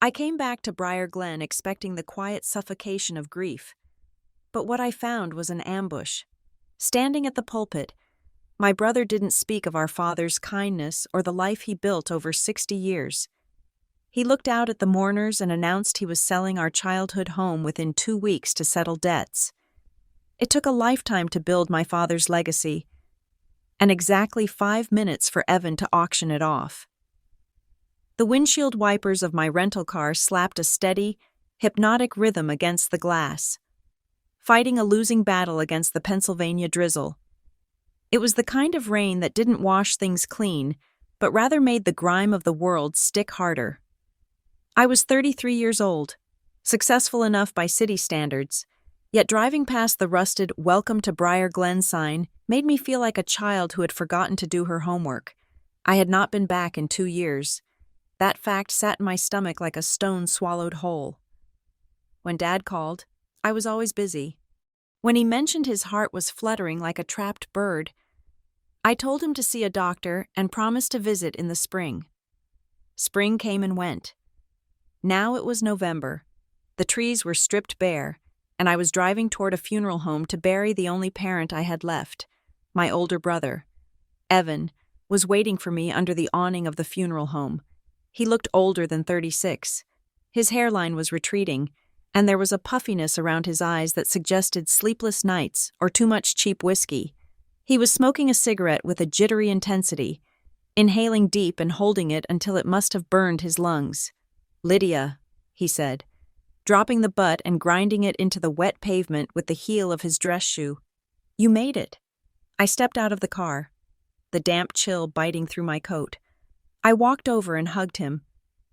I came back to Briar Glen expecting the quiet suffocation of grief, but what I found was an ambush. Standing at the pulpit, my brother didn't speak of our father's kindness or the life he built over 60 years. He looked out at the mourners and announced he was selling our childhood home within 2 weeks to settle debts. It took a lifetime to build my father's legacy, and exactly 5 minutes for Evan to auction it off. The windshield wipers of my rental car slapped a steady, hypnotic rhythm against the glass, fighting a losing battle against the Pennsylvania drizzle. It was the kind of rain that didn't wash things clean, but rather made the grime of the world stick harder. I was 33 years old, successful enough by city standards, yet driving past the rusted "Welcome to Briar Glen" sign made me feel like a child who had forgotten to do her homework. I had not been back in 2 years. That fact sat in my stomach like a stone swallowed whole. When Dad called, I was always busy. When he mentioned his heart was fluttering like a trapped bird, I told him to see a doctor and promised to visit in the spring. Spring came and went. Now it was November. The trees were stripped bare, and I was driving toward a funeral home to bury the only parent I had left. My older brother, Evan, was waiting for me under the awning of the funeral home. He looked older than 36. His hairline was retreating, and there was a puffiness around his eyes that suggested sleepless nights or too much cheap whiskey. He was smoking a cigarette with a jittery intensity, inhaling deep and holding it until it must have burned his lungs. "Lydia," he said, dropping the butt and grinding it into the wet pavement with the heel of his dress shoe. "You made it." I stepped out of the car, the damp chill biting through my coat. I walked over and hugged him.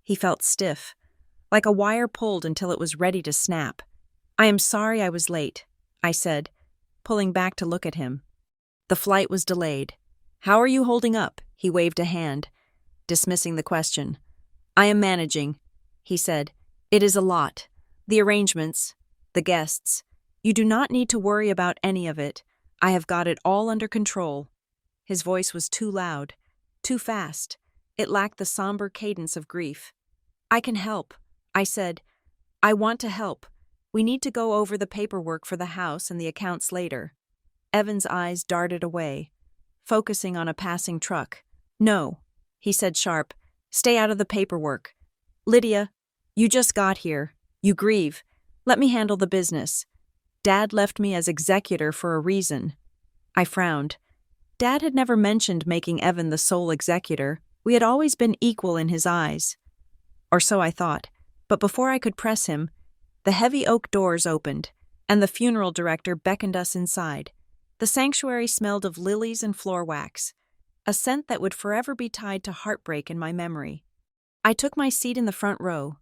He felt stiff, like a wire pulled until it was ready to snap. "I am sorry I was late," I said, pulling back to look at him. "The flight was delayed." "How are you holding up?" He waved a hand, dismissing the question. "I am managing," he said. "It is a lot. The arrangements, the guests. You do not need to worry about any of it. I have got it all under control." His voice was too loud, too fast. It lacked the somber cadence of grief. "I can help," I said. "I want to help. We need to go over the paperwork for the house and the accounts later." Evan's eyes darted away, focusing on a passing truck. "No," he said sharp. "Stay out of the paperwork. Lydia, you just got here. You grieve. Let me handle the business. Dad left me as executor for a reason." I frowned. Dad had never mentioned making Evan the sole executor. We had always been equal in his eyes. Or so I thought. But before I could press him, the heavy oak doors opened, and the funeral director beckoned us inside. The sanctuary smelled of lilies and floor wax, a scent that would forever be tied to heartbreak in my memory. I took my seat in the front row,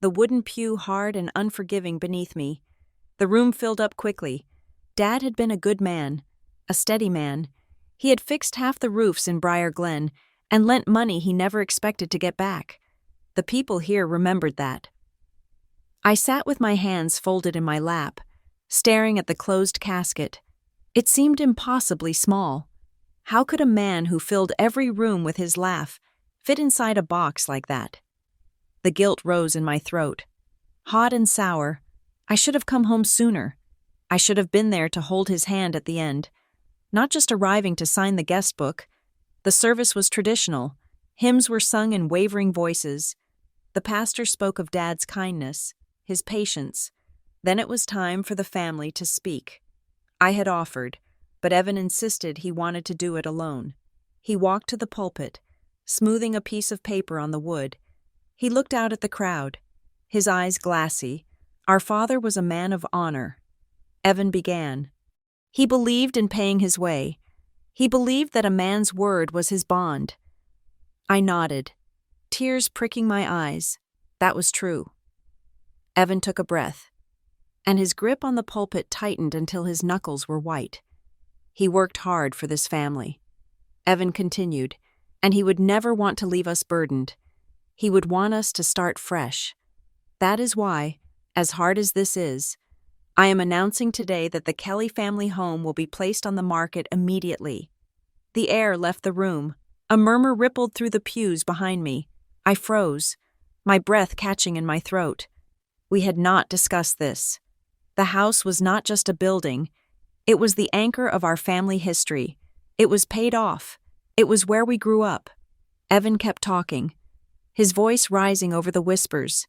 the wooden pew hard and unforgiving beneath me. The room filled up quickly. Dad had been a good man, a steady man. He had fixed half the roofs in Briar Glen and lent money he never expected to get back. The people here remembered that. I sat with my hands folded in my lap, staring at the closed casket. It seemed impossibly small. How could a man who filled every room with his laugh fit inside a box like that? The guilt rose in my throat. Hot and sour. I should have come home sooner. I should have been there to hold his hand at the end, not just arriving to sign the guest book. The service was traditional. Hymns were sung in wavering voices. The pastor spoke of Dad's kindness, his patience. Then it was time for the family to speak. I had offered, but Evan insisted he wanted to do it alone. He walked to the pulpit, smoothing a piece of paper on the wood. He looked out at the crowd, his eyes glassy. Our father was a man of honor. Evan began. He believed in paying his way. He believed that a man's word was his bond. I nodded, tears pricking my eyes. That was true. Evan took a breath, and his grip on the pulpit tightened until his knuckles were white. He worked hard for this family. Evan continued, and he would never want to leave us burdened. He would want us to start fresh. That is why, as hard as this is, I am announcing today that the Kelly family home will be placed on the market immediately. The air left the room. A murmur rippled through the pews behind me. I froze. my breath catching in my throat. We had not discussed this. The house was not just a building. It was the anchor of our family history. It was paid off. It was where we grew up. Evan kept talking, his voice rising over the whispers.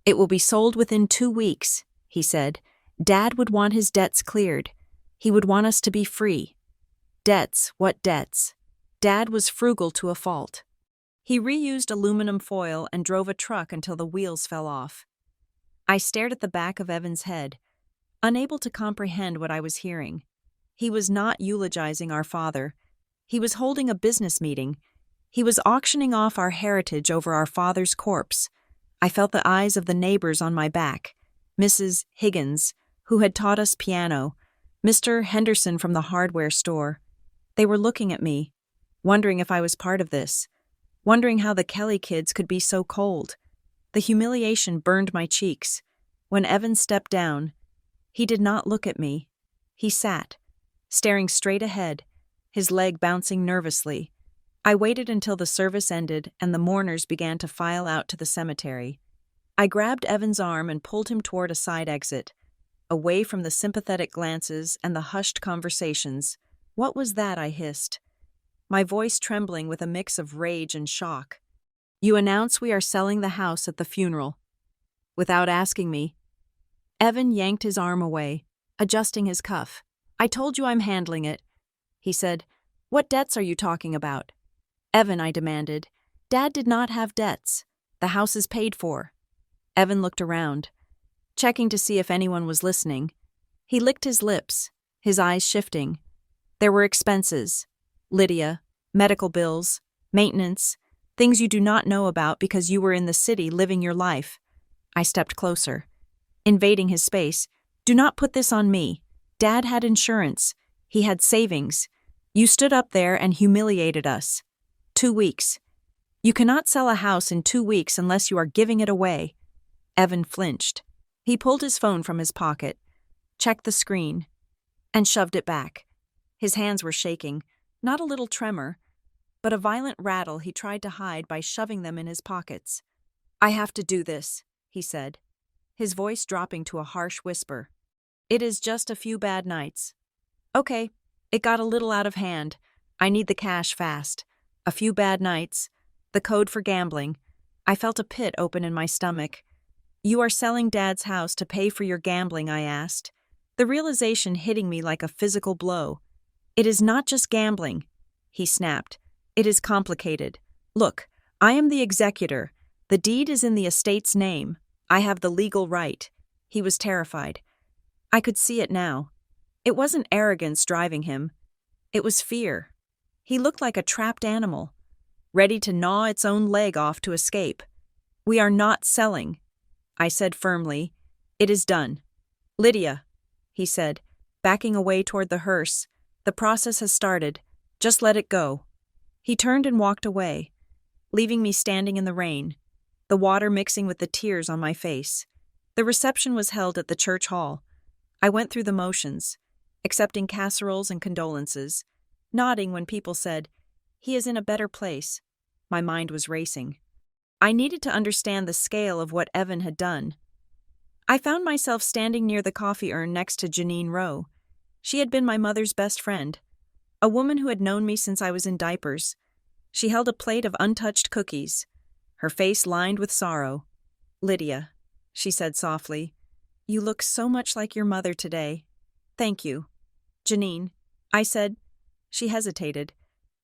It will be sold within 2 weeks, he said. Dad would want his debts cleared. He would want us to be free. Debts, what debts? Dad was frugal to a fault. He reused aluminum foil and drove a truck until the wheels fell off. I stared at the back of Evan's head, unable to comprehend what I was hearing. He was not eulogizing our father. He was holding a business meeting. He was auctioning off our heritage over our father's corpse. I felt the eyes of the neighbors on my back. Mrs. Higgins, who had taught us piano, Mr. Henderson from the hardware store. They were looking at me, wondering if I was part of this, wondering how the Kelly kids could be so cold. The humiliation burned my cheeks. When Evan stepped down, he did not look at me. He sat, staring straight ahead, his leg bouncing nervously. I waited until the service ended and the mourners began to file out to the cemetery. I grabbed Evan's arm and pulled him toward a side exit, away from the sympathetic glances and the hushed conversations. What was that? I hissed, my voice trembling with a mix of rage and shock. You announce we are selling the house at the funeral. Without asking me. Evan yanked his arm away, adjusting his cuff. I told you I'm handling it, he said. What debts are you talking about? Evan, I demanded. Dad did not have debts. The house is paid for. Evan looked around, checking to see if anyone was listening. He licked his lips, his eyes shifting. There were expenses. Lydia, medical bills, maintenance, things you do not know about because you were in the city living your life. I stepped closer, invading his space. Do not put this on me. Dad had insurance. He had savings. You stood up there and humiliated us. 2 weeks. You cannot sell a house in 2 weeks unless you are giving it away. Evan flinched. He pulled his phone from his pocket, checked the screen, and shoved it back. His hands were shaking, not a little tremor, but a violent rattle he tried to hide by shoving them in his pockets. I have to do this, he said, his voice dropping to a harsh whisper. It is just a few bad nights. Okay, it got a little out of hand. I need the cash fast. A few bad nights. The code for gambling. I felt a pit open in my stomach. You are selling Dad's house to pay for your gambling, I asked, the realization hitting me like a physical blow. It is not just gambling, he snapped. It is complicated. Look, I am the executor. The deed is in the estate's name. I have the legal right. He was terrified. I could see it now. It wasn't arrogance driving him. It was fear. He looked like a trapped animal, ready to gnaw its own leg off to escape. We are not selling, I said firmly. It is done. Lydia, he said, backing away toward the hearse. The process has started. Just let it go. He turned and walked away, leaving me standing in the rain, the water mixing with the tears on my face. The reception was held at the church hall. I went through the motions, accepting casseroles and condolences, nodding when people said, he is in a better place. My mind was racing. I needed to understand the scale of what Evan had done. I found myself standing near the coffee urn next to Janine Rowe. She had been my mother's best friend, a woman who had known me since I was in diapers. She held a plate of untouched cookies, her face lined with sorrow. Lydia, she said softly, you look so much like your mother today. Thank you. Janine, I said. She hesitated,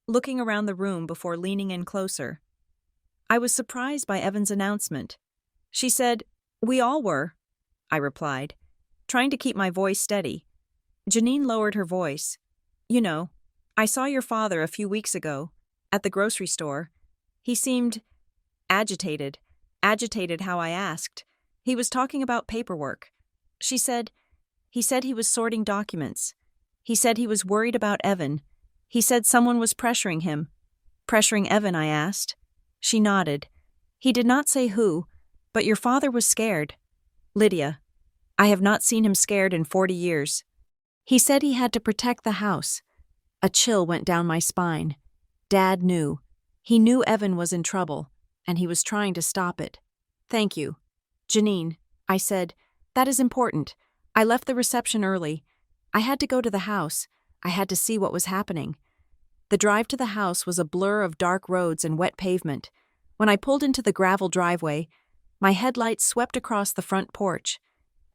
looking around the room before leaning in closer. I was surprised by Evan's announcement. She said, we all were, I replied, trying to keep my voice steady. Janine lowered her voice. You know, I saw your father a few weeks ago, at the grocery store. He seemed agitated how I asked. He was talking about paperwork. She said, he said he was sorting documents. He said he was worried about Evan. He said someone was pressuring him. Pressuring Evan, I asked. She nodded. He did not say who, but your father was scared. Lydia, I have not seen him scared in 40 years. He said he had to protect the house. A chill went down my spine. Dad knew. He knew Evan was in trouble, and he was trying to stop it. Thank you. Janine, I said, that is important. I left the reception early. I had to go to the house. I had to see what was happening. The drive to the house was a blur of dark roads and wet pavement. When I pulled into the gravel driveway, my headlights swept across the front porch,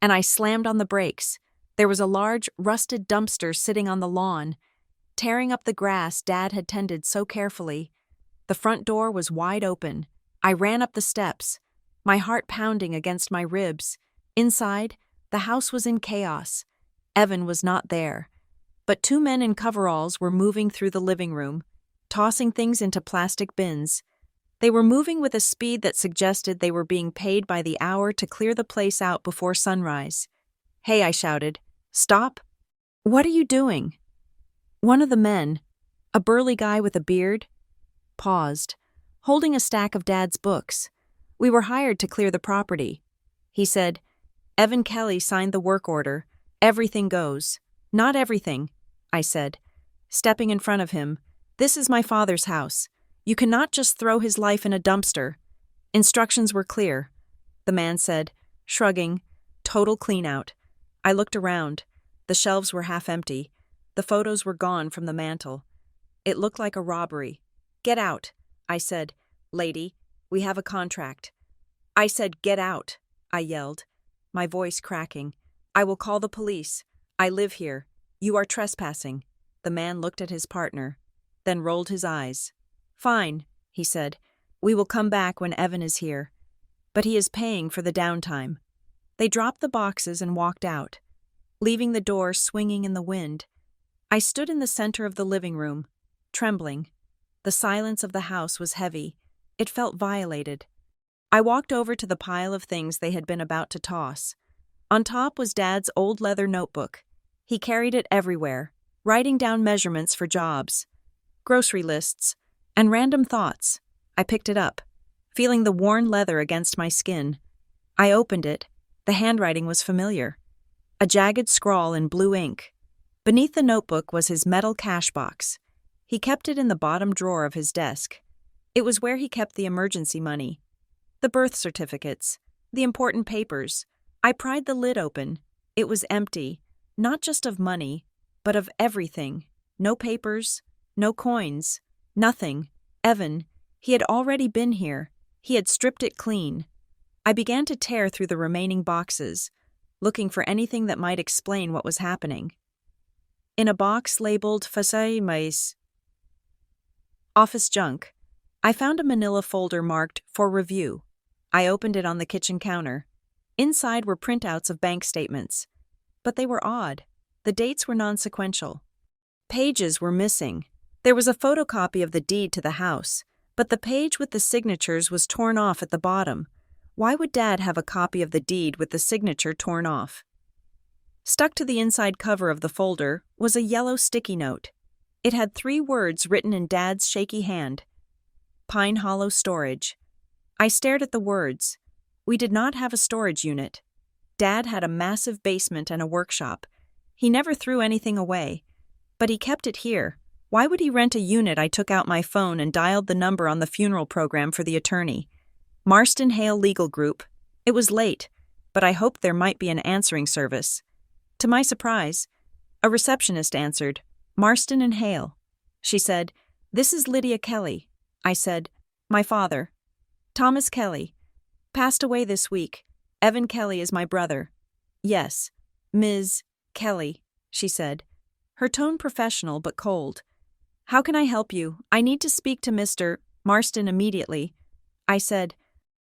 and I slammed on the brakes. There was a large, rusted dumpster sitting on the lawn, tearing up the grass Dad had tended so carefully. The front door was wide open. I ran up the steps, my heart pounding against my ribs. Inside, the house was in chaos. Evan was not there. But two men in coveralls were moving through the living room, tossing things into plastic bins. They were moving with a speed that suggested they were being paid by the hour to clear the place out before sunrise. "Hey," I shouted. "Stop! What are you doing?" One of the men, a burly guy with a beard, paused, holding a stack of Dad's books. "We were hired to clear the property." He said, "Evan Kelly signed the work order. Everything goes." "Not everything," I said, stepping in front of him. "This is my father's house. You cannot just throw his life in a dumpster." "Instructions were clear," the man said, shrugging. "Total clean-out." I looked around. The shelves were half empty. The photos were gone from the mantel. It looked like a robbery. "Get out," I said. "Lady, we have a contract." "I said get out," I yelled, my voice cracking. "I will call the police. I live here. You are trespassing." The man looked at his partner, then rolled his eyes. "Fine," he said. "We will come back when Evan is here. But he is paying for the downtime." They dropped the boxes and walked out, leaving the door swinging in the wind. I stood in the center of the living room, trembling. The silence of the house was heavy. It felt violated. I walked over to the pile of things they had been about to toss. On top was Dad's old leather notebook. He carried it everywhere, writing down measurements for jobs, grocery lists, and random thoughts. I picked it up, feeling the worn leather against my skin. I opened it. The handwriting was familiar. A jagged scrawl in blue ink. Beneath the notebook was his metal cash box. He kept it in the bottom drawer of his desk. It was where he kept the emergency money, the birth certificates, the important papers. I pried the lid open. It was empty, not just of money, but of everything. No papers, no coins, nothing. Evan, he had already been here. He had stripped it clean. I began to tear through the remaining boxes, looking for anything that might explain what was happening. In a box labeled "Facay Mais" office junk, I found a manila folder marked "For Review." I opened it on the kitchen counter. Inside were printouts of bank statements. But they were odd. The dates were non-sequential. Pages were missing. There was a photocopy of the deed to the house, but the page with the signatures was torn off at the bottom. Why would Dad have a copy of the deed with the signature torn off? Stuck to the inside cover of the folder was a yellow sticky note. It had 3 words written in Dad's shaky hand. Pine Hollow Storage. I stared at the words. We did not have a storage unit. Dad had a massive basement and a workshop. He never threw anything away. But he kept it here. Why would he rent a unit? I took out my phone and dialed the number on the funeral program for the attorney. Marston Hale Legal Group. It was late, but I hoped there might be an answering service. To my surprise, a receptionist answered. "Marston and Hale." She said, "This is Lydia Kelly." I said, "My father. Thomas Kelly. Passed away this week. Evan Kelly is my brother." "Yes, Ms. Kelly," she said, her tone professional but cold. "How can I help you? I need to speak to Mr. Marston immediately." I said,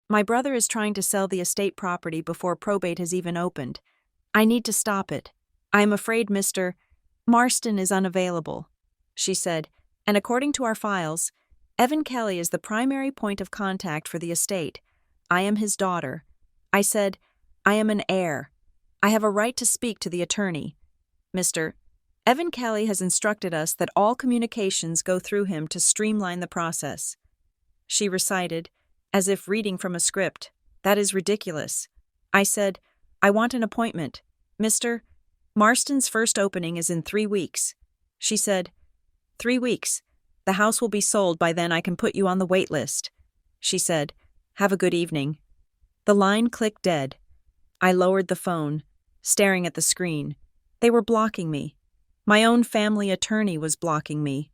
"My brother is trying to sell the estate property before probate has even opened. I need to stop it. I am afraid Mr. Marston is unavailable." She said, "And according to our files, Evan Kelly is the primary point of contact for the estate. I am his daughter." I said, "I am an heir. I have a right to speak to the attorney. Mr. Evan Kelly has instructed us that all communications go through him to streamline the process." She recited, as if reading from a script, "That is ridiculous." I said, "I want an appointment. Mr. Marston's first opening is in 3 weeks. She said, 3 weeks. The house will be sold by then. I can put you on the wait list." She said, "Have a good evening." The line clicked dead. I lowered the phone, staring at the screen. They were blocking me. My own family attorney was blocking me.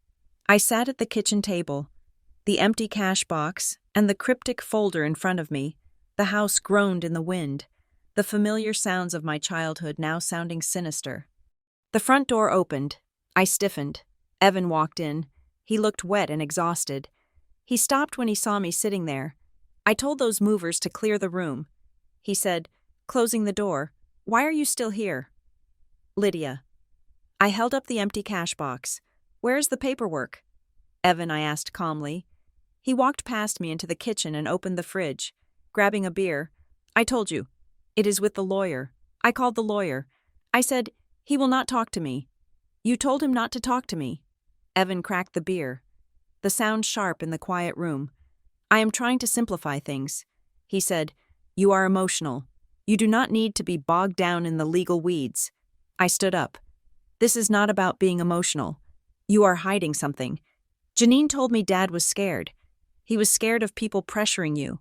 I sat at the kitchen table, the empty cash box and the cryptic folder in front of me. The house groaned in the wind, the familiar sounds of my childhood now sounding sinister. The front door opened. I stiffened. Evan walked in. He looked wet and exhausted. He stopped when he saw me sitting there. I told those movers to clear the room. He said, closing the door, "Why are you still here?" "Lydia." I held up the empty cash box. "Where's the paperwork?" "Evan," I asked calmly. He walked past me into the kitchen and opened the fridge, grabbing a beer. "I told you. It is with the lawyer. I called the lawyer. I said, he will not talk to me." "You told him not to talk to me." Evan cracked the beer, the sound sharp in the quiet room. "I am trying to simplify things." He said, "You are emotional. You do not need to be bogged down in the legal weeds." I stood up. "This is not about being emotional. You are hiding something. Janine told me Dad was scared. He was scared of people pressuring you."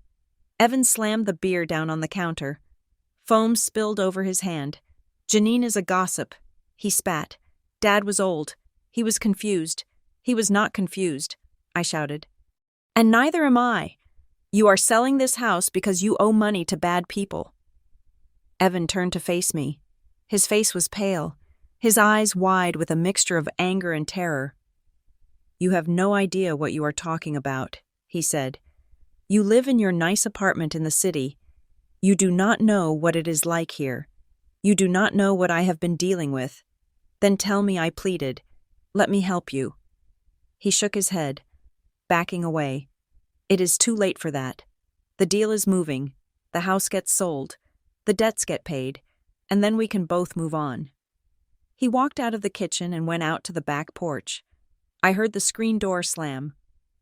Evan slammed the beer down on the counter. Foam spilled over his hand. "Janine is a gossip." He spat. "Dad was old. He was confused." "He was not confused," I shouted. "And neither am I. You are selling this house because you owe money to bad people." Evan turned to face me. His face was pale, his eyes wide with a mixture of anger and terror. "You have no idea what you are talking about," he said. "You live in your nice apartment in the city. You do not know what it is like here. You do not know what I have been dealing with." "Then tell me," I pleaded. "Let me help you." He shook his head, backing away. "It is too late for that. The deal is moving. The house gets sold. The debts get paid. And then we can both move on." He walked out of the kitchen and went out to the back porch. I heard the screen door slam.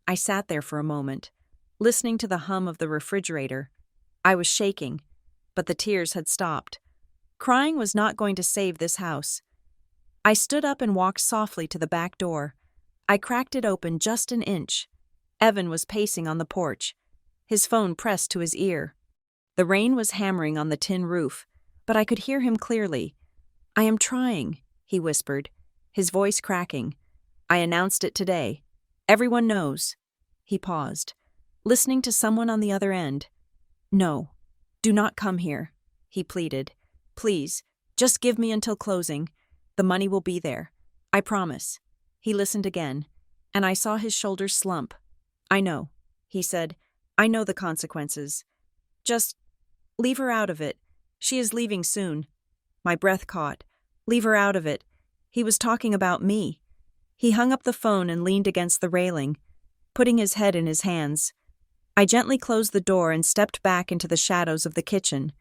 I sat there for a moment, listening to the hum of the refrigerator. I was shaking, but the tears had stopped. Crying was not going to save this house. I stood up and walked softly to the back door. I cracked it open just an inch. Evan was pacing on the porch, his phone pressed to his ear. The rain was hammering on the tin roof, but I could hear him clearly. "I am trying," he whispered, his voice cracking. "I announced it today. Everyone knows." He paused, listening to someone on the other end. "No, do not come here," he pleaded. "Please, just give me until closing. The money will be there. I promise." He listened again, and I saw his shoulders slump. "I know," he said. "I know the consequences. Just leave her out of it. She is leaving soon." My breath caught. Leave her out of it. He was talking about me. He hung up the phone and leaned against the railing, putting his head in his hands. I gently closed the door and stepped back into the shadows of the kitchen.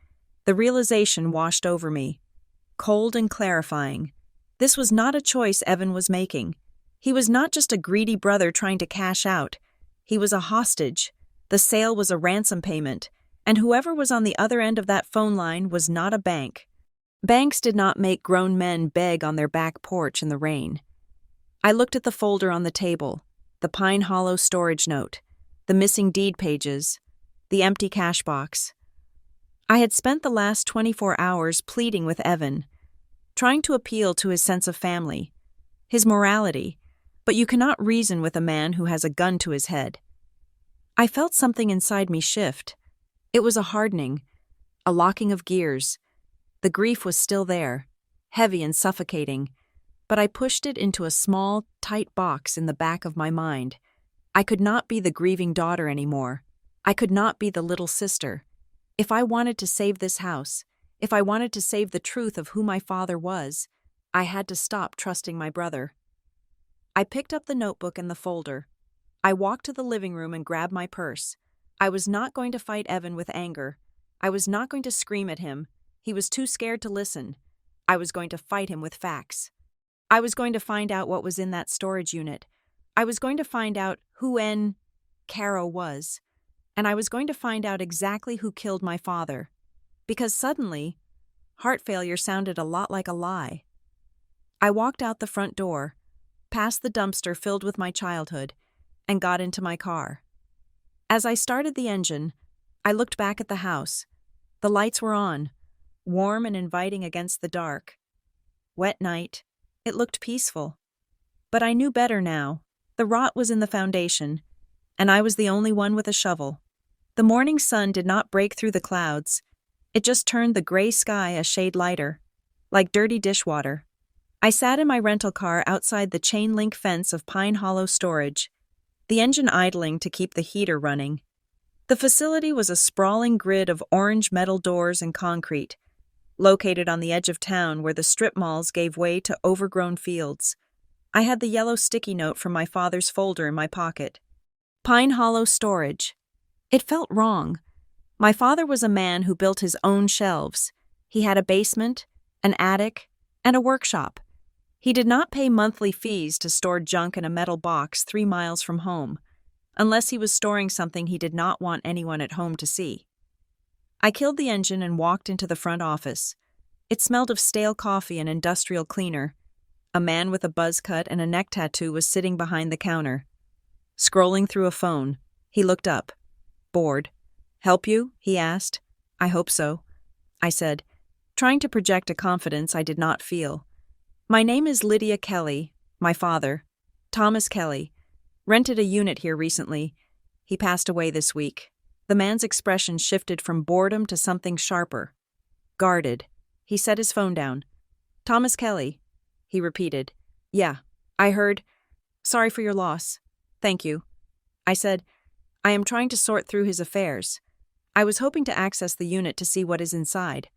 The realization washed over me, cold and clarifying. This was not a choice Evan was making. He was not just a greedy brother trying to cash out. He was a hostage. The sale was a ransom payment, and whoever was on the other end of that phone line was not a bank. Banks did not make grown men beg on their back porch in the rain. I looked at the folder on the table, the Pine Hollow storage note, the missing deed pages, the empty cash box. I had spent the last 24 hours pleading with Evan, trying to appeal to his sense of family, his morality, but you cannot reason with a man who has a gun to his head. I felt something inside me shift. It was a hardening, a locking of gears. The grief was still there, heavy and suffocating, but I pushed it into a small, tight box in the back of my mind. I could not be the grieving daughter anymore. I could not be the little sister. If I wanted to save this house, if I wanted to save the truth of who my father was, I had to stop trusting my brother. I picked up the notebook and the folder. I walked to the living room and grabbed my purse. I was not going to fight Evan with anger. I was not going to scream at him. He was too scared to listen. I was going to fight him with facts. I was going to find out what was in that storage unit. I was going to find out who Caro was. And I was going to find out exactly who killed my father. Because suddenly, heart failure sounded a lot like a lie. I walked out the front door, past the dumpster filled with my childhood, and got into my car. As I started the engine, I looked back at the house, The lights were on, warm and inviting against the dark. Wet night. It looked peaceful. But I knew better now. The rot was in the foundation, and I was the only one with a shovel. The morning sun did not break through the clouds. It just turned the gray sky a shade lighter, like dirty dishwater. I sat in my rental car outside the chain-link fence of Pine Hollow Storage, the engine idling to keep the heater running. The facility was a sprawling grid of orange metal doors and concrete, located on the edge of town where the strip malls gave way to overgrown fields. I had the yellow sticky note from my father's folder in my pocket. Pine Hollow Storage. It felt wrong. My father was a man who built his own shelves. He had a basement, an attic, and a workshop. He did not pay monthly fees to store junk in a metal box 3 miles from home, unless he was storing something he did not want anyone at home to see. I killed the engine and walked into the front office. It smelled of stale coffee and industrial cleaner. A man with a buzz cut and a neck tattoo was sitting behind the counter. Scrolling through a phone, he looked up. Bored. "Help you?" he asked. "I hope so," I said, trying to project a confidence I did not feel. "My name is Lydia Kelly, my father, Thomas Kelly. Rented a unit here recently. He passed away this week." The man's expression shifted from boredom to something sharper. Guarded. He set his phone down. "Thomas Kelly," he repeated. "Yeah, I heard. Sorry for your loss." "Thank you." I said, "I am trying to sort through his affairs. I was hoping to access the unit to see what is inside."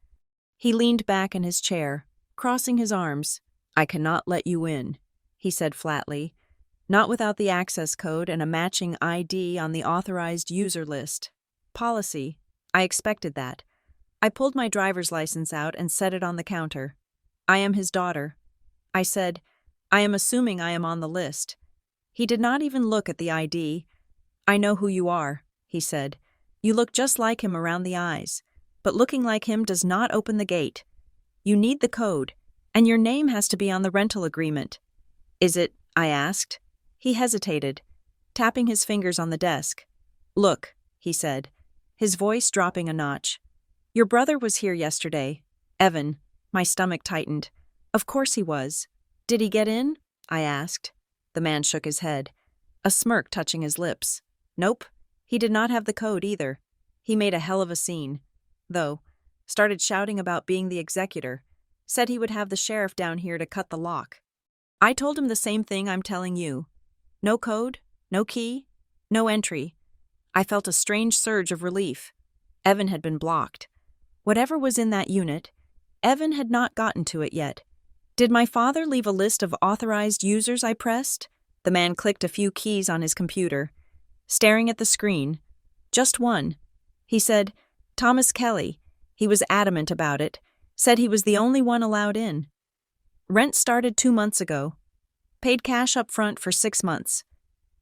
He leaned back in his chair, crossing his arms. "I cannot let you in," he said flatly. "Not without the access code and a matching ID on the authorized user list. Policy. I expected that." I pulled my driver's license out and set it on the counter. "I am his daughter." I said, "I am assuming I am on the list." He did not even look at the ID. "I know who you are," he said. "You look just like him around the eyes, but looking like him does not open the gate. You need the code, and your name has to be on the rental agreement." "Is it?" I asked. He hesitated, tapping his fingers on the desk. "Look," he said, his voice dropping a notch. "Your brother was here yesterday. Evan." My stomach tightened. Of course he was. "Did he get in?" I asked. The man shook his head, a smirk touching his lips. "Nope. He did not have the code either. He made a hell of a scene, though. Started shouting about being the executor. Said he would have the sheriff down here to cut the lock. I told him the same thing I'm telling you. No code, no key, no entry." I felt a strange surge of relief. Evan had been blocked. Whatever was in that unit, Evan had not gotten to it yet. "Did my father leave a list of authorized users?" I pressed. The man clicked a few keys on his computer, staring at the screen. "Just one." He said, "Thomas Kelly." He was adamant about it, said he was the only one allowed in. "Rent started 2 months ago. Paid cash up front for 6 months.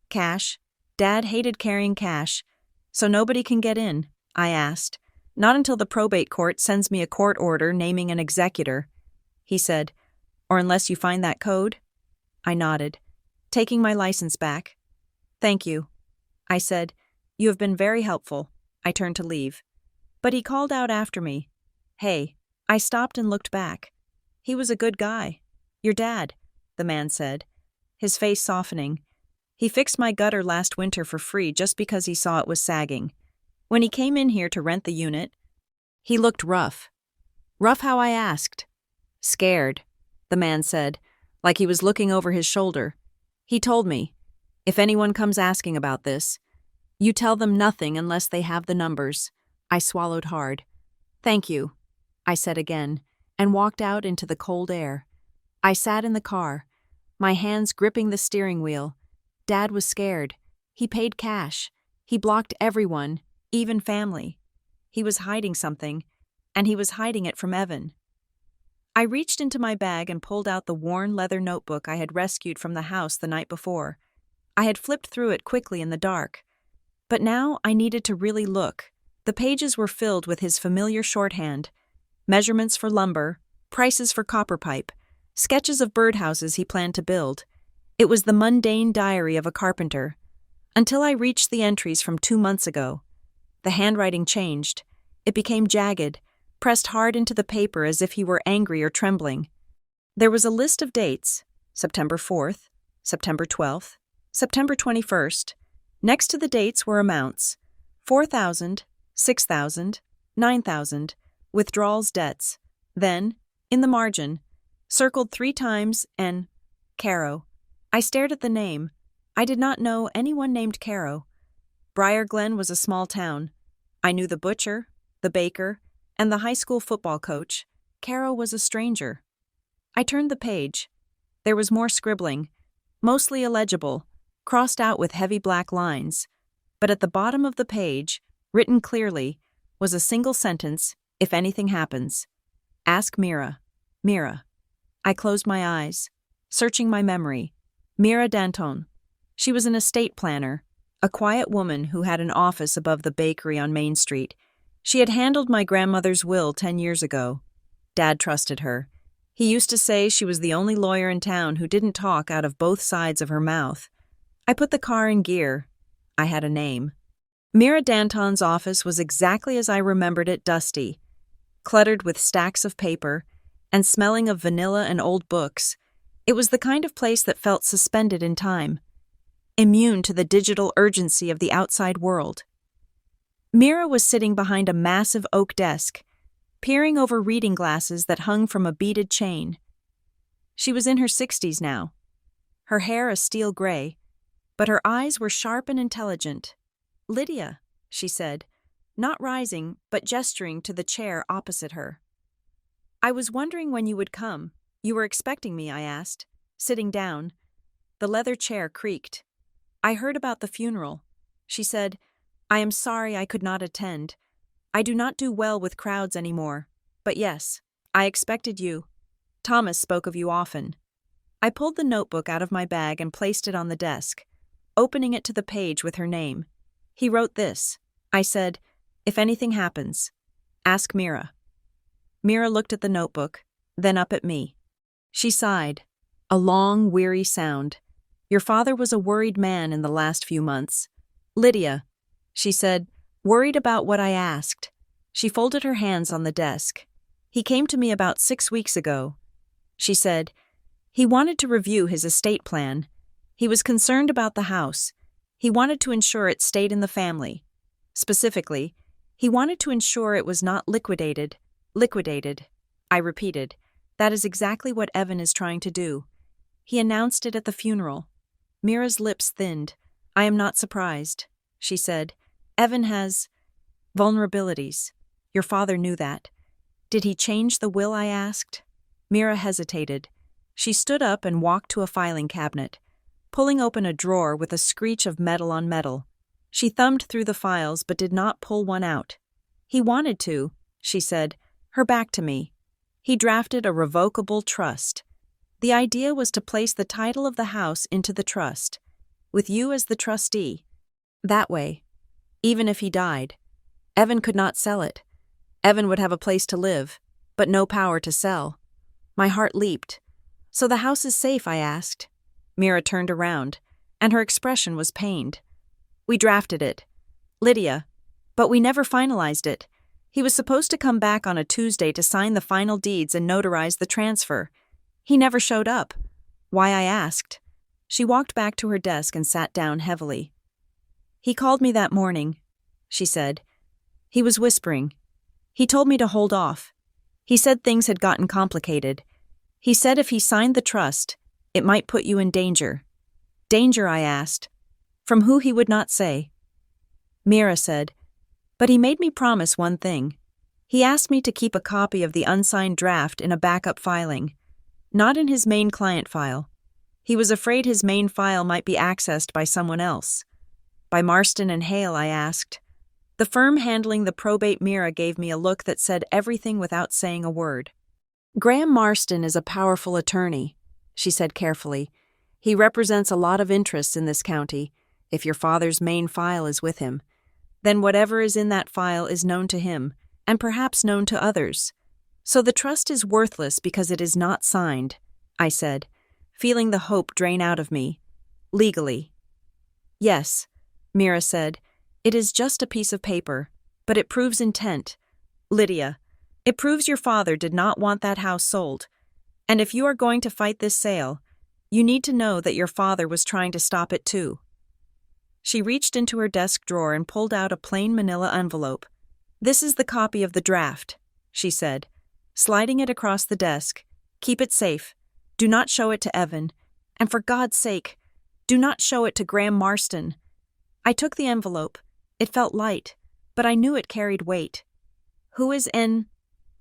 Cash. Dad hated carrying cash, so nobody can get in," I asked. "Not until the probate court sends me a court order naming an executor." He said, "Or unless you find that code?" I nodded, taking my license back. "Thank you," I said. "You have been very helpful." I turned to leave. But he called out after me. "Hey." I stopped and looked back. "He was a good guy." "Your dad," the man said, his face softening. "He fixed my gutter last winter for free just because he saw it was sagging. When he came in here to rent the unit, he looked rough." "Rough how?" I asked. "Scared," the man said, like he was looking over his shoulder. He told me, "If anyone comes asking about this, you tell them nothing unless they have the numbers." I swallowed hard. "Thank you," I said again, and walked out into the cold air. I sat in the car, my hands gripping the steering wheel. Dad was scared. He paid cash. He blocked everyone, even family. He was hiding something, and he was hiding it from Evan. I reached into my bag and pulled out the worn leather notebook I had rescued from the house the night before. I had flipped through it quickly in the dark. But now I needed to really look. The pages were filled with his familiar shorthand, measurements for lumber, prices for copper pipe, sketches of birdhouses he planned to build. It was the mundane diary of a carpenter. Until I reached the entries from 2 months ago. The handwriting changed. It became jagged, pressed hard into the paper as if he were angry or trembling. There was a list of dates: September 4th, September 12th, September 21st. Next to the dates were amounts: 4,000, 6,000, 9,000, withdrawals, debts. Then, in the margin, circled 3 times, N. Caro. I stared at the name. I did not know anyone named Caro. Briar Glen was a small town. I knew the butcher, the baker, and the high school football coach. Caro was a stranger. I turned the page. There was more scribbling, mostly illegible, crossed out with heavy black lines. But at the bottom of the page, written clearly, was a single sentence: if anything happens, ask Mira. Mira. I closed my eyes, searching my memory. Mira Danton. She was an estate planner, a quiet woman who had an office above the bakery on Main Street. She had handled my grandmother's will 10 years ago. Dad trusted her. He used to say she was the only lawyer in town who didn't talk out of both sides of her mouth. I put the car in gear. I had a name. Mira Danton's office was exactly as I remembered it: dusty, cluttered with stacks of paper, and smelling of vanilla and old books. It was the kind of place that felt suspended in time, immune to the digital urgency of the outside world. Mira was sitting behind a massive oak desk, peering over reading glasses that hung from a beaded chain. She was in her 60s now, her hair a steel gray, but her eyes were sharp and intelligent. "Lydia," she said, not rising but gesturing to the chair opposite her. "I was wondering when you would come. You were expecting me?" I asked, sitting down. The leather chair creaked. "I heard about the funeral," she said. "I am sorry I could not attend. I do not do well with crowds anymore. But yes, I expected you. Thomas spoke of you often." I pulled the notebook out of my bag and placed it on the desk, opening it to the page with her name. "He wrote this," I said. "If anything happens, ask Mira." Mira looked at the notebook, then up at me. She sighed, a long, weary sound. "Your father was a worried man in the last few months. Lydia," she said, "worried about what I asked." She folded her hands on the desk. "He came to me about 6 weeks ago," she said. "He wanted to review his estate plan. He was concerned about the house. He wanted to ensure it stayed in the family. Specifically, he wanted to ensure it was not liquidated." "Liquidated," I repeated. "That is exactly what Evan is trying to do. He announced it at the funeral." Mira's lips thinned. "I am not surprised," she said. "Evan has vulnerabilities. Your father knew that." "Did he change the will?" I asked. Mira hesitated. She stood up and walked to a filing cabinet, pulling open a drawer with a screech of metal on metal. She thumbed through the files but did not pull one out. "He wanted to," she said, her back to me. "He drafted a revocable trust. The idea was to place the title of the house into the trust, with you as the trustee. That way, even if he died, Evan could not sell it. Evan would have a place to live, but no power to sell." My heart leaped. "So the house is safe?" I asked. Mira turned around, and her expression was pained. "We drafted it, Lydia, but we never finalized it. He was supposed to come back on a Tuesday to sign the final deeds and notarize the transfer. He never showed up." "Why?" I asked. She walked back to her desk and sat down heavily. "He called me that morning," she said. "He was whispering. He told me to hold off. He said things had gotten complicated. He said if he signed the trust, it might put you in danger." "Danger?" I asked. "From who?" He would not say. Mira said, "But he made me promise one thing. He asked me to keep a copy of the unsigned draft in a backup filing, not in his main client file. He was afraid his main file might be accessed by someone else." "By Marston and Hale?" I asked. The firm handling the probate Mira gave me a look that said everything without saying a word. "Graham Marston is a powerful attorney," she said carefully. "He represents a lot of interests in this county. If your father's main file is with him, then whatever is in that file is known to him, and perhaps known to others. So the trust is worthless because it is not signed," I said, feeling the hope drain out of me. "Legally." "Yes," Mira said. "It is just a piece of paper, but it proves intent. Lydia, it proves your father did not want that house sold. And if you are going to fight this sale, you need to know that your father was trying to stop it too. She reached into her desk drawer and pulled out a plain manila envelope. This is the copy of the draft, she said, sliding it across the desk. Keep it safe. Do not show it to Evan. And for God's sake, do not show it to Graham Marston. I took the envelope. It felt light, but I knew it carried weight. Who is in?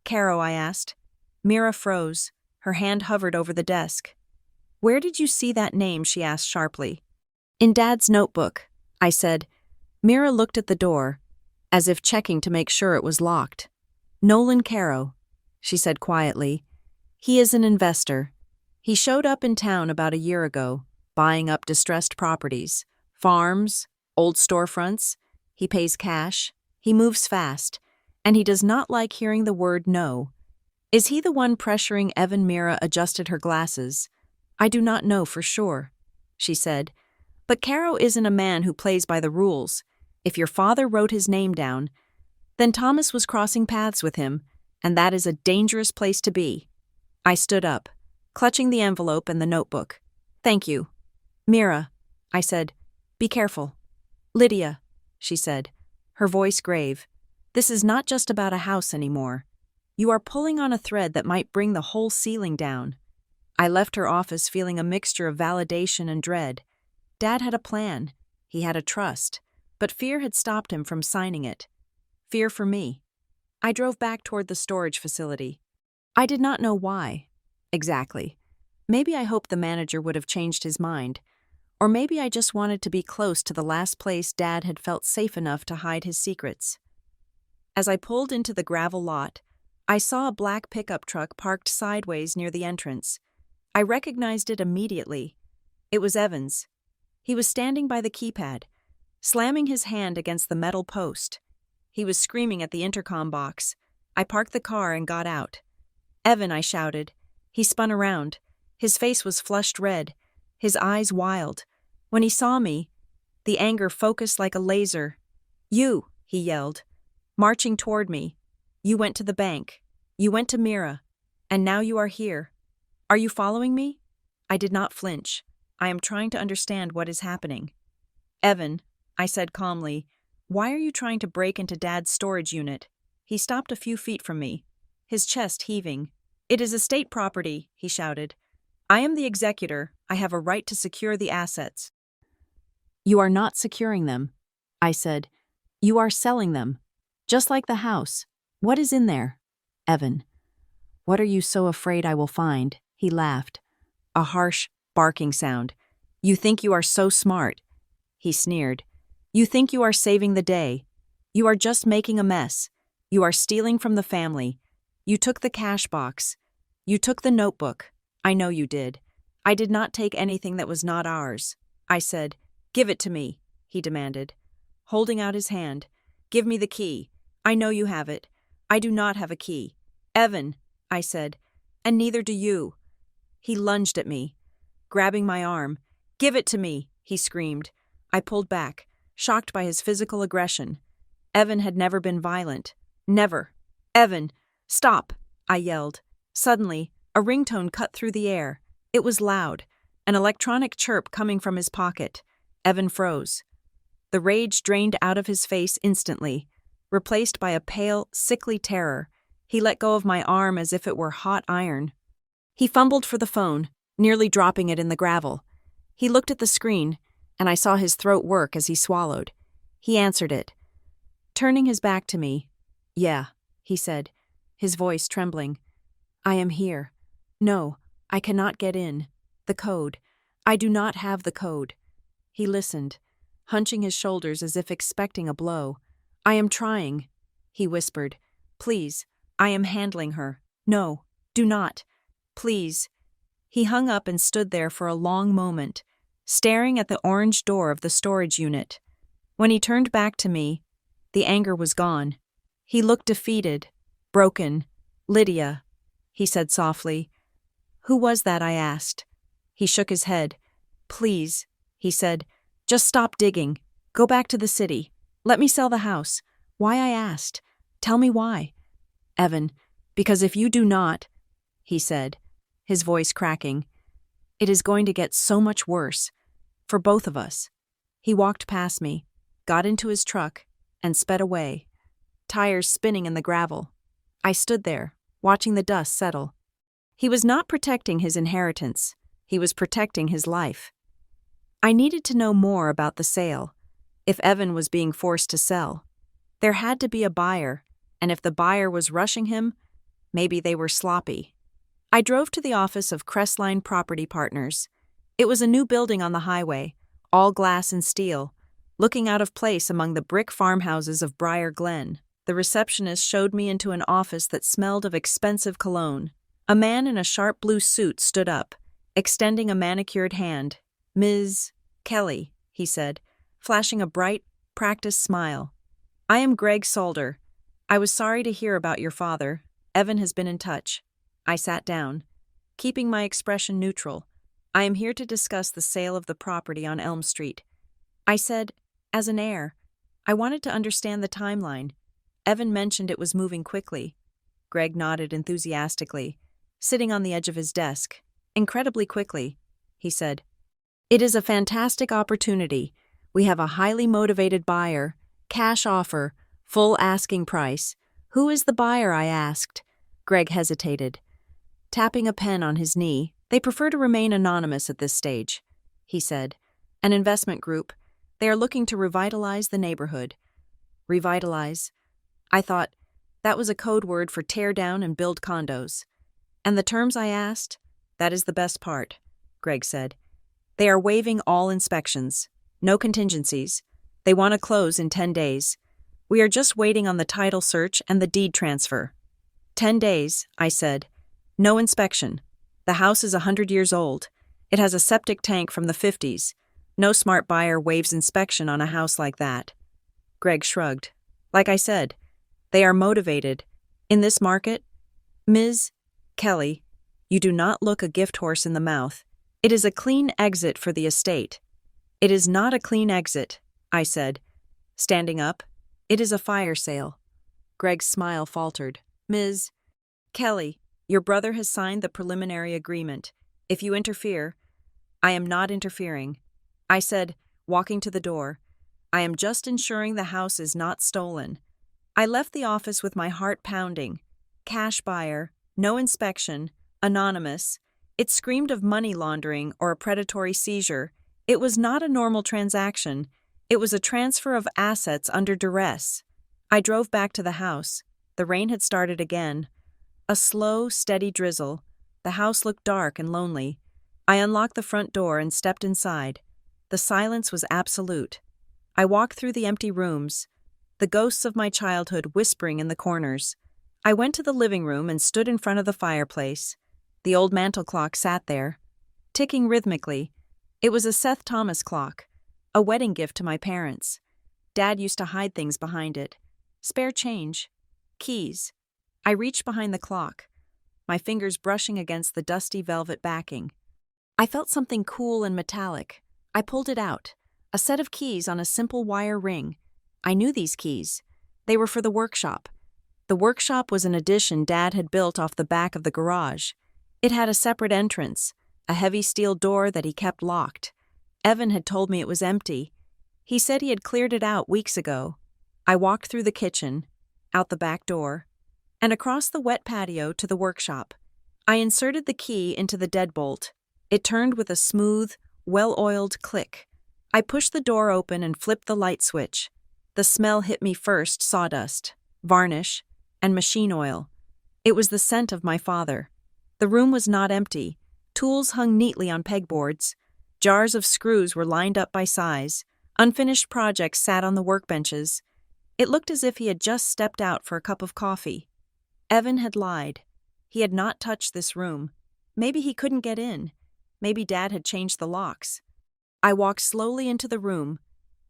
Caro, I asked. Mira froze. Her hand hovered over the desk. Where did you see that name? She asked sharply. In Dad's notebook, I said. Mira looked at the door, as if checking to make sure it was locked. Nolan Caro, she said quietly. He is an investor. He showed up in town about a year ago, buying up distressed properties, farms, old storefronts. He pays cash, he moves fast, and he does not like hearing the word no. Is he the one pressuring Evan? Mira adjusted her glasses. I do not know for sure, she said. But Caro isn't a man who plays by the rules. If your father wrote his name down, then Thomas was crossing paths with him, and that is a dangerous place to be. I stood up, clutching the envelope and the notebook. Thank you. Mira, I said, be careful. Lydia, she said, her voice grave. This is not just about a house anymore. You are pulling on a thread that might bring the whole ceiling down. I left her office feeling a mixture of validation and dread. Dad had a plan. He had a trust. But fear had stopped him from signing it. Fear for me. I drove back toward the storage facility. I did not know why. Exactly. Maybe I hoped the manager would have changed his mind. Or maybe I just wanted to be close to the last place Dad had felt safe enough to hide his secrets. As I pulled into the gravel lot, I saw a black pickup truck parked sideways near the entrance. I recognized it immediately. It was Evan's. He was standing by the keypad, slamming his hand against the metal post. He was screaming at the intercom box. I parked the car and got out. Evan, I shouted. He spun around. His face was flushed red, his eyes wild. When he saw me, the anger focused like a laser. You, he yelled, marching toward me. You went to the bank. You went to Mira. And now you are here. Are you following me? I did not flinch. I am trying to understand what is happening. Evan, I said calmly, why are you trying to break into Dad's storage unit? He stopped a few feet from me, his chest heaving. It is estate property, he shouted. I am the executor. I have a right to secure the assets. You are not securing them, I said. You are selling them. Just like the house. What is in there? Evan. What are you so afraid I will find? He laughed. A harsh, barking sound. You think you are so smart. He sneered. You think you are saving the day. You are just making a mess. You are stealing from the family. You took the cash box. You took the notebook. I know you did. I did not take anything that was not ours. I said, give it to me, he demanded, holding out his hand. Give me the key. I know you have it. I do not have a key. Evan, I said, and neither do you. He lunged at me, grabbing my arm. Give it to me, he screamed. I pulled back, shocked by his physical aggression. Evan had never been violent. Never. Evan, stop, I yelled. Suddenly, a ringtone cut through the air. It was loud, an electronic chirp coming from his pocket. Evan froze. The rage drained out of his face instantly, replaced by a pale, sickly terror. He let go of my arm as if it were hot iron. He fumbled for the phone, nearly dropping it in the gravel. He looked at the screen, and I saw his throat work as he swallowed. He answered it, turning his back to me. Yeah, he said, his voice trembling. I am here. No, I cannot get in. The code. I do not have the code. He listened, hunching his shoulders as if expecting a blow. I am trying, he whispered. Please, I am handling her. No, do not. Please. He hung up and stood there for a long moment, staring at the orange door of the storage unit. When he turned back to me, the anger was gone. He looked defeated, broken. Lydia, he said softly. Who was that? I asked. He shook his head. Please, he said, just stop digging. Go back to the city. Let me sell the house. Why? I asked. Tell me why. Evan, because if you do not, he said, his voice cracking, it is going to get so much worse. For both of us. He walked past me, got into his truck, and sped away, tires spinning in the gravel. I stood there, watching the dust settle. He was not protecting his inheritance. He was protecting his life. I needed to know more about the sale. If Evan was being forced to sell, there had to be a buyer, and if the buyer was rushing him, maybe they were sloppy. I drove to the office of Crestline Property Partners. It was a new building on the highway, all glass and steel, looking out of place among the brick farmhouses of Briar Glen. The receptionist showed me into an office that smelled of expensive cologne. A man in a sharp blue suit stood up, extending a manicured hand. "Ms. Kelly," he said, flashing a bright, practiced smile. "I am Greg Solder. I was sorry to hear about your father. Evan has been in touch." I sat down, keeping my expression neutral. "I am here to discuss the sale of the property on Elm Street." I said, as an heir. I wanted to understand the timeline. Evan mentioned it was moving quickly. Greg nodded enthusiastically, sitting on the edge of his desk. "Incredibly quickly," he said. "It is a fantastic opportunity. We have a highly motivated buyer, cash offer, full asking price." "Who is the buyer?" I asked. Greg hesitated, tapping a pen on his knee. "They prefer to remain anonymous at this stage," he said. "An investment group. They are looking to revitalize the neighborhood." Revitalize. I thought that was a code word for tear down and build condos. "And the terms?" I asked. "That is the best part," Greg said. "They are waiving all inspections. No contingencies. They want to close in 10 days. We are just waiting on the title search and the deed transfer." 10 days, I said. "No inspection. The house is 100 years old. It has a septic tank from the 50s. No smart buyer waives inspection on a house like that." Greg shrugged. "Like I said, they are motivated. In this market, Ms. Kelly, you do not look a gift horse in the mouth. It is a clean exit for the estate." "It is not a clean exit," I said, standing up. "It is a fire sale." Greg's smile faltered. "Ms. Kelly, your brother has signed the preliminary agreement. If you interfere—" "I am not interfering," I said, walking to the door. "I am just ensuring the house is not stolen." I left the office with my heart pounding. Cash buyer, no inspection, anonymous. It screamed of money laundering or a predatory seizure. It was not a normal transaction. It was a transfer of assets under duress. I drove back to the house. The rain had started again. A slow, steady drizzle. The house looked dark and lonely. I unlocked the front door and stepped inside. The silence was absolute. I walked through the empty rooms, the ghosts of my childhood whispering in the corners. I went to the living room and stood in front of the fireplace. The old mantel clock sat there, ticking rhythmically. It was a Seth Thomas clock, a wedding gift to my parents. Dad used to hide things behind it. Spare change. Keys. I reached behind the clock, my fingers brushing against the dusty velvet backing. I felt something cool and metallic. I pulled it out, a set of keys on a simple wire ring. I knew these keys. They were for the workshop. The workshop was an addition Dad had built off the back of the garage. It had a separate entrance, a heavy steel door that he kept locked. Evan had told me it was empty. He said he had cleared it out weeks ago. I walked through the kitchen, out the back door, and across the wet patio to the workshop. I inserted the key into the deadbolt. It turned with a smooth, well-oiled click. I pushed the door open and flipped the light switch. The smell hit me first: sawdust, varnish, and machine oil. It was the scent of my father. The room was not empty. Tools hung neatly on pegboards. Jars of screws were lined up by size. Unfinished projects sat on the workbenches. It looked as if he had just stepped out for a cup of coffee. Evan had lied. He had not touched this room. Maybe he couldn't get in. Maybe Dad had changed the locks. I walked slowly into the room,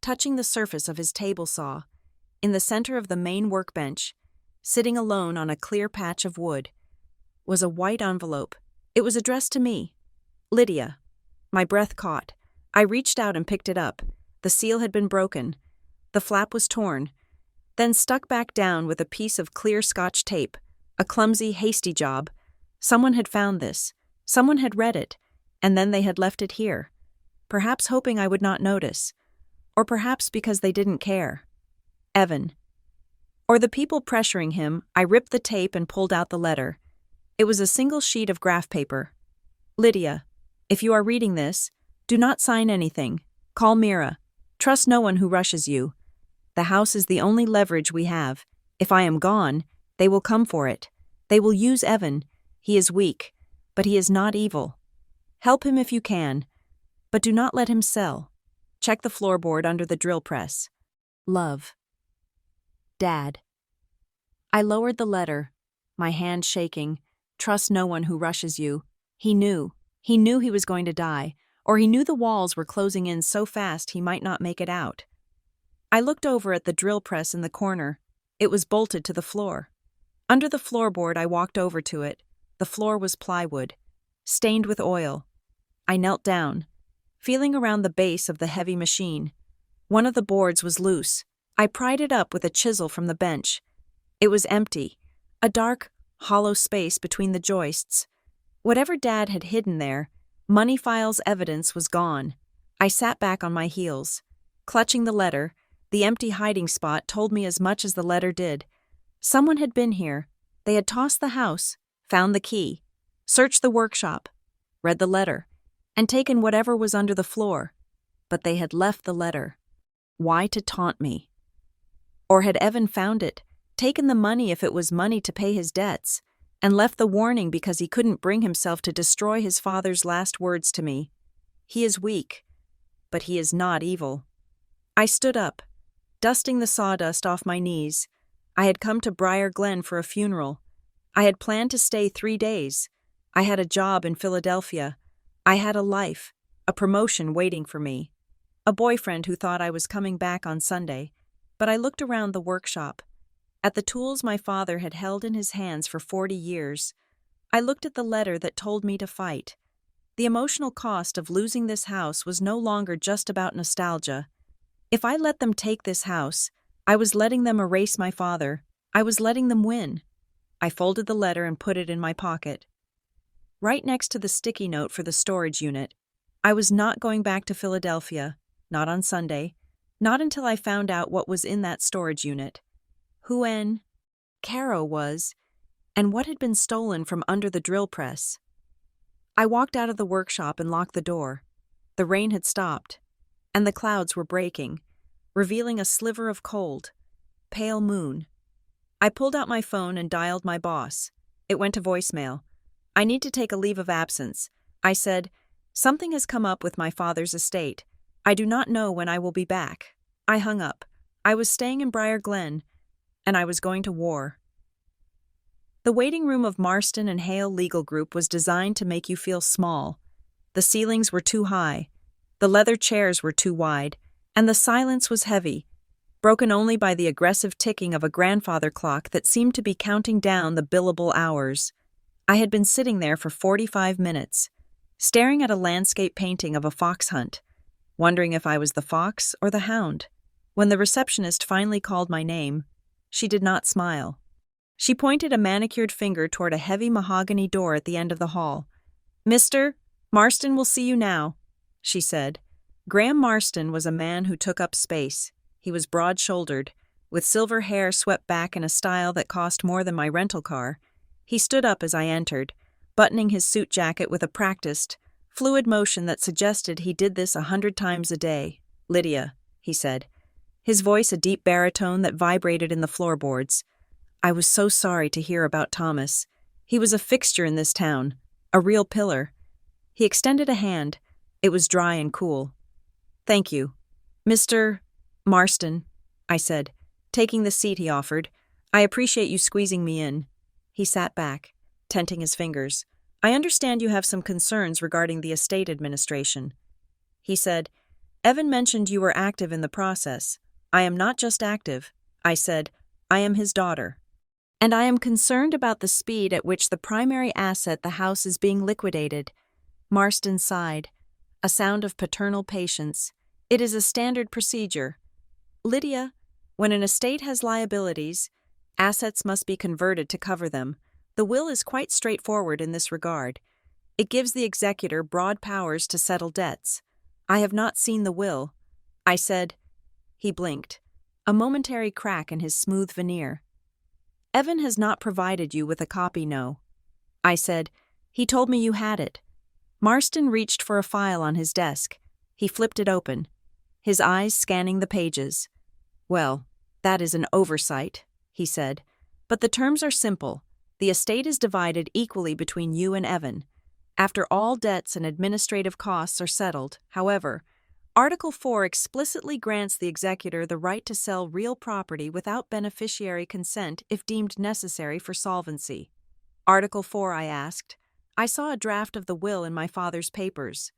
touching the surface of his table saw. In the center of the main workbench, sitting alone on a clear patch of wood, was a white envelope. It was addressed to me. Lydia. My breath caught. I reached out and picked it up. The seal had been broken. The flap was torn, then stuck back down with a piece of clear Scotch tape. A clumsy, hasty job. Someone had found this. Someone had read it, and then they had left it here. Perhaps hoping I would not notice. Or perhaps because they didn't care. Evan. Or the people pressuring him. I ripped the tape and pulled out the letter. It was a single sheet of graph paper. Lydia, if you are reading this, do not sign anything. Call Mira. Trust no one who rushes you. The house is the only leverage we have. If I am gone, they will come for it. They will use Evan. He is weak, but he is not evil. Help him if you can, but do not let him sell. Check the floorboard under the drill press. Love. Dad. I lowered the letter, my hand shaking. Trust no one who rushes you. He knew. He knew he was going to die, or he knew the walls were closing in so fast he might not make it out. I looked over at the drill press in the corner. It was bolted to the floor. Under the floorboard, I walked over to it. The floor was plywood, stained with oil. I knelt down, feeling around the base of the heavy machine. One of the boards was loose. I pried it up with a chisel from the bench. It was empty, a dark, hollow space between the joists. Whatever Dad had hidden there, money files evidence was gone. I sat back on my heels. Clutching the letter, the empty hiding spot told me as much as the letter did. Someone had been here. They had tossed the house, found the key, searched the workshop, read the letter, and taken whatever was under the floor. But they had left the letter. Why to taunt me? Or had Evan found it, taken the money if it was money to pay his debts, and left the warning because he couldn't bring himself to destroy his father's last words to me? He is weak, but he is not evil. I stood up, dusting the sawdust off my knees. I had come to Briar Glen for a funeral. I had planned to stay 3 days. I had a job in Philadelphia. I had a life, a promotion waiting for me. A boyfriend who thought I was coming back on Sunday. But I looked around the workshop, at the tools my father had held in his hands for 40 years. I looked at the letter that told me to fight. The emotional cost of losing this house was no longer just about nostalgia. If I let them take this house, I was letting them erase my father. I was letting them win. I folded the letter and put it in my pocket. Right next to the sticky note for the storage unit. I was not going back to Philadelphia, not on Sunday, not until I found out what was in that storage unit. Who Caro was, and what had been stolen from under the drill press. I walked out of the workshop and locked the door. The rain had stopped, and the clouds were breaking, revealing a sliver of cold, pale moon. I pulled out my phone and dialed my boss. It went to voicemail. I need to take a leave of absence. I said, something has come up with my father's estate. I do not know when I will be back. I hung up. I was staying in Briar Glen, and I was going to war. The waiting room of Marston and Hale Legal Group was designed to make you feel small. The ceilings were too high, the leather chairs were too wide, and the silence was heavy, broken only by the aggressive ticking of a grandfather clock that seemed to be counting down the billable hours. I had been sitting there for 45 minutes, staring at a landscape painting of a fox hunt, wondering if I was the fox or the hound. When the receptionist finally called my name, she did not smile. She pointed a manicured finger toward a heavy mahogany door at the end of the hall. "Mr. Marston will see you now," she said. Graham Marston was a man who took up space. He was broad-shouldered, with silver hair swept back in a style that cost more than my rental car. He stood up as I entered, buttoning his suit jacket with a practiced, fluid motion that suggested he did this 100 times a day. "Lydia," he said, his voice a deep baritone that vibrated in the floorboards. "I was so sorry to hear about Thomas. He was a fixture in this town, a real pillar." He extended a hand. It was dry and cool. "Thank you. Mr. Marston," I said, taking the seat he offered. "I appreciate you squeezing me in." He sat back, tenting his fingers. "I understand you have some concerns regarding the estate administration." He said, "Evan mentioned you were active in the process." "I am not just active," I said. "I am his daughter. And I am concerned about the speed at which the primary asset, the house, is being liquidated." Marston sighed, a sound of paternal patience. "It is a standard procedure. Lydia, when an estate has liabilities, assets must be converted to cover them. The will is quite straightforward in this regard. It gives the executor broad powers to settle debts. I have not seen the will. I said. He blinked, a momentary crack in his smooth veneer. Evan has not provided you with a copy, no. I said. He told me you had it. Marston reached for a file on his desk. He flipped it open, his eyes scanning the pages. Well, that is an oversight, he said. But the terms are simple. The estate is divided equally between you and Evan. After all debts and administrative costs are settled, however, Article 4 explicitly grants the executor the right to sell real property without beneficiary consent if deemed necessary for solvency. Article 4, I asked. I saw a draft of the will in my father's papers.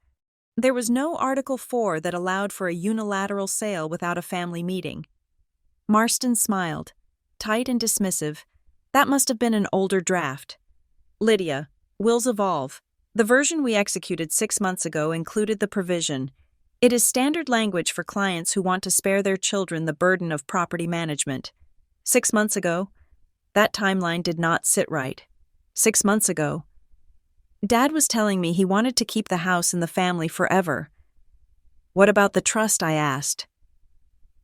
There was no Article 4 that allowed for a unilateral sale without a family meeting. Marston smiled, tight and dismissive. That must have been an older draft. Lydia, wills evolve. The version we executed 6 months ago included the provision. It is standard language for clients who want to spare their children the burden of property management. 6 months ago, that timeline did not sit right. 6 months ago, Dad was telling me he wanted to keep the house in the family forever. What about the trust, I asked.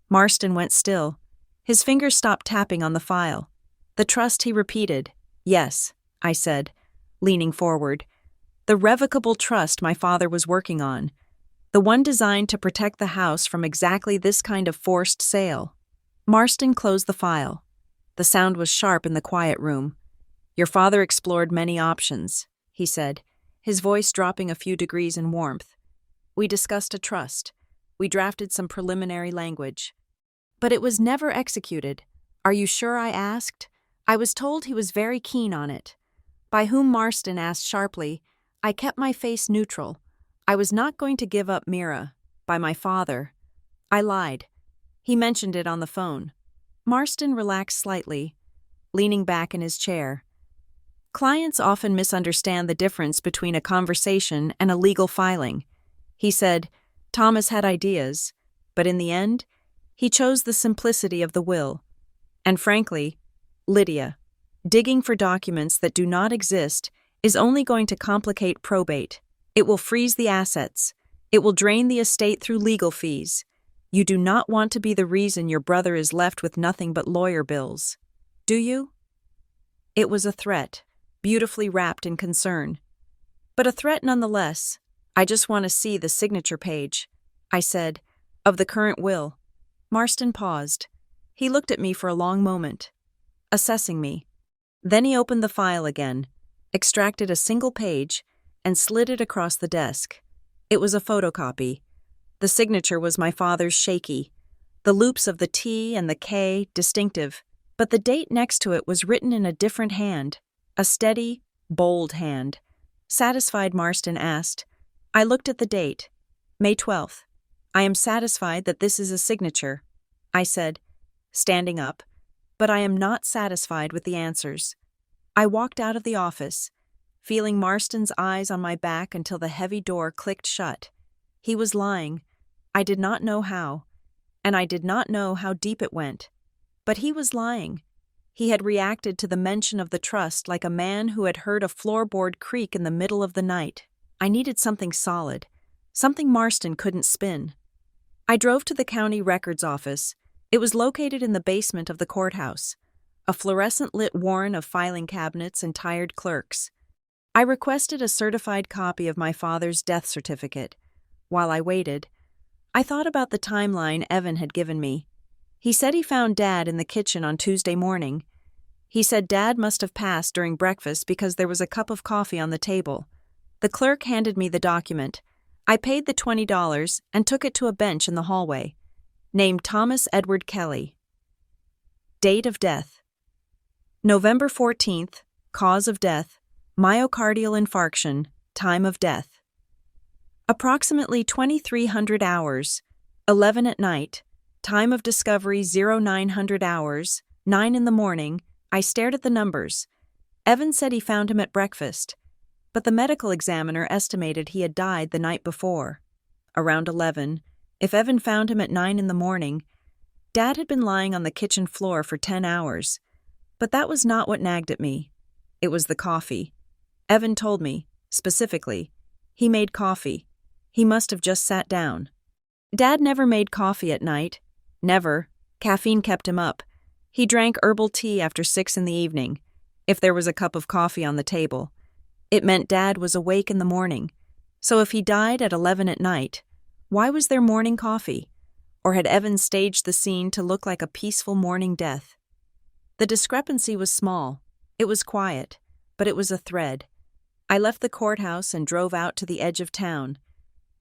Marston went still. His fingers stopped tapping on the file. The trust, he repeated. Yes, I said, leaning forward. The revocable trust my father was working on. The one designed to protect the house from exactly this kind of forced sale. Marston closed the file. The sound was sharp in the quiet room. Your father explored many options, he said, his voice dropping a few degrees in warmth. We discussed a trust. We drafted some preliminary language. But it was never executed. Are you sure? I asked. I was told he was very keen on it. By whom? Marston asked sharply. I kept my face neutral. I was not going to give up Mira. By my father. I lied. He mentioned it on the phone. Marston relaxed slightly, leaning back in his chair. Clients often misunderstand the difference between a conversation and a legal filing. He said, Thomas had ideas, but in the end, he chose the simplicity of the will. And frankly, Lydia, digging for documents that do not exist is only going to complicate probate. It will freeze the assets. It will drain the estate through legal fees. You do not want to be the reason your brother is left with nothing but lawyer bills. Do you? It was a threat, beautifully wrapped in concern. But a threat nonetheless. I just want to see the signature page, I said, of the current will. Marston paused. He looked at me for a long moment, assessing me. Then he opened the file again, extracted a single page, and slid it across the desk. It was a photocopy. The signature was my father's shaky, the loops of the T and the K distinctive, but the date next to it was written in a different hand, a steady, bold hand. Satisfied? Marston asked. I looked at the date, May 12th. I am satisfied that this is a signature, I said, standing up, but I am not satisfied with the answers. I walked out of the office, feeling Marston's eyes on my back until the heavy door clicked shut. He was lying. I did not know how, and I did not know how deep it went. But he was lying. He had reacted to the mention of the trust like a man who had heard a floorboard creak in the middle of the night. I needed something solid, something Marston couldn't spin. I drove to the county records office. It was located in the basement of the courthouse, a fluorescent-lit warren of filing cabinets and tired clerks. I requested a certified copy of my father's death certificate. While I waited, I thought about the timeline Evan had given me. He said he found Dad in the kitchen on Tuesday morning. He said Dad must have passed during breakfast because there was a cup of coffee on the table. The clerk handed me the document. I paid the $20 and took it to a bench in the hallway. Named Thomas Edward Kelly. Date of death: November 14th. Cause of death: myocardial infarction. Time of death: approximately 2300 hours, 11 at night. Time of discovery 0900 hours, 9 in the morning. I stared at the numbers. Evan said he found him at breakfast, but the medical examiner estimated he had died the night before. Around 11, if Evan found him at 9 in the morning, Dad had been lying on the kitchen floor for 10 hours. But that was not what nagged at me. It was the coffee. Evan told me, specifically. He made coffee. He must have just sat down. Dad never made coffee at night. Never. Caffeine kept him up. He drank herbal tea after 6 in the evening, if there was a cup of coffee on the table. It meant Dad was awake in the morning. So if he died at 11 at night, why was there morning coffee? Or had Evan staged the scene to look like a peaceful morning death? The discrepancy was small. It was quiet, but it was a thread. I left the courthouse and drove out to the edge of town,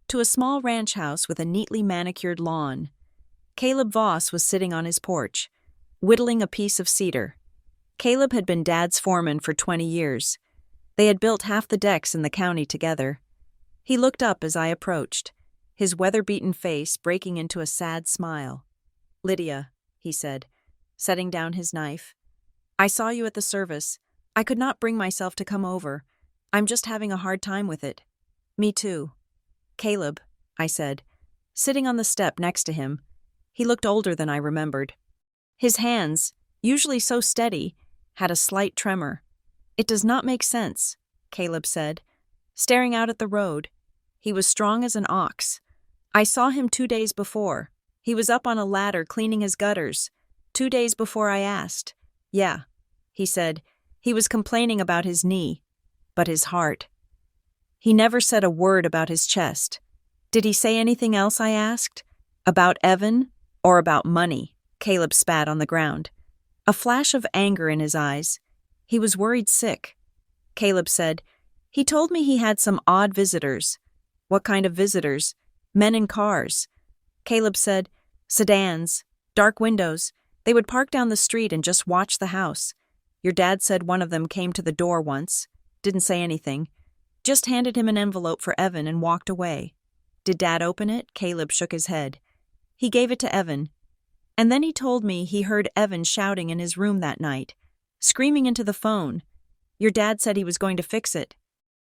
to a small ranch house with a neatly manicured lawn. Caleb Voss was sitting on his porch, whittling a piece of cedar. Caleb had been Dad's foreman for 20 years. They had built half the decks in the county together. He looked up as I approached, his weather-beaten face breaking into a sad smile. "Lydia," he said, setting down his knife. "I saw you at the service. I could not bring myself to come over. I'm just having a hard time with it." "Me too." "Caleb," I said, sitting on the step next to him. He looked older than I remembered. His hands, usually so steady, had a slight tremor. "It does not make sense," Caleb said, staring out at the road. He was strong as an ox. "I saw him 2 days before. He was up on a ladder cleaning his gutters. 2 days before I asked." "Yeah," he said. He was complaining about his knee, but his heart. He never said a word about his chest. "Did he say anything else?" I asked. "About Evan or about money?" Caleb spat on the ground, a flash of anger in his eyes. He was worried sick. Caleb said, "He told me he had some odd visitors." "What kind of visitors?" "Men in cars." Caleb said, "Sedans, dark windows. They would park down the street and just watch the house. Your dad said one of them came to the door once, didn't say anything, just handed him an envelope for Evan and walked away." "Did Dad open it?" Caleb shook his head. "He gave it to Evan. And then he told me he heard Evan shouting in his room that night, screaming into the phone. Your dad said he was going to fix it.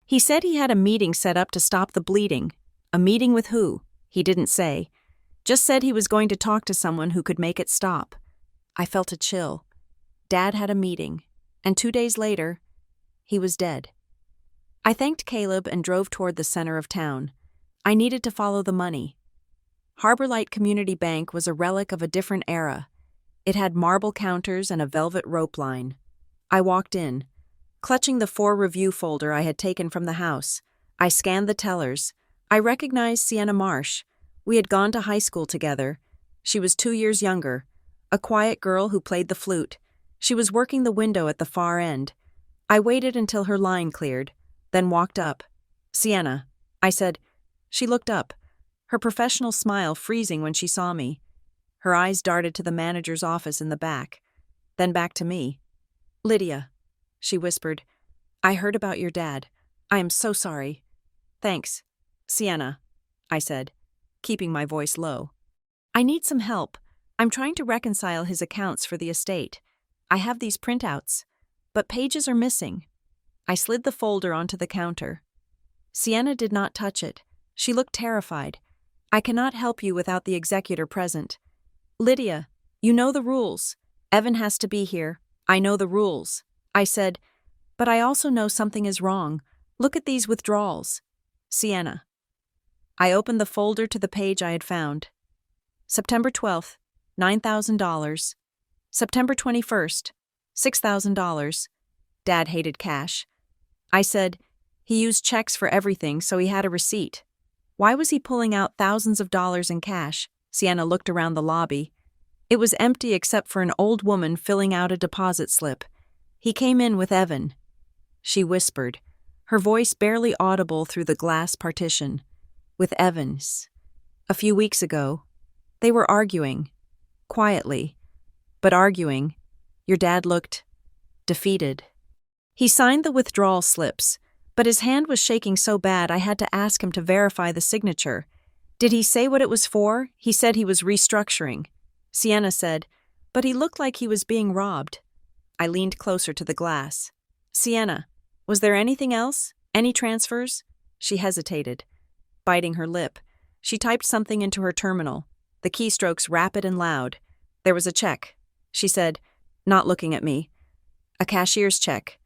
He said he had a meeting set up to stop the bleeding. A meeting with who? He didn't say. Just said he was going to talk to someone who could make it stop." I felt a chill. Dad had a meeting, and 2 days later, he was dead. I thanked Caleb and drove toward the center of town. I needed to follow the money. Harbor Light Community Bank was a relic of a different era. It had marble counters and a velvet rope line. I walked in. Clutching the 4 review folder I had taken from the house, I scanned the tellers. I recognized Sienna Marsh. We had gone to high school together. She was 2 years younger, a quiet girl who played the flute. She was working the window at the far end. I waited until her line cleared, then walked up. "Sienna," I said. She looked up, her professional smile freezing when she saw me. Her eyes darted to the manager's office in the back, then back to me. "Lydia," she whispered, "I heard about your dad. I am so sorry." "Thanks, Sienna," I said, keeping my voice low. "I need some help. I'm trying to reconcile his accounts for the estate. I have these printouts, but pages are missing." I slid the folder onto the counter. Sienna did not touch it. She looked terrified. "I cannot help you without the executor present." "Lydia, you know the rules. Evan has to be here. I know the rules." I said, "But I also know something is wrong. Look at these withdrawals." "Sienna." I opened the folder to the page I had found. September 12th, $9,000. September 21st, $6,000. Dad hated cash. I said, he used checks for everything, so he had a receipt. Why was he pulling out thousands of dollars in cash? Sienna looked around the lobby. It was empty except for an old woman filling out a deposit slip. "He came in with Evan," she whispered, her voice barely audible through the glass partition. "With Evans. A few weeks ago. They were arguing. Quietly. But arguing. Your dad looked defeated." He signed the withdrawal slips, but his hand was shaking so bad I had to ask him to verify the signature. "Did he say what it was for?" "He said he was restructuring." Sienna said, "But he looked like he was being robbed." I leaned closer to the glass. "Sienna, was there anything else? Any transfers?" She hesitated, biting her lip. She typed something into her terminal, the keystrokes rapid and loud. "There was a check," she said, not looking at me. "A cashier's check.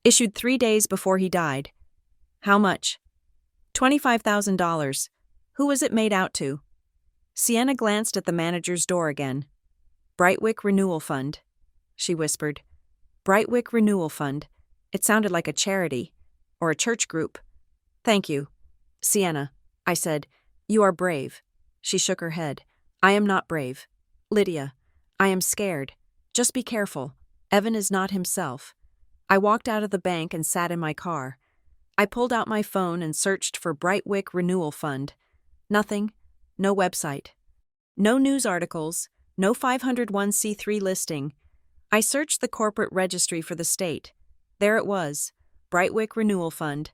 Issued 3 days before he died. How much? $25,000. Who was it made out to? Sienna glanced at the manager's door again. Brightwick Renewal Fund, she whispered. Brightwick Renewal Fund. It sounded like a charity, or a church group. Thank you. Sienna, I said, you are brave. She shook her head. I am not brave. Lydia, I am scared. Just be careful. Evan is not himself. I walked out of the bank and sat in my car. I pulled out my phone and searched for Brightwick Renewal Fund. Nothing. No website. No news articles. No 501c3 listing. I searched the corporate registry for the state. There it was. Brightwick Renewal Fund.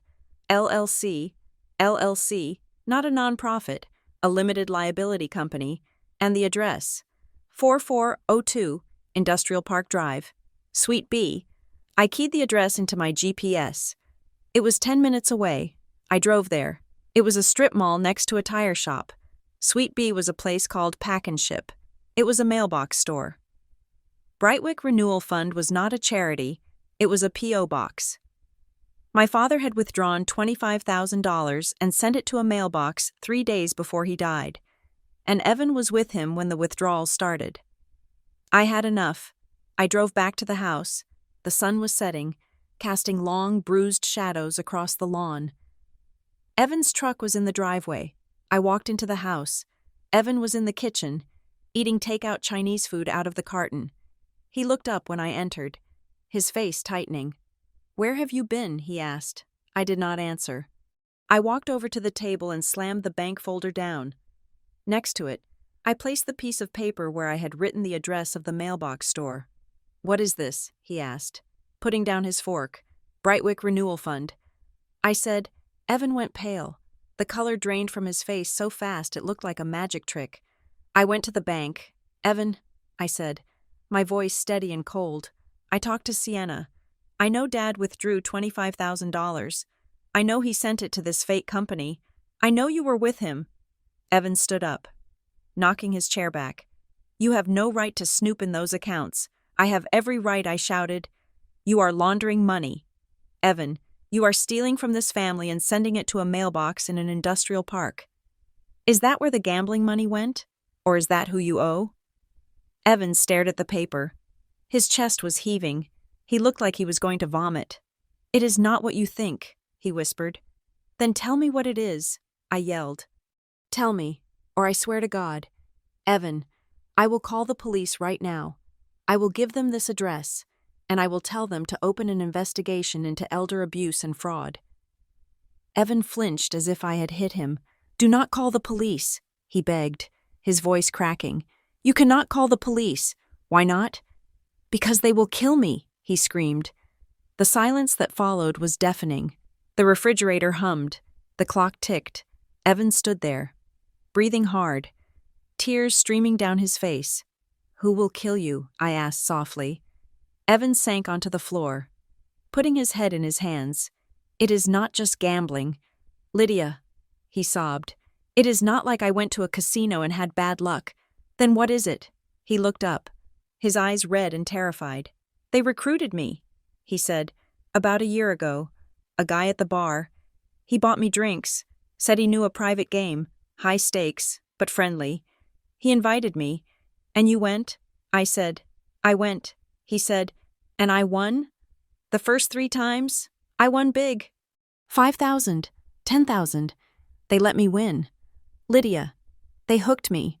LLC. LLC. Not a nonprofit. A limited liability company. And the address. 4402 Industrial Park Drive. Suite B. I keyed the address into my GPS. It was 10 minutes away. I drove there. It was a strip mall next to a tire shop. Suite B was a place called Pack and Ship. It was a mailbox store. Brightwick Renewal Fund was not a charity. It was a P.O. box. My father had withdrawn $25,000 and sent it to a mailbox 3 days before he died, and Evan was with him when the withdrawal started. I had enough. I drove back to the house. The sun was setting, casting long, bruised shadows across the lawn. Evan's truck was in the driveway. I walked into the house. Evan was in the kitchen, eating takeout Chinese food out of the carton. He looked up when I entered, his face tightening. Where have you been? He asked. I did not answer. I walked over to the table and slammed the bank folder down. Next to it, I placed the piece of paper where I had written the address of the mailbox store. What is this? He asked, putting down his fork. Brightwick Renewal Fund. I said. Evan went pale. The color drained from his face so fast it looked like a magic trick. I went to the bank. Evan, I said, my voice steady and cold. I talked to Sienna. I know Dad withdrew $25,000. I know he sent it to this fake company. I know you were with him. Evan stood up, knocking his chair back. You have no right to snoop in those accounts. I have every right, I shouted. You are laundering money. Evan, you are stealing from this family and sending it to a mailbox in an industrial park. Is that where the gambling money went? Or is that who you owe? Evan stared at the paper. His chest was heaving. He looked like he was going to vomit. It is not what you think, he whispered. Then tell me what it is, I yelled. Tell me, or I swear to God. Evan, I will call the police right now. I will give them this address, and I will tell them to open an investigation into elder abuse and fraud. Evan flinched as if I had hit him. Do not call the police, he begged, his voice cracking. You cannot call the police. Why not? Because they will kill me, he screamed. The silence that followed was deafening. The refrigerator hummed. The clock ticked. Evan stood there, breathing hard, tears streaming down his face. Who will kill you? I asked softly. Evan sank onto the floor, putting his head in his hands. It is not just gambling. Lydia, he sobbed. It is not like I went to a casino and had bad luck. Then what is it? He looked up, his eyes red and terrified. They recruited me, he said, about a year ago. A guy at the bar. He bought me drinks, said he knew a private game, high stakes, but friendly. He invited me. And you went? I said. I went, he said. And I won? The first 3 times, I won big. 5,000, 10,000. They let me win. Lydia, they hooked me.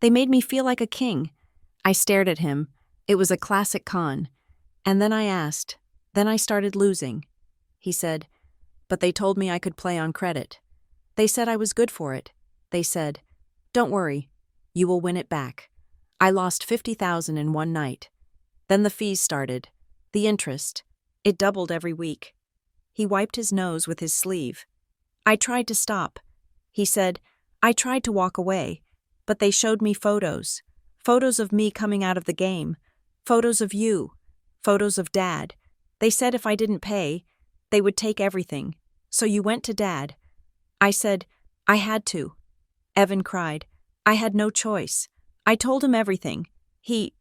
They made me feel like a king. I stared at him. It was a classic con. And then I asked. Then I started losing. He said, but they told me I could play on credit. They said I was good for it. They said, don't worry, you will win it back. I lost 50,000 in one night. Then the fees started. The interest. It doubled every week. He wiped his nose with his sleeve. I tried to stop. He said, I tried to walk away, but they showed me photos. Photos of me coming out of the game. Photos of you. Photos of Dad. They said if I didn't pay, they would take everything. So you went to Dad. I said, I had to. Evan cried. I had no choice. I told him everything. He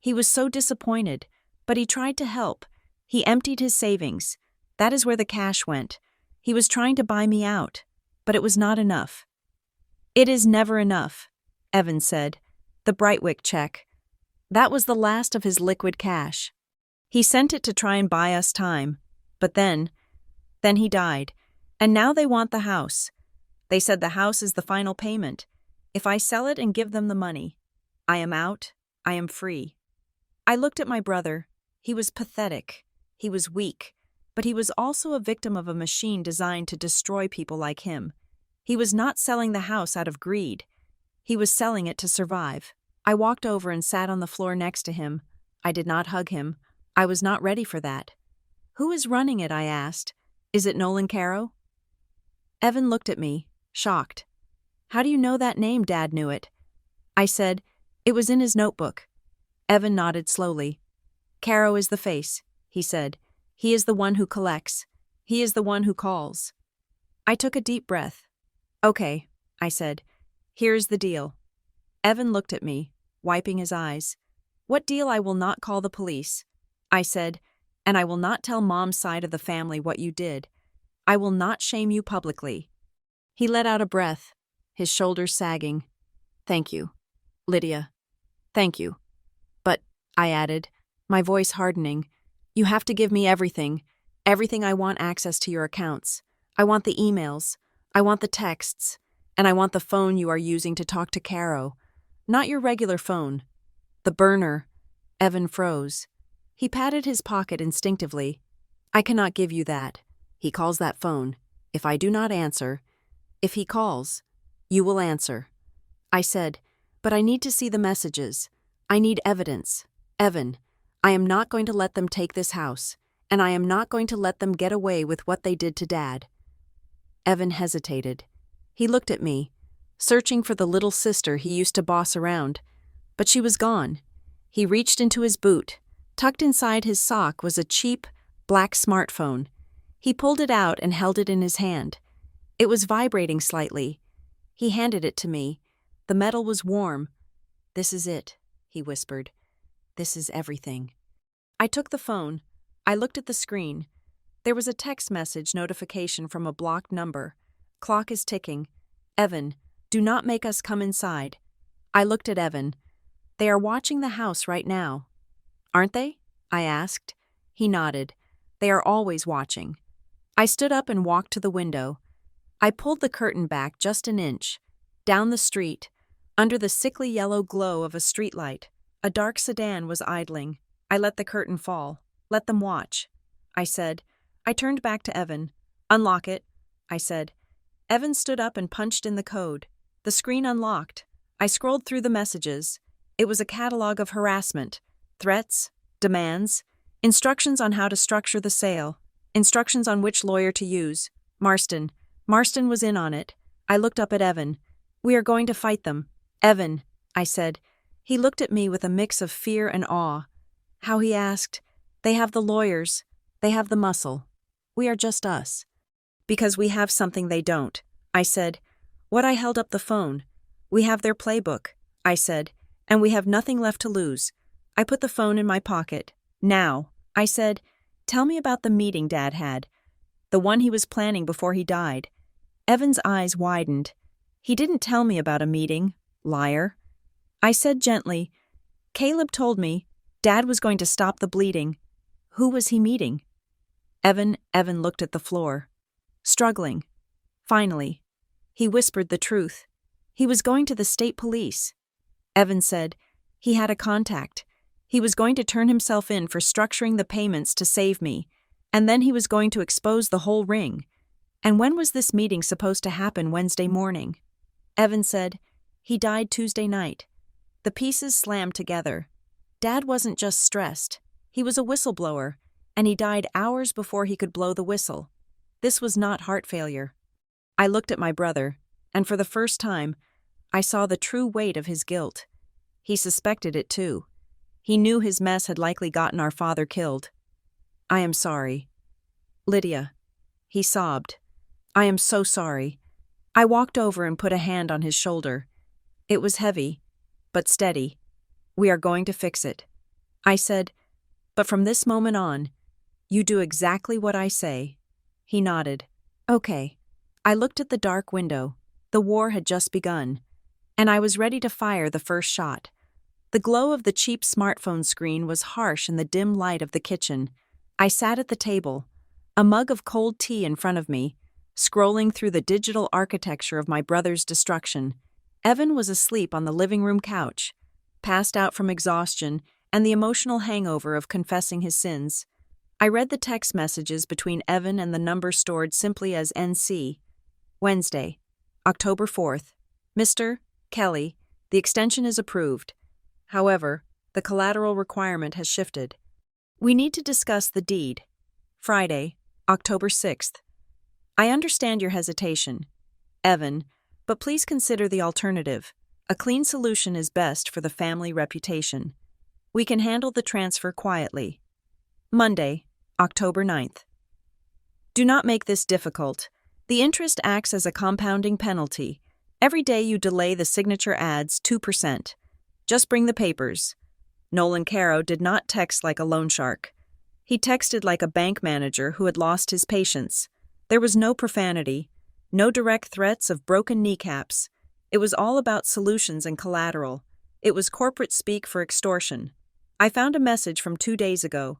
was so disappointed, but he tried to help. He emptied his savings. That is where the cash went. He was trying to buy me out, but it was not enough. It is never enough, Evan said. The Brightwick check. That was the last of his liquid cash. He sent it to try and buy us time, but then he died, and now they want the house. They said the house is the final payment. If I sell it and give them the money, I am out, I am free. I looked at my brother. He was pathetic. He was weak, but he was also a victim of a machine designed to destroy people like him. He was not selling the house out of greed. He was selling it to survive. I walked over and sat on the floor next to him. I did not hug him. I was not ready for that. Who is running it? I asked. Is it Nolan Caro? Evan looked at me, shocked. How do you know that name? Dad knew it. I said, it was in his notebook. Evan nodded slowly. Caro is the face, he said. He is the one who collects. He is the one who calls. I took a deep breath. Okay, I said. Here's the deal. Evan looked at me, wiping his eyes. What deal? I will not call the police. I said, and I will not tell Mom's side of the family what you did. I will not shame you publicly. He let out a breath, his shoulders sagging. Thank you, Lydia. Thank you. But, I added, my voice hardening, you have to give me everything. Everything. I want access to your accounts. I want the emails. I want the texts. And I want the phone you are using to talk to Caro. Not your regular phone. The burner. Evan froze. He patted his pocket instinctively. I cannot give you that. He calls that phone. If I do not answer, if he calls, you will answer. I said, but I need to see the messages. I need evidence. Evan, I am not going to let them take this house, and I am not going to let them get away with what they did to Dad. Evan hesitated. He looked at me, searching for the little sister he used to boss around, but she was gone. He reached into his boot. Tucked inside his sock was a cheap, black smartphone. He pulled it out and held it in his hand. It was vibrating slightly. He handed it to me. The metal was warm. This is it, he whispered. This is everything. I took the phone. I looked at the screen. There was a text message notification from a blocked number. Clock is ticking. Evan, do not make us come inside. I looked at Evan. They are watching the house right now. Aren't they? I asked. He nodded. They are always watching. I stood up and walked to the window. I pulled the curtain back just an inch. Down the street, under the sickly yellow glow of a streetlight, a dark sedan was idling. I let the curtain fall. Let them watch, I said. I turned back to Evan. Unlock it, I said. Evan stood up and punched in the code. The screen unlocked. I scrolled through the messages. It was a catalog of harassment. Threats, demands, instructions on how to structure the sale, instructions on which lawyer to use. Marston was in on it. I looked up at Evan. We are going to fight them. Evan, I said. He looked at me with a mix of fear and awe. How, he asked. They have the lawyers. They have the muscle. We are just us. Because we have something they don't, I said. What? I held up the phone. We have their playbook, I said, and we have nothing left to lose. I put the phone in my pocket. Now, I said, tell me about the meeting Dad had. The one he was planning before he died. Evan's eyes widened. He didn't tell me about a meeting, liar. I said gently, Caleb told me Dad was going to stop the bleeding. Who was he meeting? Evan looked at the floor, struggling. Finally, he whispered the truth. He was going to the state police. Evan said he had a contact. He was going to turn himself in for structuring the payments to save me, and then he was going to expose the whole ring. And when was this meeting supposed to happen? Wednesday morning. Evan said he died Tuesday night. The pieces slammed together. Dad wasn't just stressed. He was a whistleblower, and he died hours before he could blow the whistle. This was not heart failure. I looked at my brother, and for the first time, I saw the true weight of his guilt. He suspected it too. He knew his mess had likely gotten our father killed. I am sorry. Lydia. He sobbed. I am so sorry. I walked over and put a hand on his shoulder. It was heavy, but steady. We are going to fix it. I said, but from this moment on, You do exactly what I say. He nodded. Okay. I looked at the dark window. The war had just begun, and I was ready to fire the first shot. The glow of the cheap smartphone screen was harsh in the dim light of the kitchen. I sat at the table, a mug of cold tea in front of me, scrolling through the digital architecture of my brother's destruction. Evan was asleep on the living room couch, passed out from exhaustion and the emotional hangover of confessing his sins. I read the text messages between Evan and the number stored simply as NC. Wednesday, October 4th. Mr. Kelly, the extension is approved. However, the collateral requirement has shifted. We need to discuss the deed. Friday, October 6th. I understand your hesitation, Evan, but please consider the alternative. A clean solution is best for the family reputation. We can handle the transfer quietly. Monday, October 9th. Do not make this difficult. The interest acts as a compounding penalty. Every day you delay, the signature adds 2%. Just bring the papers. Nolan Caro did not text like a loan shark. He texted like a bank manager who had lost his patience. There was no profanity, no direct threats of broken kneecaps. It was all about solutions and collateral. It was corporate speak for extortion. I found a message from 2 days ago.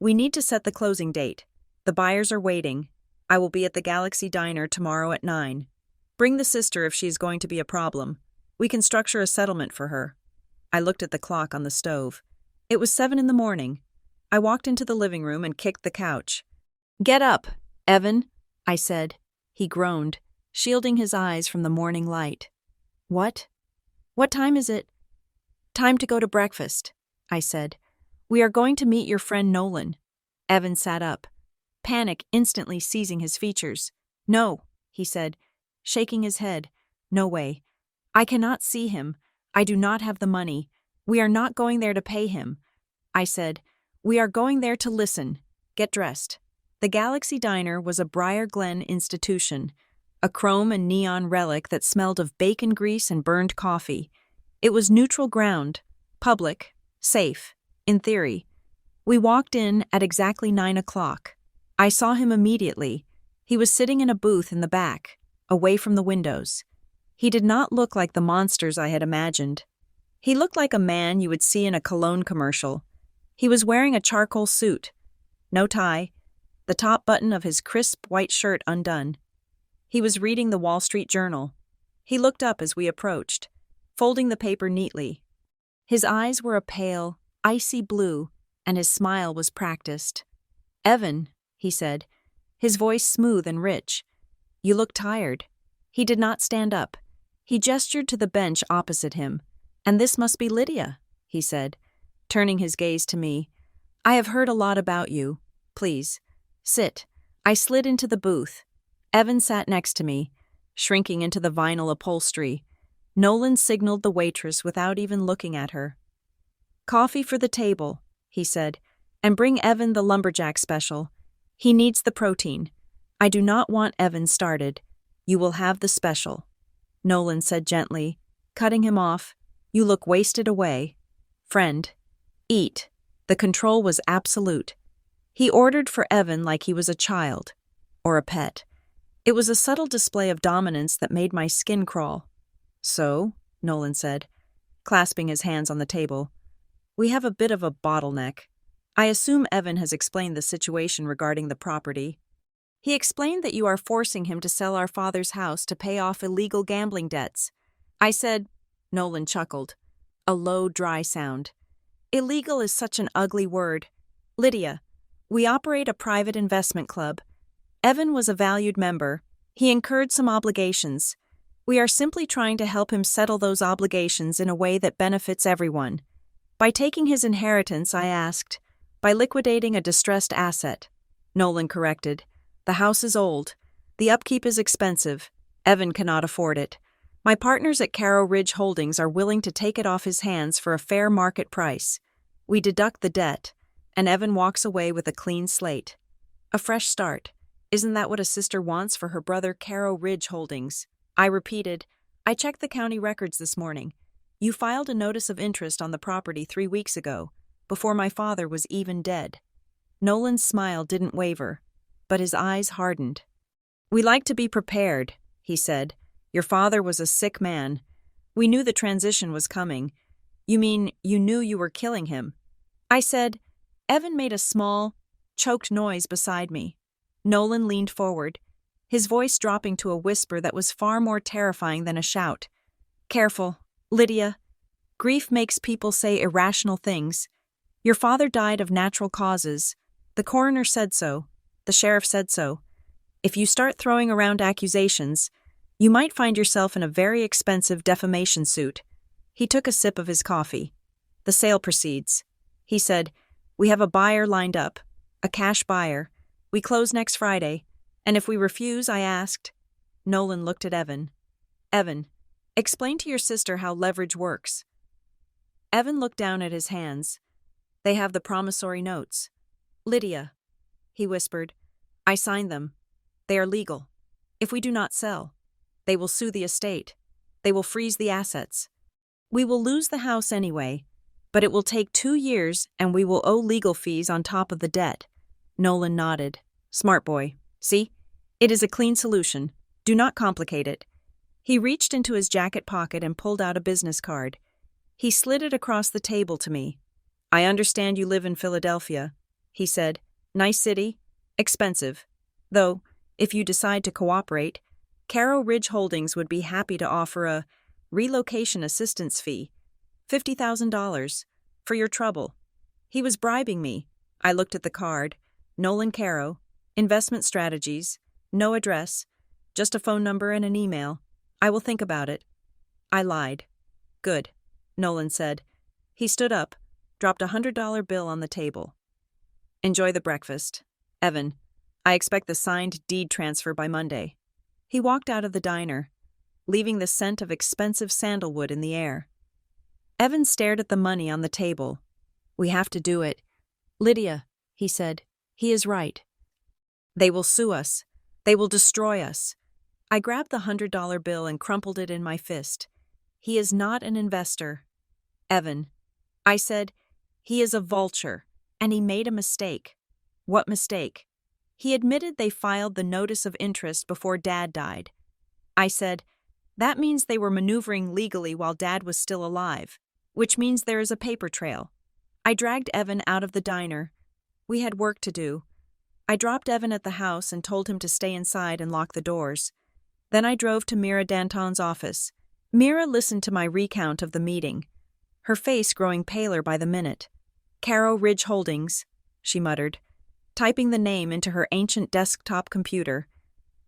We need to set the closing date. The buyers are waiting. I will be at the Galaxy Diner tomorrow at 9. Bring the sister if she is going to be a problem. We can structure a settlement for her. I looked at the clock on the stove. It was 7 in the morning. I walked into the living room and kicked the couch. Get up, Evan, I said. He groaned, shielding his eyes from the morning light. What? What time is it? Time to go to breakfast, I said. We are going to meet your friend Nolan. Evan sat up, panic instantly seizing his features. No, he said, shaking his head. No way. I cannot see him. I do not have the money. We are not going there to pay him. I said, we are going there to listen. Get dressed. The Galaxy Diner was a Briar Glen institution, a chrome and neon relic that smelled of bacon grease and burned coffee. It was neutral ground, public, safe, in theory. We walked in at exactly 9 o'clock. I saw him immediately. He was sitting in a booth in the back, away from the windows. He did not look like the monsters I had imagined. He looked like a man you would see in a cologne commercial. He was wearing a charcoal suit, no tie, the top button of his crisp white shirt undone. He was reading the Wall Street Journal. He looked up as we approached, folding the paper neatly. His eyes were a pale, icy blue, and his smile was practiced. Evan, he said, his voice smooth and rich. You look tired. He did not stand up. He gestured to the bench opposite him. And this must be Lydia, he said, turning his gaze to me. I have heard a lot about you. Please, sit. I slid into the booth. Evan sat next to me, shrinking into the vinyl upholstery. Nolan signaled the waitress without even looking at her. Coffee for the table, he said, and bring Evan the lumberjack special. He needs the protein. I do not want Evan started. You will have the special. Nolan said gently, cutting him off. You look wasted away. Friend, eat. The control was absolute. He ordered for Evan like he was a child, or a pet. It was a subtle display of dominance that made my skin crawl. So, Nolan said, clasping his hands on the table, we have a bit of a bottleneck. I assume Evan has explained the situation regarding the property. He explained that you are forcing him to sell our father's house to pay off illegal gambling debts. I said, Nolan chuckled, a low, dry sound. Illegal is such an ugly word. Lydia, we operate a private investment club. Evan was a valued member. He incurred some obligations. We are simply trying to help him settle those obligations in a way that benefits everyone. By taking his inheritance, I asked. By liquidating a distressed asset. Nolan corrected. The house is old. The upkeep is expensive. Evan cannot afford it. My partners at Caro Ridge Holdings are willing to take it off his hands for a fair market price. We deduct the debt, and Evan walks away with a clean slate. A fresh start. Isn't that what a sister wants for her brother Caro Ridge Holdings? I repeated, I checked the county records this morning. You filed a notice of interest on the property 3 weeks ago, before my father was even dead. Nolan's smile didn't waver, but his eyes hardened. "We like to be prepared," he said. "Your father was a sick man. We knew the transition was coming. You mean you knew you were killing him?" I said. Evan made a small, choked noise beside me. Nolan leaned forward, his voice dropping to a whisper that was far more terrifying than a shout. "Careful, Lydia. Grief makes people say irrational things. Your father died of natural causes. The coroner said so. The sheriff said so. If you start throwing around accusations, you might find yourself in a very expensive defamation suit." He took a sip of his coffee. "The sale proceeds," he said. "We have a buyer lined up, a cash buyer. We close next Friday, and if we refuse," I asked. Nolan looked at Evan. "Evan, explain to your sister how leverage works." Evan looked down at his hands. "They have the promissory notes." "Lydia," he whispered, "I signed them. They are legal. If we do not sell, they will sue the estate. They will freeze the assets. We will lose the house anyway, but it will take 2 years and we will owe legal fees on top of the debt." Nolan nodded. "Smart boy. See? It is a clean solution. Do not complicate it." He reached into his jacket pocket and pulled out a business card. He slid it across the table to me. "I understand you live in Philadelphia," he said. "Nice city. Expensive. Though, if you decide to cooperate, Caro Ridge Holdings would be happy to offer a relocation assistance fee, $50,000, for your trouble." He was bribing me. I looked at the card. Nolan Caro, investment strategies, no address, just a phone number and an email. "I will think about it." I lied. "Good," Nolan said. He stood up, dropped a $100 bill on the table. "Enjoy the breakfast. Evan, I expect the signed deed transfer by Monday." He walked out of the diner, leaving the scent of expensive sandalwood in the air. Evan stared at the money on the table. "We have to do it." "Lydia," he said, "he is right. They will sue us. They will destroy us." I grabbed the $100 bill and crumpled it in my fist. "He is not an investor, Evan," I said. "He is a vulture, and he made a mistake." "What mistake?" "He admitted they filed the notice of interest before Dad died." I said, "That means they were maneuvering legally while Dad was still alive, which means there is a paper trail." I dragged Evan out of the diner. We had work to do. I dropped Evan at the house and told him to stay inside and lock the doors. Then I drove to Mira Danton's office. Mira listened to my recount of the meeting, her face growing paler by the minute. "Caro Ridge Holdings," she muttered, typing the name into her ancient desktop computer.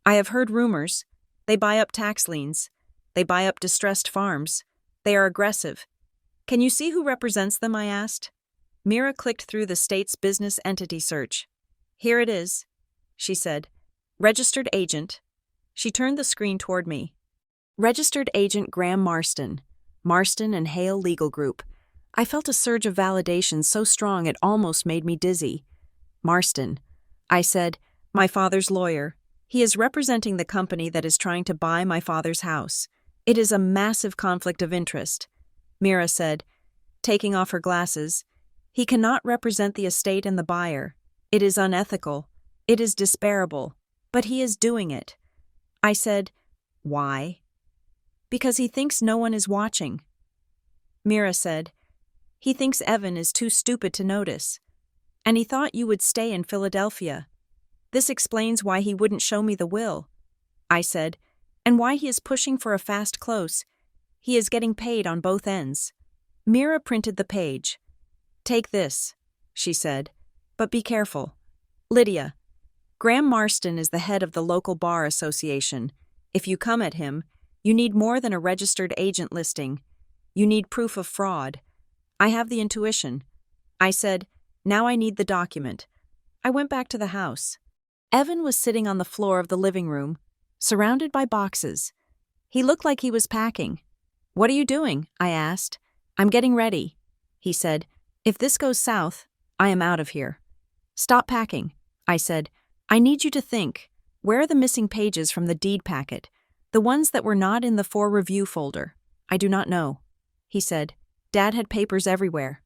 "I have heard rumors. They buy up tax liens. They buy up distressed farms. They are aggressive. Can you see who represents them?" I asked. Mira clicked through the state's business entity search. "Here it is," she said. "Registered agent." She turned the screen toward me. "Registered agent Graham Marston. Marston and Hale Legal Group." I felt a surge of validation so strong it almost made me dizzy. "Marston," I said, "my father's lawyer. He is representing the company that is trying to buy my father's house. It is a massive conflict of interest." Mira said, taking off her glasses, "He cannot represent the estate and the buyer. It is unethical. It is disparable. But he is doing it." I said, "Why?" "Because he thinks no one is watching." Mira said, "He thinks Evan is too stupid to notice. And he thought you would stay in Philadelphia. This explains why he wouldn't show me the will." I said, "And why he is pushing for a fast close. He is getting paid on both ends." Mira printed the page. "Take this," she said, "but be careful. Lydia, Graham Marston is the head of the local bar association. If you come at him, you need more than a registered agent listing. You need proof of fraud. I have the intuition." I said, "Now I need the document." I went back to the house. Evan was sitting on the floor of the living room, surrounded by boxes. He looked like he was packing. "What are you doing?" I asked. "I'm getting ready," he said. "If this goes south, I am out of here." "Stop packing," I said. "I need you to think. Where are the missing pages from the deed packet? The ones that were not in the for review folder?" "I do not know," he said. "Dad had papers everywhere."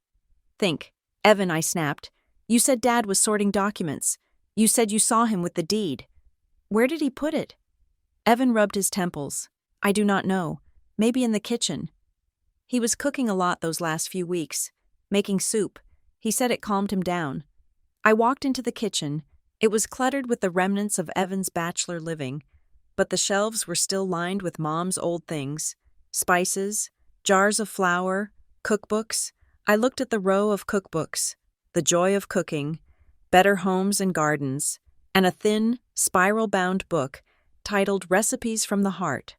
"Think." "Evan," I snapped. You said Dad was sorting documents. You said you saw him with the deed. Where did he put it? Evan rubbed his temples. I do not know. Maybe in the kitchen. He was cooking a lot those last few weeks, making soup. He said it calmed him down. I walked into the kitchen. It was cluttered with the remnants of Evan's bachelor living, but the shelves were still lined with Mom's old things, spices, jars of flour, cookbooks. I looked at the row of cookbooks, The Joy of Cooking, Better Homes and Gardens, and a thin, spiral-bound book titled Recipes from the Heart.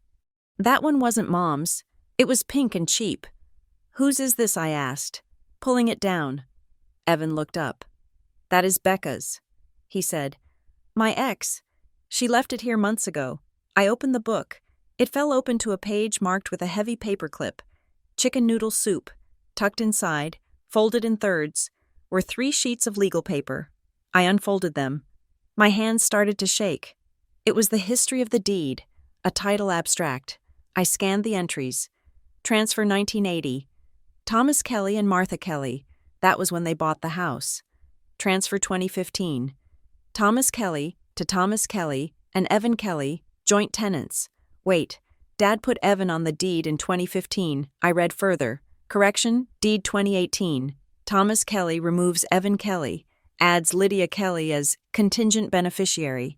That one wasn't Mom's. It was pink and cheap. Whose is this? I asked, pulling it down. Evan looked up. That is Becca's, he said. My ex. She left it here months ago. I opened the book. It fell open to a page marked with a heavy paperclip. Chicken noodle soup. Tucked inside, folded in thirds, were 3 sheets of legal paper. I unfolded them. My hands started to shake. It was the history of the deed, a title abstract. I scanned the entries. Transfer 1980. Thomas Kelly and Martha Kelly. That was when they bought the house. Transfer 2015. Thomas Kelly to Thomas Kelly and Evan Kelly, joint tenants. Wait, Dad put Evan on the deed in 2015. I read further. Correction, deed 2018. Thomas Kelly removes Evan Kelly, adds Lydia Kelly as contingent beneficiary.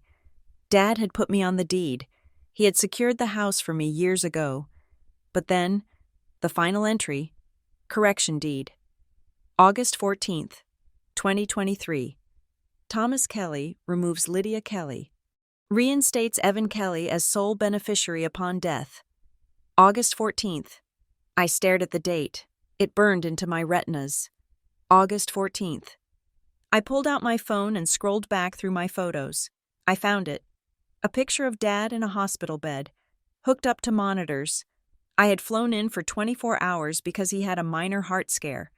Dad had put me on the deed. He had secured the house for me years ago. But then, the final entry, correction deed. August 14th, 2023. Thomas Kelly removes Lydia Kelly. Reinstates Evan Kelly as sole beneficiary upon death. August 14th. I stared at the date. It burned into my retinas. August 14th. I pulled out my phone and scrolled back through my photos. I found it. A picture of Dad in a hospital bed, hooked up to monitors. I had flown in for 24 hours because he had a minor heart scare.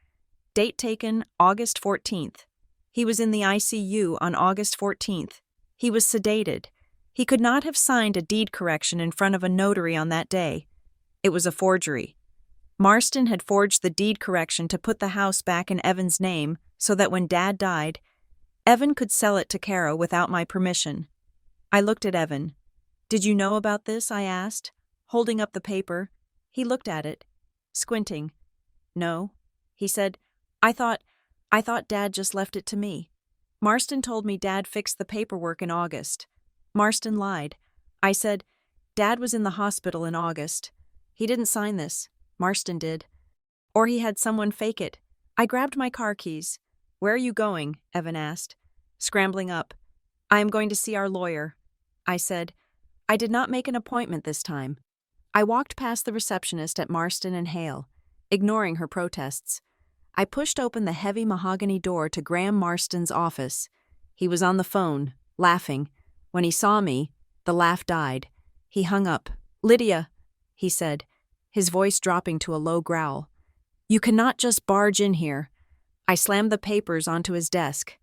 Date taken, August 14th. He was in the ICU on August 14th. He was sedated. He could not have signed a deed correction in front of a notary on that day. It was a forgery. Marston had forged the deed correction to put the house back in Evan's name so that when Dad died, Evan could sell it to Caro without my permission. I looked at Evan. Did you know about this? I asked, holding up the paper. He looked at it, squinting. No, he said. I thought Dad just left it to me. Marston told me Dad fixed the paperwork in August. Marston lied. I said, Dad was in the hospital in August. He didn't sign this. Marston did. Or he had someone fake it. I grabbed my car keys. Where are you going? Evan asked, scrambling up. I am going to see our lawyer. I said. I did not make an appointment this time. I walked past the receptionist at Marston and Hale, ignoring her protests. I pushed open the heavy mahogany door to Graham Marston's office. He was on the phone, laughing. When he saw me, the laugh died. He hung up. Lydia, he said, his voice dropping to a low growl. You cannot just barge in here. I slammed the papers onto his desk.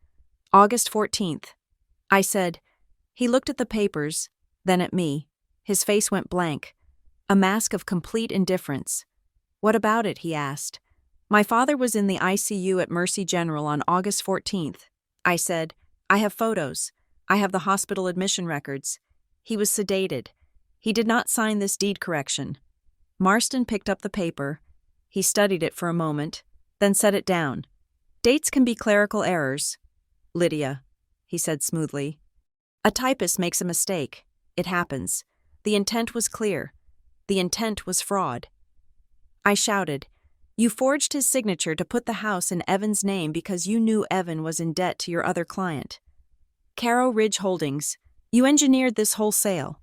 August 14th. I said. He looked at the papers, then at me. His face went blank. A mask of complete indifference. What about it? He asked. My father was in the ICU at Mercy General on August 14th. I said, I have photos. I have the hospital admission records. He was sedated. He did not sign this deed correction. Marston picked up the paper. He studied it for a moment, then set it down. Dates can be clerical errors. Lydia, he said smoothly. A typist makes a mistake. It happens. The intent was clear. The intent was fraud. I shouted, You forged his signature to put the house in Evan's name because you knew Evan was in debt to your other client. Caro Ridge Holdings, you engineered this whole sale.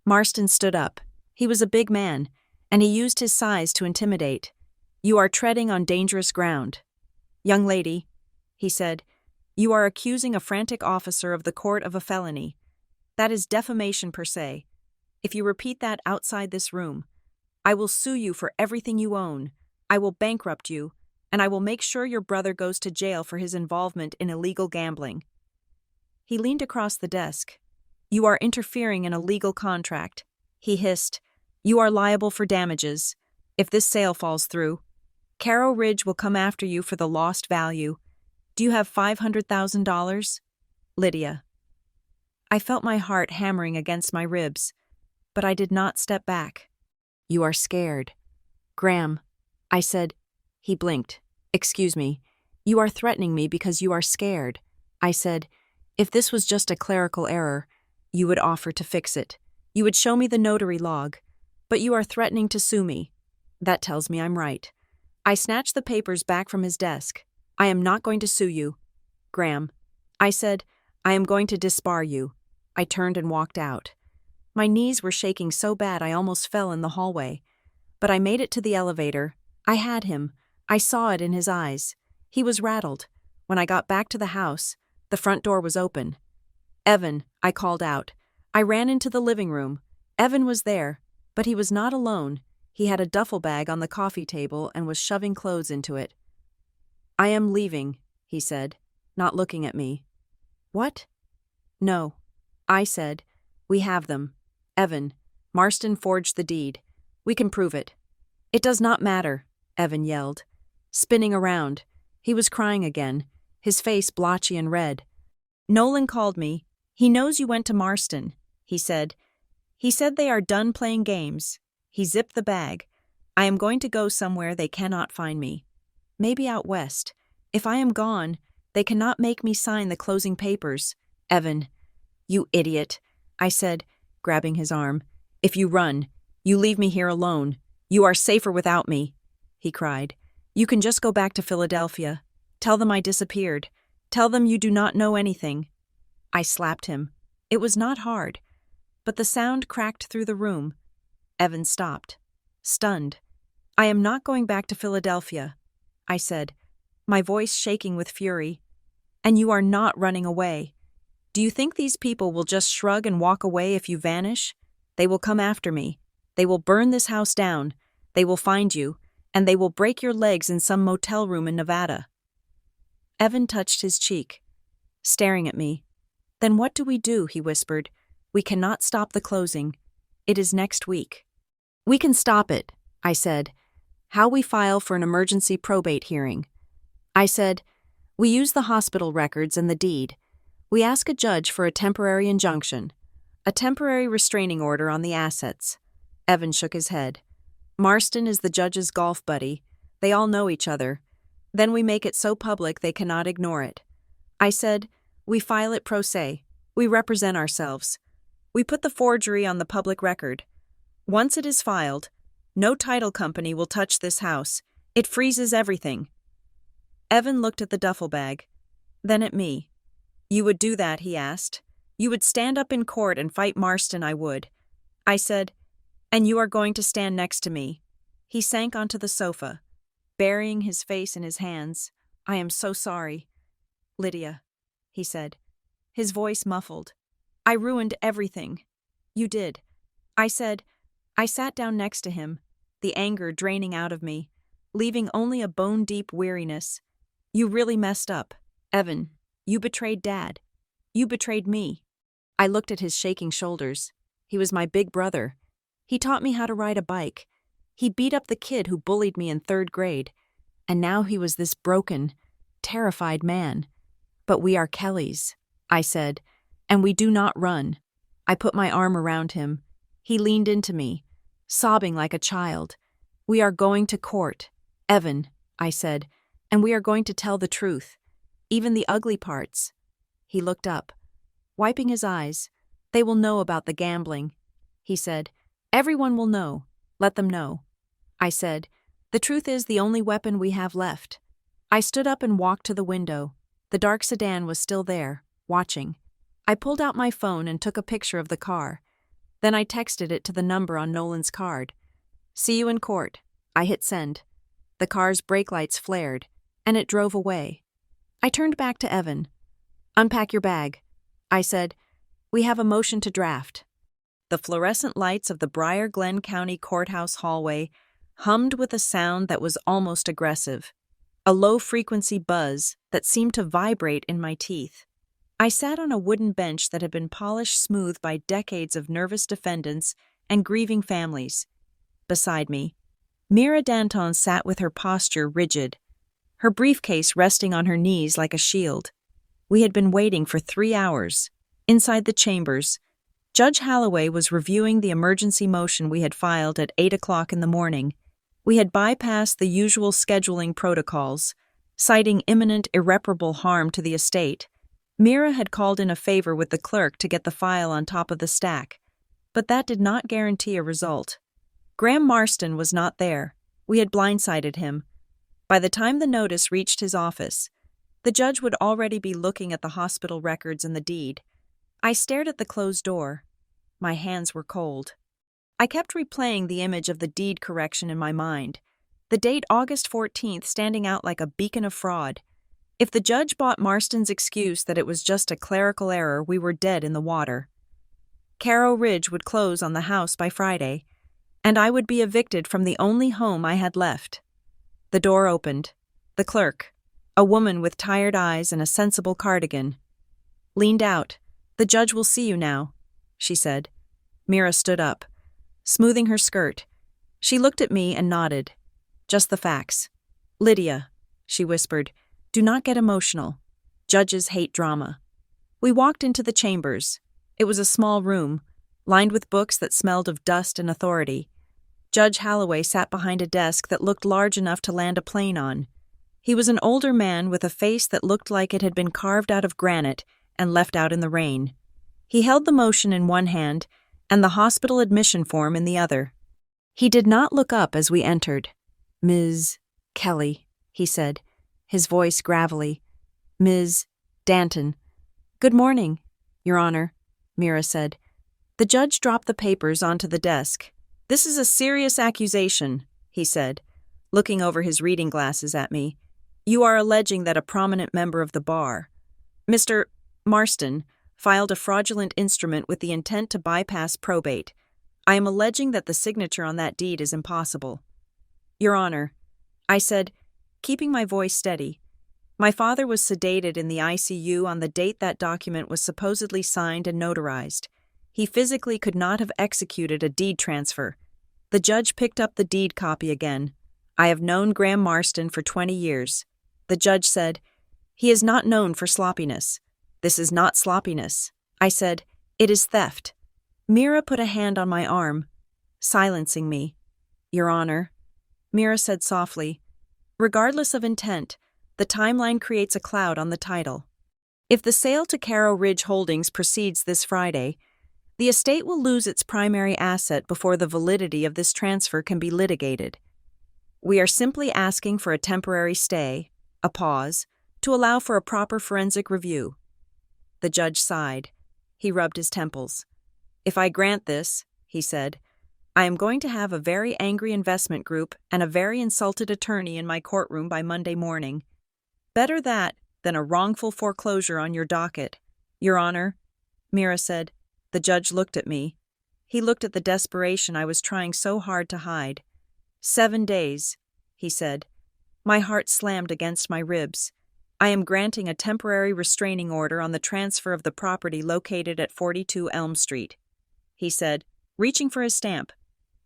Marston stood up. He was a big man, and he used his size to intimidate. You are treading on dangerous ground. Young lady, he said, you are accusing a frantic officer of the court of a felony. That is defamation per se. If you repeat that outside this room, I will sue you for everything you own. I will bankrupt you, and I will make sure your brother goes to jail for his involvement in illegal gambling. He leaned across the desk. You are interfering in a legal contract. He hissed. You are liable for damages. If this sale falls through, Caro Ridge will come after you for the lost value. Do you have $500,000? Lydia. I felt my heart hammering against my ribs, but I did not step back. You are scared. Graham, I said. He blinked. Excuse me. You are threatening me because you are scared. I said, if this was just a clerical error, you would offer to fix it. You would show me the notary log. But you are threatening to sue me. That tells me I'm right. I snatched the papers back from his desk. I am not going to sue you. Graham, I said, I am going to disbar you. I turned and walked out. My knees were shaking so bad I almost fell in the hallway. But I made it to the elevator. I had him. I saw it in his eyes. He was rattled. When I got back to the house, the front door was open. Evan, I called out. I ran into the living room. Evan was there, but he was not alone. He had a duffel bag on the coffee table and was shoving clothes into it. I am leaving, he said, not looking at me. What? No. I said, we have them. Evan, Marston forged the deed. We can prove it. It does not matter, Evan yelled. Spinning around. He was crying again, his face blotchy and red. Nolan called me. He knows you went to Marston, he said. He said they are done playing games. He zipped the bag. I am going to go somewhere they cannot find me. Maybe out west. If I am gone, they cannot make me sign the closing papers. Evan, you idiot, I said, grabbing his arm. If you run, you leave me here alone. You are safer without me, he cried. You can just go back to Philadelphia. Tell them I disappeared. Tell them you do not know anything. I slapped him. It was not hard, but the sound cracked through the room. Evan stopped, stunned. I am not going back to Philadelphia, I said, my voice shaking with fury. And you are not running away. Do you think these people will just shrug and walk away if you vanish? They will come after me. They will burn this house down. They will find you, and they will break your legs in some motel room in Nevada. Evan touched his cheek, staring at me. Then what do we do? He whispered. We cannot stop the closing. It is next week. We can stop it, I said. How we file for an emergency probate hearing. I said, we use the hospital records and the deed. We ask a judge for a temporary injunction, a temporary restraining order on the assets. Evan shook his head. Marston is the judge's golf buddy. They all know each other. Then we make it so public they cannot ignore it. I said, we file it pro se. We represent ourselves. We put the forgery on the public record. Once it is filed, no title company will touch this house. It freezes everything. Evan looked at the duffel bag, then at me. You would do that, he asked. You would stand up in court and fight Marston, I would. I said, and you are going to stand next to me. He sank onto the sofa, burying his face in his hands. I am so sorry. Lydia, he said, his voice muffled. I ruined everything. You did. I said. I sat down next to him, the anger draining out of me, leaving only a bone-deep weariness. You really messed up. Evan, you betrayed Dad. You betrayed me. I looked at his shaking shoulders. He was my big brother. He taught me how to ride a bike. He beat up the kid who bullied me in 3rd grade. And now he was this broken, terrified man. But we are Kellys, I said, and we do not run. I put my arm around him. He leaned into me, sobbing like a child. We are going to court. Evan, I said, and we are going to tell the truth, even the ugly parts. He looked up, wiping his eyes. They will know about the gambling. He said, everyone will know. Let them know. I said, the truth is the only weapon we have left. I stood up and walked to the window. The dark sedan was still there, watching. I pulled out my phone and took a picture of the car. Then I texted it to the number on Nolan's card. See you in court. I hit send. The car's brake lights flared, and it drove away. I turned back to Evan. Unpack your bag. I said, we have a motion to draft. The fluorescent lights of the Briar Glen County Courthouse hallway hummed with a sound that was almost aggressive, a low-frequency buzz that seemed to vibrate in my teeth. I sat on a wooden bench that had been polished smooth by decades of nervous defendants and grieving families. Beside me, Mira Danton sat with her posture rigid, her briefcase resting on her knees like a shield. We had been waiting for 3 hours. Inside the chambers, Judge Holloway was reviewing the emergency motion we had filed at 8 o'clock in the morning. We had bypassed the usual scheduling protocols, citing imminent irreparable harm to the estate. Mira had called in a favor with the clerk to get the file on top of the stack, but that did not guarantee a result. Graham Marston was not there. We had blindsided him. By the time the notice reached his office, the judge would already be looking at the hospital records and the deed. I stared at the closed door. My hands were cold. I kept replaying the image of the deed correction in my mind, the date August 14th standing out like a beacon of fraud. If the judge bought Marston's excuse that it was just a clerical error, we were dead in the water. Caro Ridge would close on the house by Friday, and I would be evicted from the only home I had left. The door opened. The clerk, a woman with tired eyes and a sensible cardigan, leaned out. "The judge will see you now," she said. Mira stood up, smoothing her skirt. She looked at me and nodded. "Just the facts." "Lydia," she whispered, "do not get emotional. Judges hate drama." We walked into the chambers. It was a small room, lined with books that smelled of dust and authority. Judge Holloway sat behind a desk that looked large enough to land a plane on. He was an older man with a face that looked like it had been carved out of granite and left out in the rain. He held the motion in one hand and the hospital admission form in the other. He did not look up as we entered. "Ms. Kelly," he said, his voice gravelly. "Ms. Danton." "Good morning, Your Honor," Mira said. The judge dropped the papers onto the desk. "This is a serious accusation," he said, looking over his reading glasses at me. "You are alleging that a prominent member of the bar, Mr. Marston, filed a fraudulent instrument with the intent to bypass probate. I am alleging that the signature on that deed is impossible." "Your Honor," I said, keeping my voice steady, "my father was sedated in the ICU on the date that document was supposedly signed and notarized. He physically could not have executed a deed transfer." The judge picked up the deed copy again. "I have known Graham Marston for 20 years. The judge said, "He is not known for sloppiness." "This is not sloppiness," I said. "It is theft." Mira put a hand on my arm, silencing me. "Your Honor," Mira said softly, "regardless of intent, the timeline creates a cloud on the title. If the sale to Caro Ridge Holdings proceeds this Friday, the estate will lose its primary asset before the validity of this transfer can be litigated. We are simply asking for a temporary stay, a pause, to allow for a proper forensic review." The judge sighed. He rubbed his temples. "If I grant this," he said, "I am going to have a very angry investment group and a very insulted attorney in my courtroom by Monday morning. Better that than a wrongful foreclosure on your docket." "Your Honor," Mira said. The judge looked at me. He looked at the desperation I was trying so hard to hide. 7 days, he said. My heart slammed against my ribs. "I am granting a temporary restraining order on the transfer of the property located at 42 Elm Street," he said, reaching for his stamp.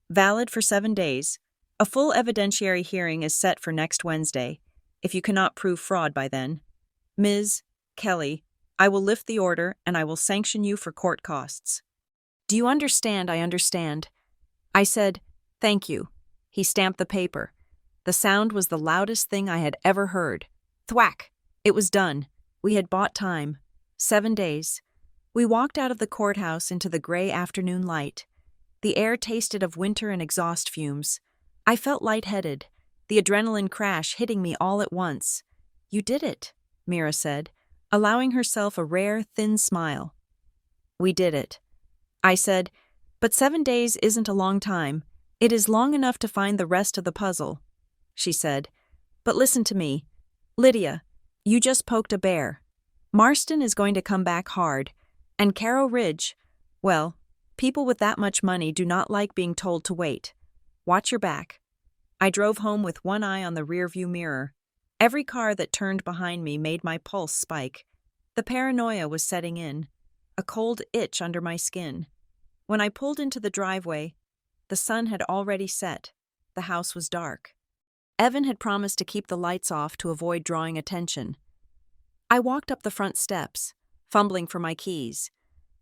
"Valid for 7 days. A full evidentiary hearing is set for next Wednesday, if you cannot prove fraud by then. Ms. Kelly, I will lift the order and I will sanction you for court costs." "Do you understand? I understand." I said, "Thank you." He stamped the paper. The sound was the loudest thing I had ever heard. Thwack! It was done. We had bought time. 7 days. We walked out of the courthouse into the gray afternoon light. The air tasted of winter and exhaust fumes. I felt lightheaded, the adrenaline crash hitting me all at once. "You did it," Mira said, allowing herself a rare, thin smile. "We did it." I said, "But 7 days isn't a long time. It is long enough to find the rest of the puzzle." She said, "But listen to me. Lydia, you just poked a bear. Marston is going to come back hard, and Caro Ridge, well, people with that much money do not like being told to wait. Watch your back." I drove home with one eye on the rearview mirror. Every car that turned behind me made my pulse spike. The paranoia was setting in, a cold itch under my skin. When I pulled into the driveway, the sun had already set. The house was dark. Evan had promised to keep the lights off to avoid drawing attention. I walked up the front steps, fumbling for my keys.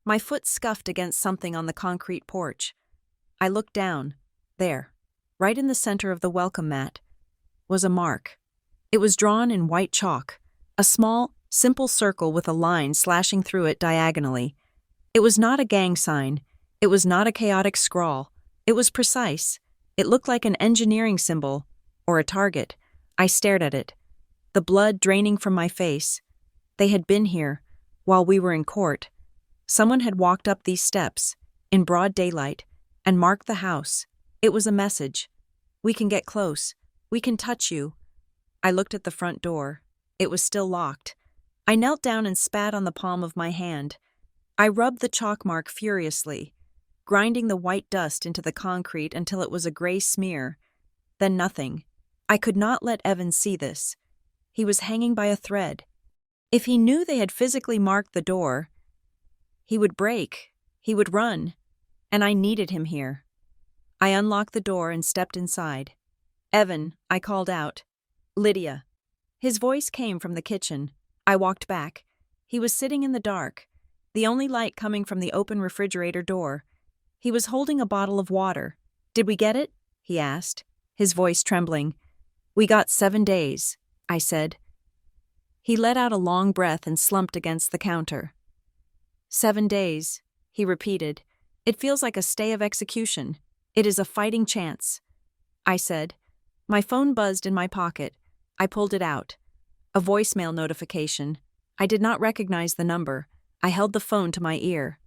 My foot scuffed against something on the concrete porch. I looked down. There, right in the center of the welcome mat, was a mark. It was drawn in white chalk, a small, simple circle with a line slashing through it diagonally. It was not a gang sign. It was not a chaotic scrawl. It was precise. It looked like an engineering symbol, or a target. I stared at it, the blood draining from my face. They had been here, while we were in court. Someone had walked up these steps, in broad daylight, and marked the house. It was a message. We can get close. We can touch you. I looked at the front door. It was still locked. I knelt down and spat on the palm of my hand. I rubbed the chalk mark furiously, grinding the white dust into the concrete until it was a gray smear. Then nothing. I could not let Evan see this. He was hanging by a thread. If he knew they had physically marked the door, he would break, he would run, and I needed him here. I unlocked the door and stepped inside. "Evan," I called out. "Lydia." His voice came from the kitchen. I walked back. He was sitting in the dark, the only light coming from the open refrigerator door. He was holding a bottle of water. "Did we get it?" he asked, his voice trembling. "We got 7 days," I said. He let out a long breath and slumped against the counter. 7 days, he repeated. "It feels like a stay of execution. It is a fighting chance," I said. My phone buzzed in my pocket. I pulled it out. A voicemail notification. I did not recognize the number. I held the phone to my ear.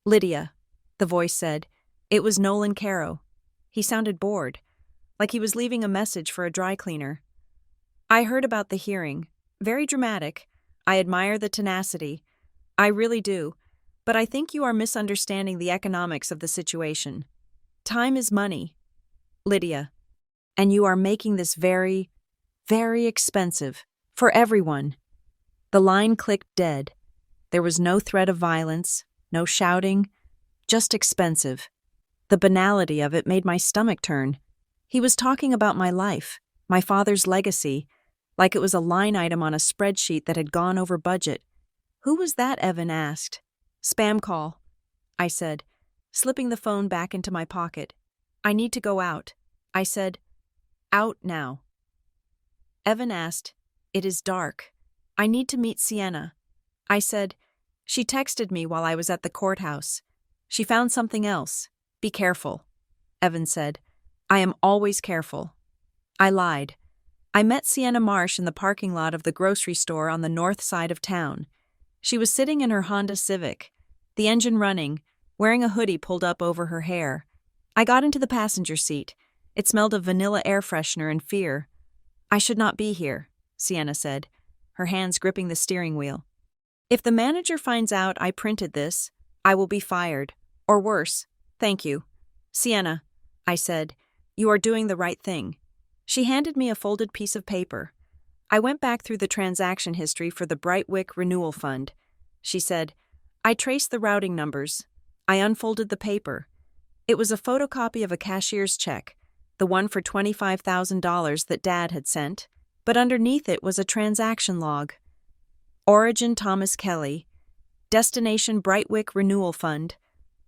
"Lydia," the voice said. It was Nolan Caro. He sounded bored, like he was leaving a message for a dry cleaner. "I heard about the hearing. Very dramatic. I admire the tenacity. I really do. But I think you are misunderstanding the economics of the situation. Time is money, Lydia. And you are making this very, very expensive for everyone." The line clicked dead. There was no threat of violence, no shouting, just expensive. The banality of it made my stomach turn. He was talking about my life, my father's legacy, like it was a line item on a spreadsheet that had gone over budget. "Who was that?" Evan asked. "Spam call," I said, slipping the phone back into my pocket. "I need to go out," I said. "Out now." Evan asked, "It is dark. I need to meet Sienna." I said, "She texted me while I was at the courthouse. She found something else. Be careful." Evan said, "I am always careful." I lied. I met Sienna Marsh in the parking lot of the grocery store on the north side of town. She was sitting in her Honda Civic, the engine running, wearing a hoodie pulled up over her hair. I got into the passenger seat. It smelled of vanilla air freshener and fear. "I should not be here," Sienna said, her hands gripping the steering wheel. "If the manager finds out I printed this, I will be fired. Or worse. Thank you." "Sienna," I said, "you are doing the right thing." She handed me a folded piece of paper. I went back through the transaction history for the Brightwick Renewal Fund. She said, "I traced the routing numbers." I unfolded the paper. It was a photocopy of a cashier's check, the one for $25,000 that Dad had sent, but underneath it was a transaction log. Origin Thomas Kelly, Destination Brightwick Renewal Fund,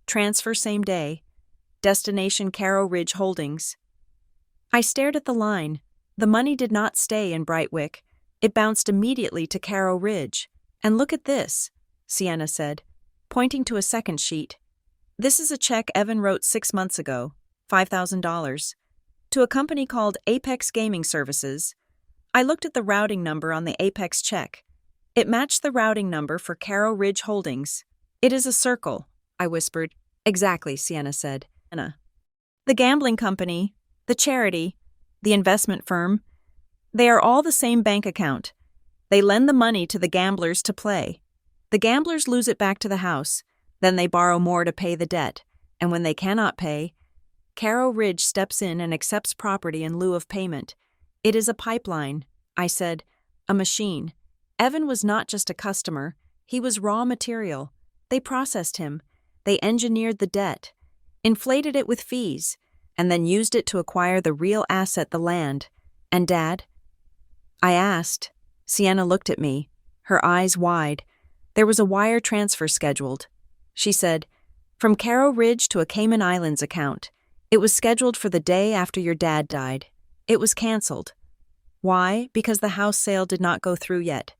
transfer same day, Destination Caro Ridge Holdings. I stared at the line. The money did not stay in Brightwick. It bounced immediately to Caro Ridge. "And look at this," Sienna said, pointing to a second sheet. "This is a check Evan wrote 6 months ago, $5,000, to a company called Apex Gaming Services." I looked at the routing number on the Apex check. It matched the routing number for Caro Ridge Holdings. "It is a circle," I whispered. "Exactly," Sienna said. "The gambling company, the charity, the investment firm, they are all the same bank account. They lend the money to the gamblers to play. The gamblers lose it back to the house. Then they borrow more to pay the debt. And when they cannot pay, Caro Ridge steps in and accepts property in lieu of payment. It is a pipeline," I said, "a machine." Evan was not just a customer. He was raw material. They processed him. They engineered the debt, inflated it with fees, and then used it to acquire the real asset, the land. And Dad? I asked. Sienna looked at me, her eyes wide. There was a wire transfer scheduled. She said, "From Caro Ridge to a Cayman Islands account. It was scheduled for the day after your dad died. It was canceled." Why? Because the house sale did not go through yet.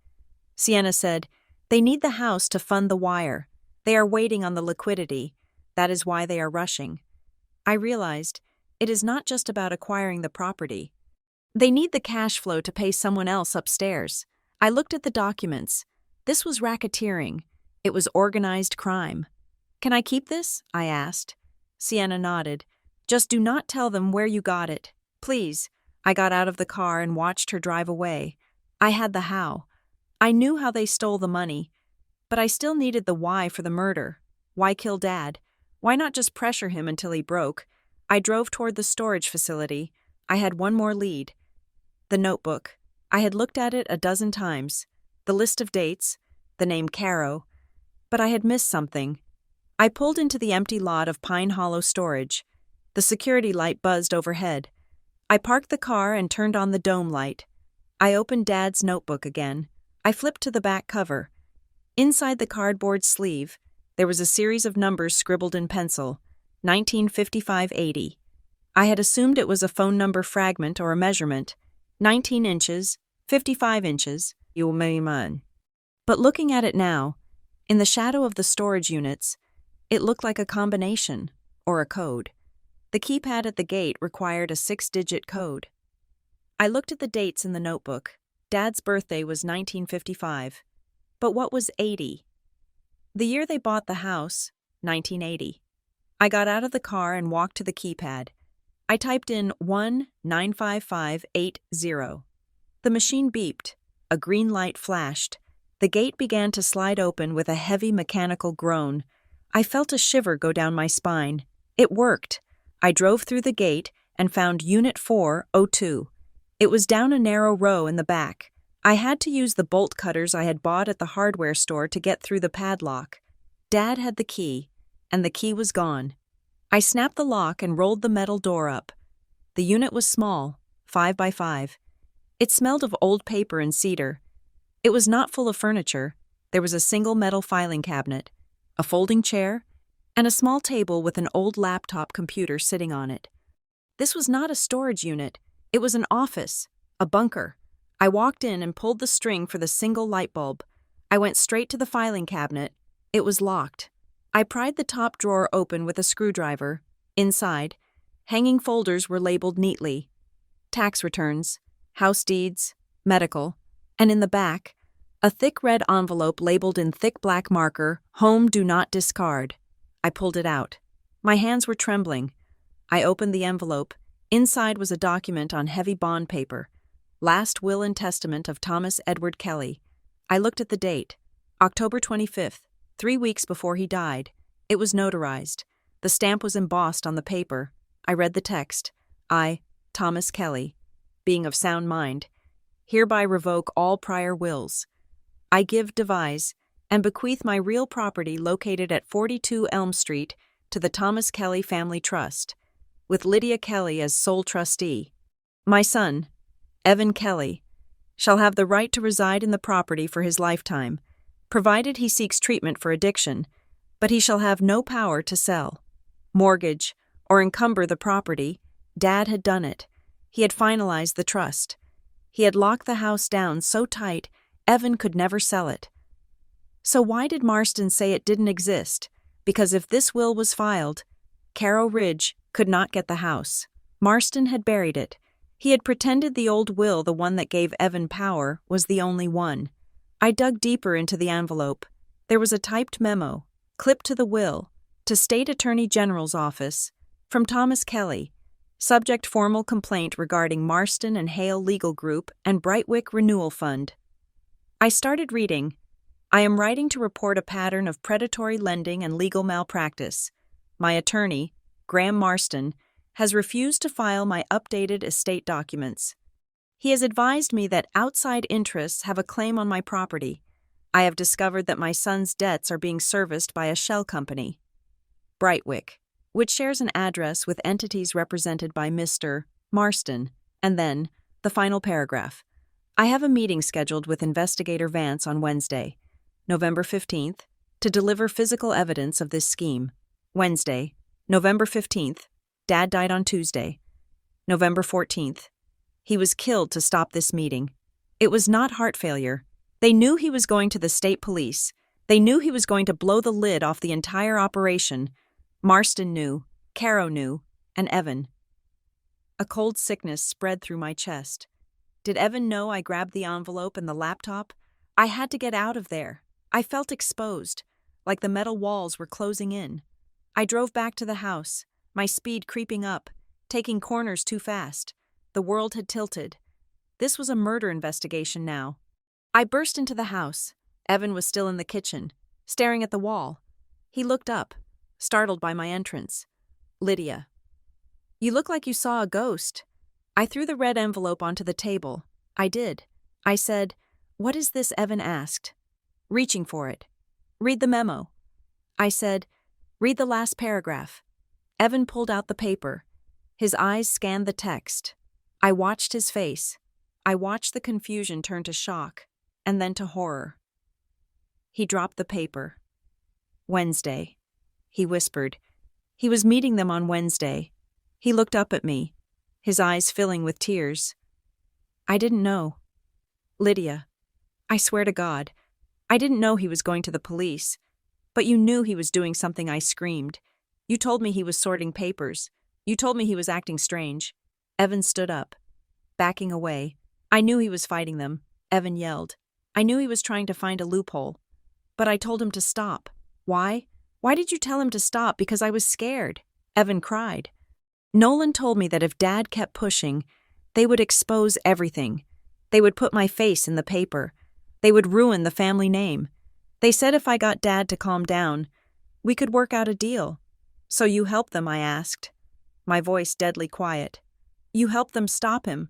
Sienna said, "They need the house to fund the wire. They are waiting on the liquidity. That is why they are rushing." I realized it is not just about acquiring the property. They need the cash flow to pay someone else upstairs. I looked at the documents. This was racketeering. It was organized crime. "Can I keep this?" I asked. Sienna nodded. "Just do not tell them where you got it. Please." I got out of the car and watched her drive away. I had the how. I knew how they stole the money, but I still needed the why for the murder. Why kill Dad? Why not just pressure him until he broke? I drove toward the storage facility. I had one more lead. The notebook. I had looked at it a dozen times. The list of dates, the name Caro. But I had missed something. I pulled into the empty lot of Pine Hollow Storage. The security light buzzed overhead. I parked the car and turned on the dome light. I opened Dad's notebook again. I flipped to the back cover. Inside the cardboard sleeve, there was a series of numbers scribbled in pencil. 1955-80. I had assumed it was a phone number fragment or a measurement. 19 inches, 55 inches. But looking at it now, in the shadow of the storage units, it looked like a combination, or a code. The keypad at the gate required a 6-digit code. I looked at the dates in the notebook. Dad's birthday was 1955. But what was 80? The year they bought the house, 1980. I got out of the car and walked to the keypad. I typed in 195580. The machine beeped. A green light flashed. The gate began to slide open with a heavy mechanical groan. I felt a shiver go down my spine. It worked. I drove through the gate and found Unit 402. It was down a narrow row in the back. I had to use the bolt cutters I had bought at the hardware store to get through the padlock. Dad had the key, and the key was gone. I snapped the lock and rolled the metal door up. The unit was small, 5 by 5. It smelled of old paper and cedar. It was not full of furniture. There was a single metal filing cabinet, a folding chair, and a small table with an old laptop computer sitting on it. This was not a storage unit. It was an office, a bunker. I walked in and pulled the string for the single light bulb. I went straight to the filing cabinet. It was locked. I pried the top drawer open with a screwdriver. Inside, hanging folders were labeled neatly. Tax returns, house deeds, medical, and in the back, a thick red envelope labeled in thick black marker, "Home Do Not Discard." I pulled it out. My hands were trembling. I opened the envelope. Inside was a document on heavy bond paper. Last Will and Testament of Thomas Edward Kelly. I looked at the date. October 25th, 3 weeks before he died. It was notarized. The stamp was embossed on the paper. I read the text. I, Thomas Kelly, being of sound mind, hereby revoke all prior wills. I give, devise, and bequeath my real property located at 42 Elm Street to the Thomas Kelly Family Trust, with Lydia Kelly as sole trustee. My son, Evan Kelly, shall have the right to reside in the property for his lifetime, provided he seeks treatment for addiction, but he shall have no power to sell, mortgage, or encumber the property. Dad had done it. He had finalized the trust. He had locked the house down so tight Evan could never sell it. So why did Marston say it didn't exist? Because if this will was filed, Caro Ridge could not get the house. Marston had buried it. He had pretended the old will, the one that gave Evan power, was the only one. I dug deeper into the envelope. There was a typed memo, clipped to the will, to State Attorney General's office, from Thomas Kelly. Subject formal complaint regarding Marston and Hale Legal Group and Brightwick Renewal Fund. I started reading. I am writing to report a pattern of predatory lending and legal malpractice. My attorney, Graham Marston, has refused to file my updated estate documents. He has advised me that outside interests have a claim on my property. I have discovered that my son's debts are being serviced by a shell company, Brightwick, which shares an address with entities represented by Mr. Marston, and then The final paragraph. I have a meeting scheduled with Investigator Vance on Wednesday, November 15th, to deliver physical evidence of this scheme. Wednesday, November 15th. Dad died on Tuesday. November 14th. He was killed to stop this meeting. It was not heart failure. They knew he was going to the state police. They knew he was going to blow the lid off the entire operation. Marston knew, Caro knew, and Evan. A cold sickness spread through my chest. Did Evan know I grabbed the envelope and the laptop? I had to get out of there. I felt exposed, like the metal walls were closing in. I drove back to the house, my speed creeping up, taking corners too fast. The world had tilted. This was a murder investigation now. I burst into the house. Evan was still in the kitchen, staring at the wall. He looked up, startled by my entrance. Lydia. You look like you saw a ghost. I threw the red envelope onto the table. I did. I said, "What is this?" Evan asked, reaching for it. "Read the memo." I said, "Read the last paragraph." Evan pulled out the paper. His eyes scanned the text. I watched his face. I watched the confusion turn to shock, and then to horror. He dropped the paper. Wednesday, he whispered. He was meeting them on Wednesday. He looked up at me, his eyes filling with tears. I didn't know. Lydia, I swear to God, I didn't know he was going to the police. But you knew he was doing something. I screamed. You told me he was sorting papers. You told me he was acting strange. Evan stood up, backing away. I knew he was fighting them. Evan yelled. I knew he was trying to find a loophole. But I told him to stop. Why? Why did you tell him to stop? Because I was scared. Evan cried. Nolan told me that if Dad kept pushing, they would expose everything. They would put my face in the paper. They would ruin the family name. They said if I got Dad to calm down, we could work out a deal. So you helped them, I asked. My voice deadly quiet. You helped them stop him.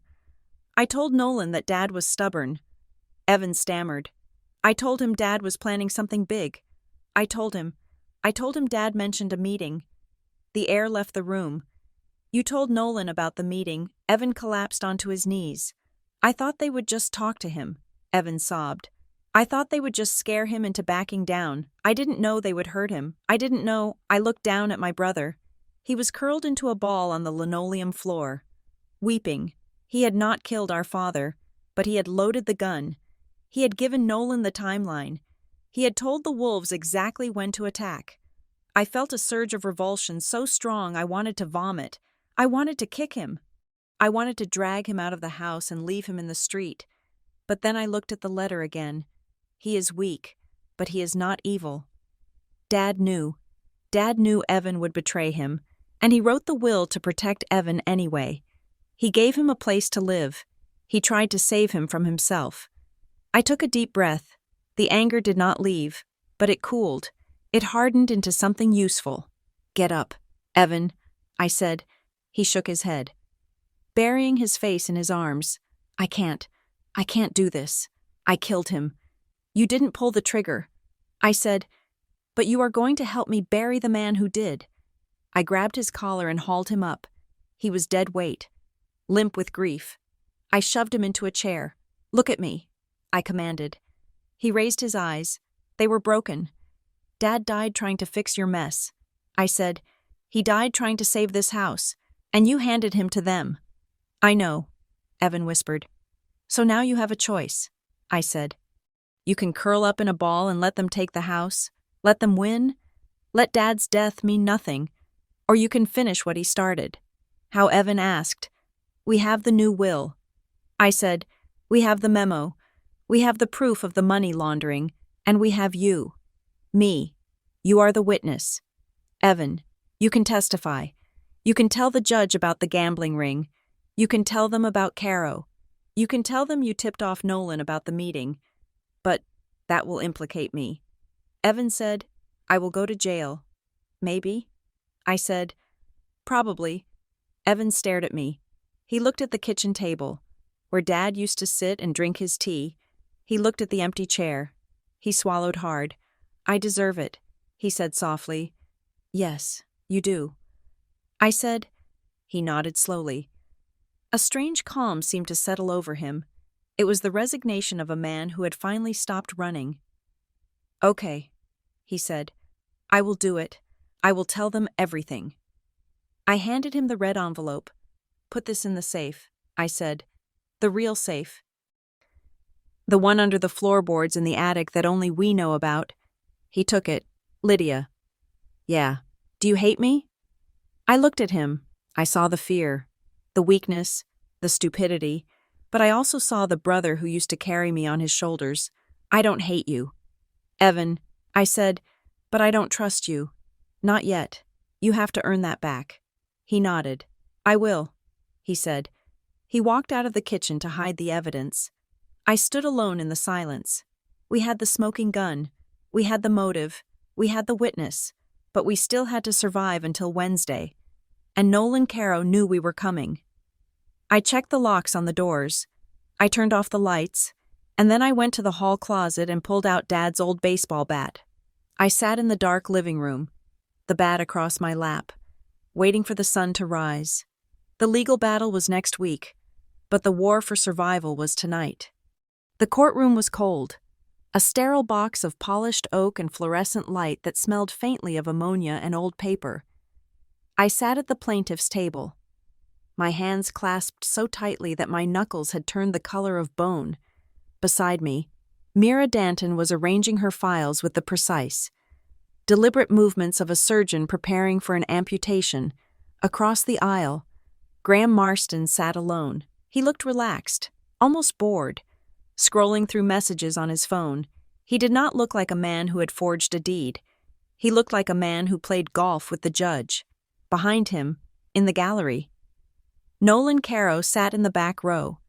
I told Nolan that Dad was stubborn. Evan stammered. I told him Dad was planning something big. I told him Dad mentioned a meeting. The air left the room. You told Nolan about the meeting. Evan collapsed onto his knees. I thought they would just talk to him. Evan sobbed. I thought they would just scare him into backing down. I didn't know they would hurt him. I didn't know. I looked down at my brother. He was curled into a ball on the linoleum floor, weeping. He had not killed our father, but he had loaded the gun. He had given Nolan the timeline. He had told the wolves exactly when to attack. I felt a surge of revulsion so strong I wanted to vomit. I wanted to kick him. I wanted to drag him out of the house and leave him in the street. But then I looked at the letter again. He is weak, but he is not evil. Dad knew. Dad knew Evan would betray him, and he wrote the will to protect Evan anyway. He gave him a place to live. He tried to save him from himself. I took a deep breath. The anger did not leave, but it cooled. It hardened into something useful. Get up, Evan, I said. He shook his head, burying his face in his arms. I can't do this. I killed him. You didn't pull the trigger. I said, but you are going to help me bury the man who did. I grabbed his collar and hauled him up. He was dead weight, limp with grief. I shoved him into a chair. Look at me, I commanded. He raised his eyes. They were broken. Dad died trying to fix your mess. I said, he died trying to save this house, and you handed him to them. I know, Evan whispered. So now you have a choice, I said. You can curl up in a ball and let them take the house, let them win, let Dad's death mean nothing, or you can finish what he started. How Evan asked, we have the new will. I said, we have the memo, we have the proof of the money laundering, and we have you. Me. You are the witness. Evan, you can testify. You can tell the judge about the gambling ring. You can tell them about Caro. You can tell them you tipped off Nolan about the meeting. But that will implicate me. Evan said, I will go to jail. Maybe? I said, probably. Evan stared at me. He looked at the kitchen table, where Dad used to sit and drink his tea. He looked at the empty chair. He swallowed hard. I deserve it, he said softly. Yes, you do. I said. He nodded slowly. A strange calm seemed to settle over him. It was the resignation of a man who had finally stopped running. "Okay," he said. "I will do it. I will tell them everything." I handed him the red envelope. "Put this in the safe," I said. "The real safe. The one under the floorboards in the attic that only we know about." He took it. "Lydia." "Yeah. Do you hate me?" I looked at him. I saw the fear, the weakness, the stupidity, but I also saw the brother who used to carry me on his shoulders. "I don't hate you, Evan," I said, "but I don't trust you. Not yet. You have to earn that back." He nodded. "I will," he said. He walked out of the kitchen to hide the evidence. I stood alone in the silence. We had the smoking gun. We had the motive. We had the witness. But we still had to survive until Wednesday. And Nolan Caro knew we were coming. I checked the locks on the doors. I turned off the lights. And then I went to the hall closet and pulled out Dad's old baseball bat. I sat in the dark living room, the bat across my lap, waiting for the sun to rise. The legal battle was next week, but the war for survival was tonight. The courtroom was cold, a sterile box of polished oak and fluorescent light that smelled faintly of ammonia and old paper. I sat at the plaintiff's table, my hands clasped so tightly that my knuckles had turned the color of bone. Beside me, Mira Danton was arranging her files with the precise, deliberate movements of a surgeon preparing for an amputation. Across the aisle, Graham Marston sat alone. He looked relaxed, almost bored, scrolling through messages on his phone. He did not look like a man who had forged a deed. He looked like a man who played golf with the judge. Behind him, in the gallery, Nolan Caro sat in the back row.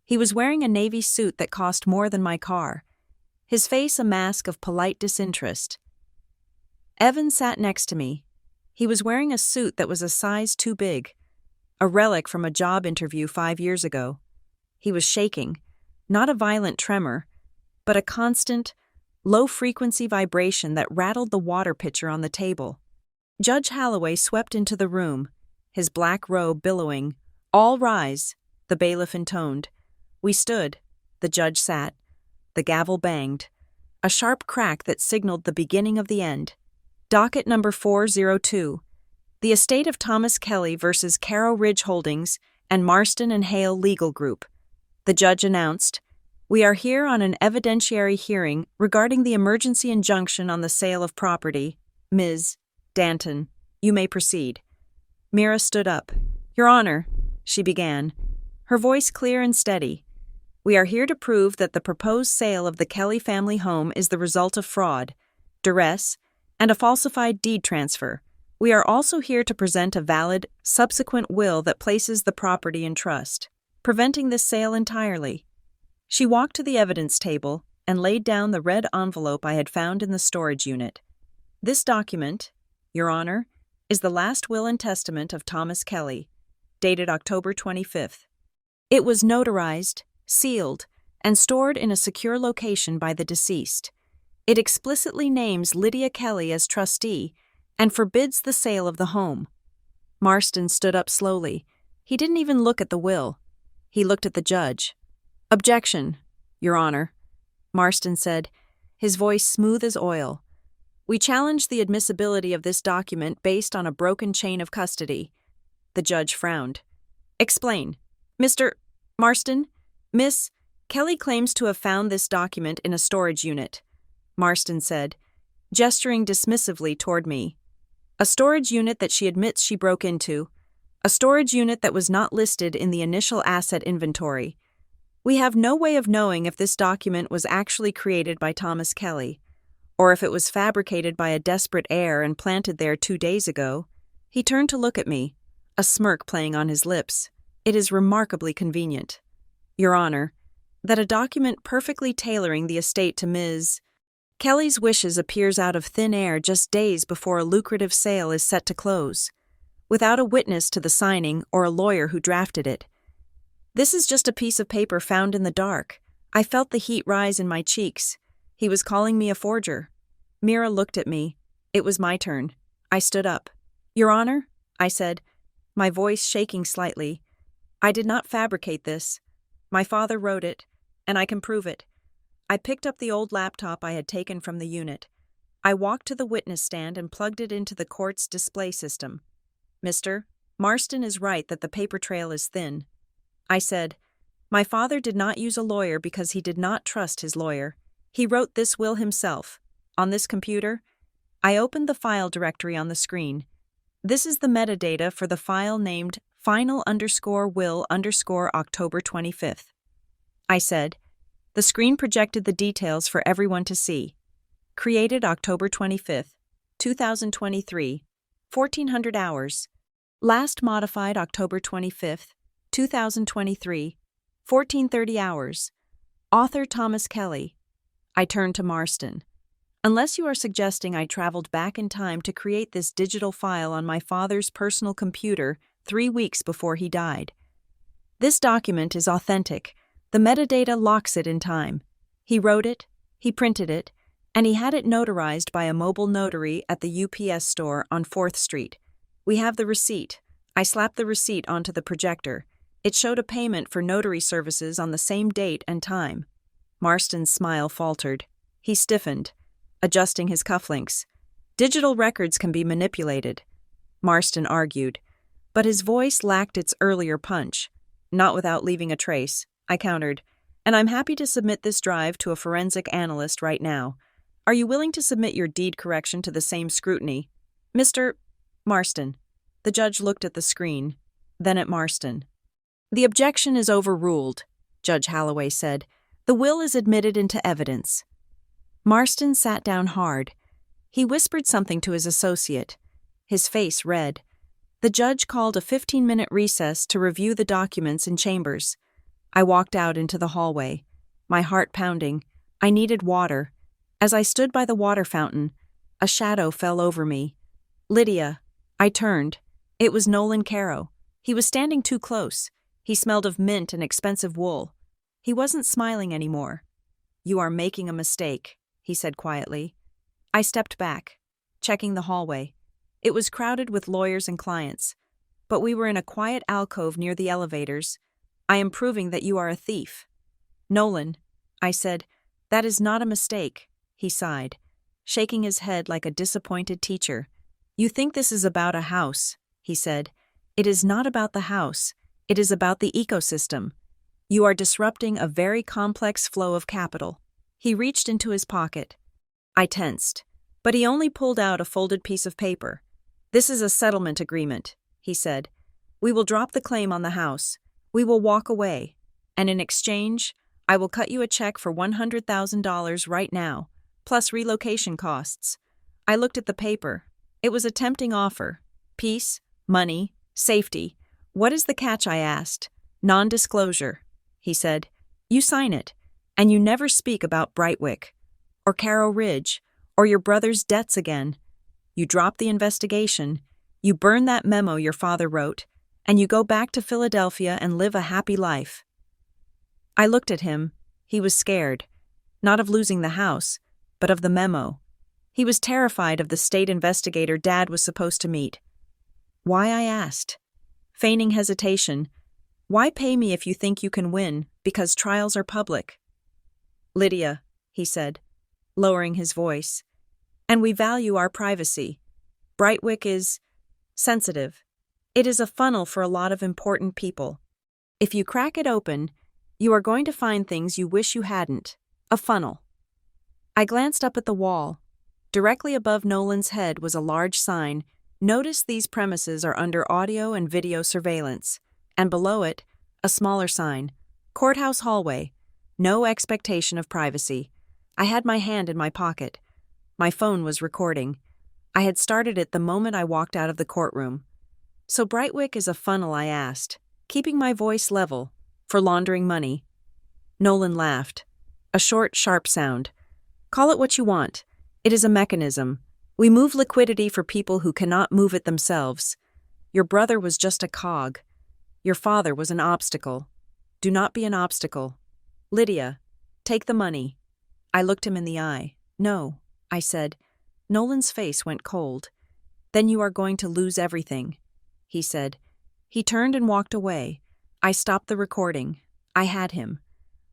He was wearing a navy suit that cost more than my car, his face a mask of polite disinterest. Evan sat next to me. He was wearing a suit that was a size too big, a relic from a job interview 5 years ago. He was shaking, not a violent tremor, but a constant, low-frequency vibration that rattled the water pitcher on the table. Judge Holloway swept into the room, his black robe billowing. "All rise," the bailiff intoned. We stood. The judge sat. The gavel banged, a sharp crack that signaled the beginning of the end. Docket number 402. The estate of Thomas Kelly versus Caro Ridge Holdings and Marston and Hale Legal Group. The judge announced, "We are here on an evidentiary hearing regarding the emergency injunction on the sale of property. Ms. Danton, you may proceed." Mira stood up. "Your Honor," she began, her voice clear and steady, "we are here to prove that the proposed sale of the Kelly family home is the result of fraud, duress, and a falsified deed transfer. We are also here to present a valid, subsequent will that places the property in trust, preventing this sale entirely." She walked to the evidence table and laid down the red envelope I had found in the storage unit. "This document, Your Honor, is the last will and testament of Thomas Kelly, dated October 25th. It was notarized, sealed, and stored in a secure location by the deceased. It explicitly names Lydia Kelly as trustee and forbids the sale of the home." Marston stood up slowly. He didn't even look at the will. He looked at the judge. "Objection, Your Honor," Marston said, his voice smooth as oil. "We challenge the admissibility of this document based on a broken chain of custody." The judge frowned. "Explain. Mr. Marston, Miss Kelly claims to have found this document in a storage unit," Marston said, gesturing dismissively toward me. "A storage unit that she admits she broke into. A storage unit that was not listed in the initial asset inventory. We have no way of knowing if this document was actually created by Thomas Kelly, or if it was fabricated by a desperate heir and planted there 2 days ago." He turned to look at me, a smirk playing on his lips. "It is remarkably convenient, Your Honor, that a document perfectly tailoring the estate to Ms. Kelly's wishes appears out of thin air just days before a lucrative sale is set to close, without a witness to the signing or a lawyer who drafted it. This is just a piece of paper found in the dark." I felt the heat rise in my cheeks. He was calling me a forger. Mira looked at me. It was my turn. I stood up. "Your Honor," I said, my voice shaking slightly, I did not fabricate this. My father wrote it, and I can prove it. I picked up the old laptop I had taken from the unit. I walked to the witness stand and plugged it into the court's display system. Mr. Marston is right that the paper trail is thin. I said, my father did not use a lawyer because he did not trust his lawyer. He wrote this will himself. On this computer, I opened the file directory on the screen. This is the metadata for the file named final_will_October 25th. I said, the screen projected the details for everyone to see. Created October 25th, 2023, 1400 hours. Last modified October 25th, 2023, 1430 hours. Author Thomas Kelly. I turned to Marston. Unless you are suggesting I traveled back in time to create this digital file on my father's personal computer 3 weeks before he died. This document is authentic. The metadata locks it in time. He wrote it, he printed it, and he had it notarized by a mobile notary at the UPS store on 4th Street. We have the receipt. I slapped the receipt onto the projector. It showed a payment for notary services on the same date and time. Marston's smile faltered. He stiffened, adjusting his cufflinks. Digital records can be manipulated, Marston argued, but his voice lacked its earlier punch. Not without leaving a trace, I countered, and I'm happy to submit this drive to a forensic analyst right now. Are you willing to submit your deed correction to the same scrutiny? Mr. Marston. The judge looked at the screen, then at Marston. The objection is overruled, Judge Holloway said. The will is admitted into evidence. Marston sat down hard. He whispered something to his associate. His face red. The judge called a 15-minute recess to review the documents in chambers. I walked out into the hallway, my heart pounding. I needed water. As I stood by the water fountain, a shadow fell over me. Lydia. I turned. It was Nolan Caro. He was standing too close. He smelled of mint and expensive wool. He wasn't smiling anymore. You are making a mistake, he said quietly. I stepped back, checking the hallway. It was crowded with lawyers and clients, but we were in a quiet alcove near the elevators. I am proving that you are a thief. Nolan, I said, that is not a mistake, he sighed, shaking his head like a disappointed teacher. You think this is about a house, he said. It is not about the house. It is about the ecosystem. You are disrupting a very complex flow of capital. He reached into his pocket. I tensed, but he only pulled out a folded piece of paper. This is a settlement agreement, he said. We will drop the claim on the house. We will walk away. And in exchange, I will cut you a check for $100,000 right now, plus relocation costs. I looked at the paper. It was a tempting offer. Peace, money, safety. What is the catch, I asked. Non-disclosure, he said. You sign it, and you never speak about Brightwick, or Carrow Ridge, or your brother's debts again. You drop the investigation, you burn that memo your father wrote, and you go back to Philadelphia and live a happy life. I looked at him. He was scared, not of losing the house, but of the memo. He was terrified of the state investigator Dad was supposed to meet. Why, I asked. Feigning hesitation. Why pay me if you think you can win, because trials are public? Lydia, he said, lowering his voice. And we value our privacy. Brightwick is sensitive. It is a funnel for a lot of important people. If you crack it open, you are going to find things you wish you hadn't. A funnel. I glanced up at the wall. Directly above Nolan's head was a large sign. Notice these premises are under audio and video surveillance. And below it, a smaller sign. Courthouse hallway. No expectation of privacy. I had my hand in my pocket. My phone was recording. I had started it the moment I walked out of the courtroom. So Brightwick is a funnel, I asked, keeping my voice level, for laundering money. Nolan laughed. A short, sharp sound. Call it what you want. It is a mechanism. We move liquidity for people who cannot move it themselves. Your brother was just a cog. Your father was an obstacle. Do not be an obstacle. Lydia, take the money. I looked him in the eye. No, I said. Nolan's face went cold. Then you are going to lose everything, he said. He turned and walked away. I stopped the recording. I had him.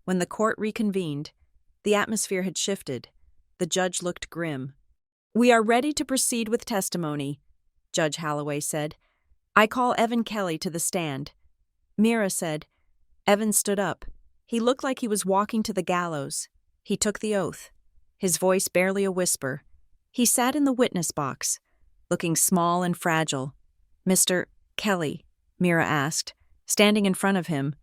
When the court reconvened, the atmosphere had shifted. The judge looked grim. "We are ready to proceed with testimony," Judge Holloway said. "I call Evan Kelly to the stand." Mira said. Evan stood up. He looked like he was walking to the gallows. He took the oath, his voice barely a whisper. He sat in the witness box, looking small and fragile. "Mr. Kelly," Mira asked, standing in front of him,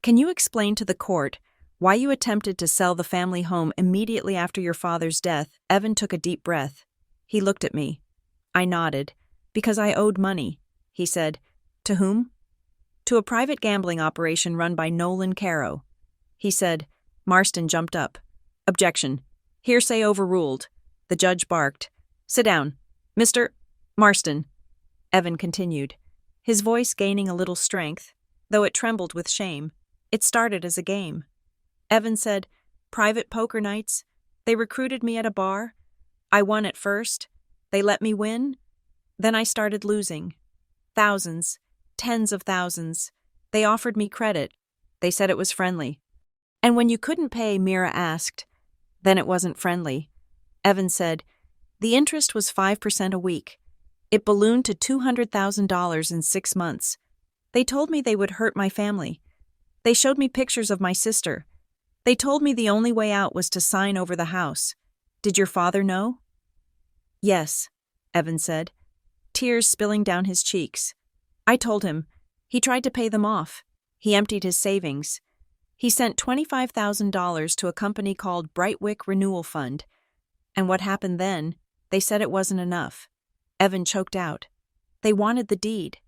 "can you explain to the court why you attempted to sell the family home immediately after your father's death?" Evan took a deep breath. He looked at me. I nodded. "Because I owed money," he said. "To whom?" "To a private gambling operation run by Nolan Caro." He said. Marston jumped up. "Objection. Hearsay overruled." The judge barked. "Sit down. Mr. Marston." Evan continued, his voice gaining a little strength, though it trembled with shame. "It started as a game." Evan said, "Private poker nights. They recruited me at a bar. I won at first. They let me win. Then I started losing. Thousands. Tens of thousands. They offered me credit. They said it was friendly." "And when you couldn't pay," Mira asked. "Then it wasn't friendly." Evan said, "The interest was 5% a week. It ballooned to $200,000 in 6 months. They told me they would hurt my family. They showed me pictures of my sister. They told me the only way out was to sign over the house. Did your father know?" "Yes," Evan said, tears spilling down his cheeks. "I told him. He tried to pay them off. He emptied his savings. He sent $25,000 to a company called Brightwick Renewal Fund. And what happened then, they said it wasn't enough." Evan choked out. "They wanted the deed.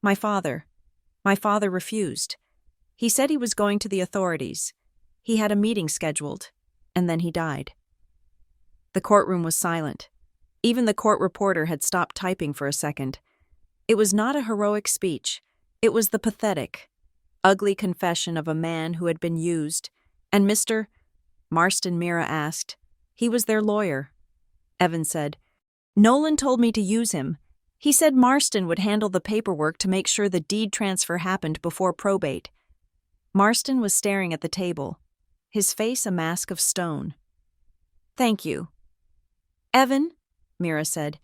My father refused. He said he was going to the authorities. He had a meeting scheduled, and then he died." The courtroom was silent. Even the court reporter had stopped typing for a second. It was not a heroic speech. It was the pathetic, ugly confession of a man who had been used. "And Mr. Marston?" Mira asked. "He was their lawyer." Evan said, "Nolan told me to use him. He said Marston would handle the paperwork to make sure the deed transfer happened before probate." Marston was staring at the table, his face a mask of stone. "Thank you." "Evan," Mira said.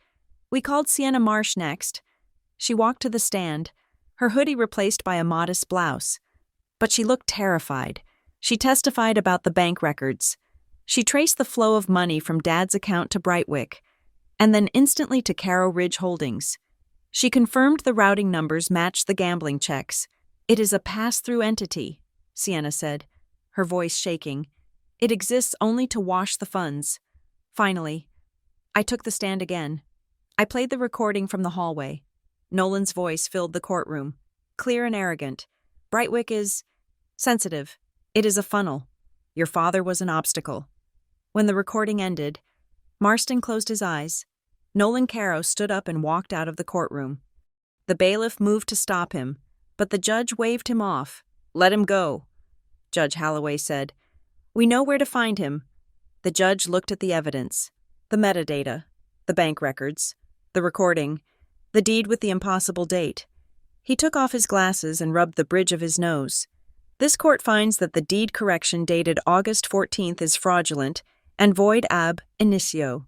"We called Sienna Marsh next." She walked to the stand, her hoodie replaced by a modest blouse. But she looked terrified. She testified about the bank records. She traced the flow of money from Dad's account to Brightwick, and then instantly to Caro Ridge Holdings. She confirmed the routing numbers matched the gambling checks. "It is a pass-through entity," Sienna said, her voice shaking. "It exists only to wash the funds." Finally, I took the stand again. I played the recording from the hallway. Nolan's voice filled the courtroom, clear and arrogant. "Brightwick is sensitive. It is a funnel. Your father was an obstacle." When the recording ended, Marston closed his eyes. Nolan Caro stood up and walked out of the courtroom. The bailiff moved to stop him, but the judge waved him off. "Let him go," Judge Holloway said. "We know where to find him." The judge looked at the evidence, the metadata, the bank records, the recording, the deed with the impossible date. He took off his glasses and rubbed the bridge of his nose. "This court finds that the deed correction dated August 14th is fraudulent and void ab initio,"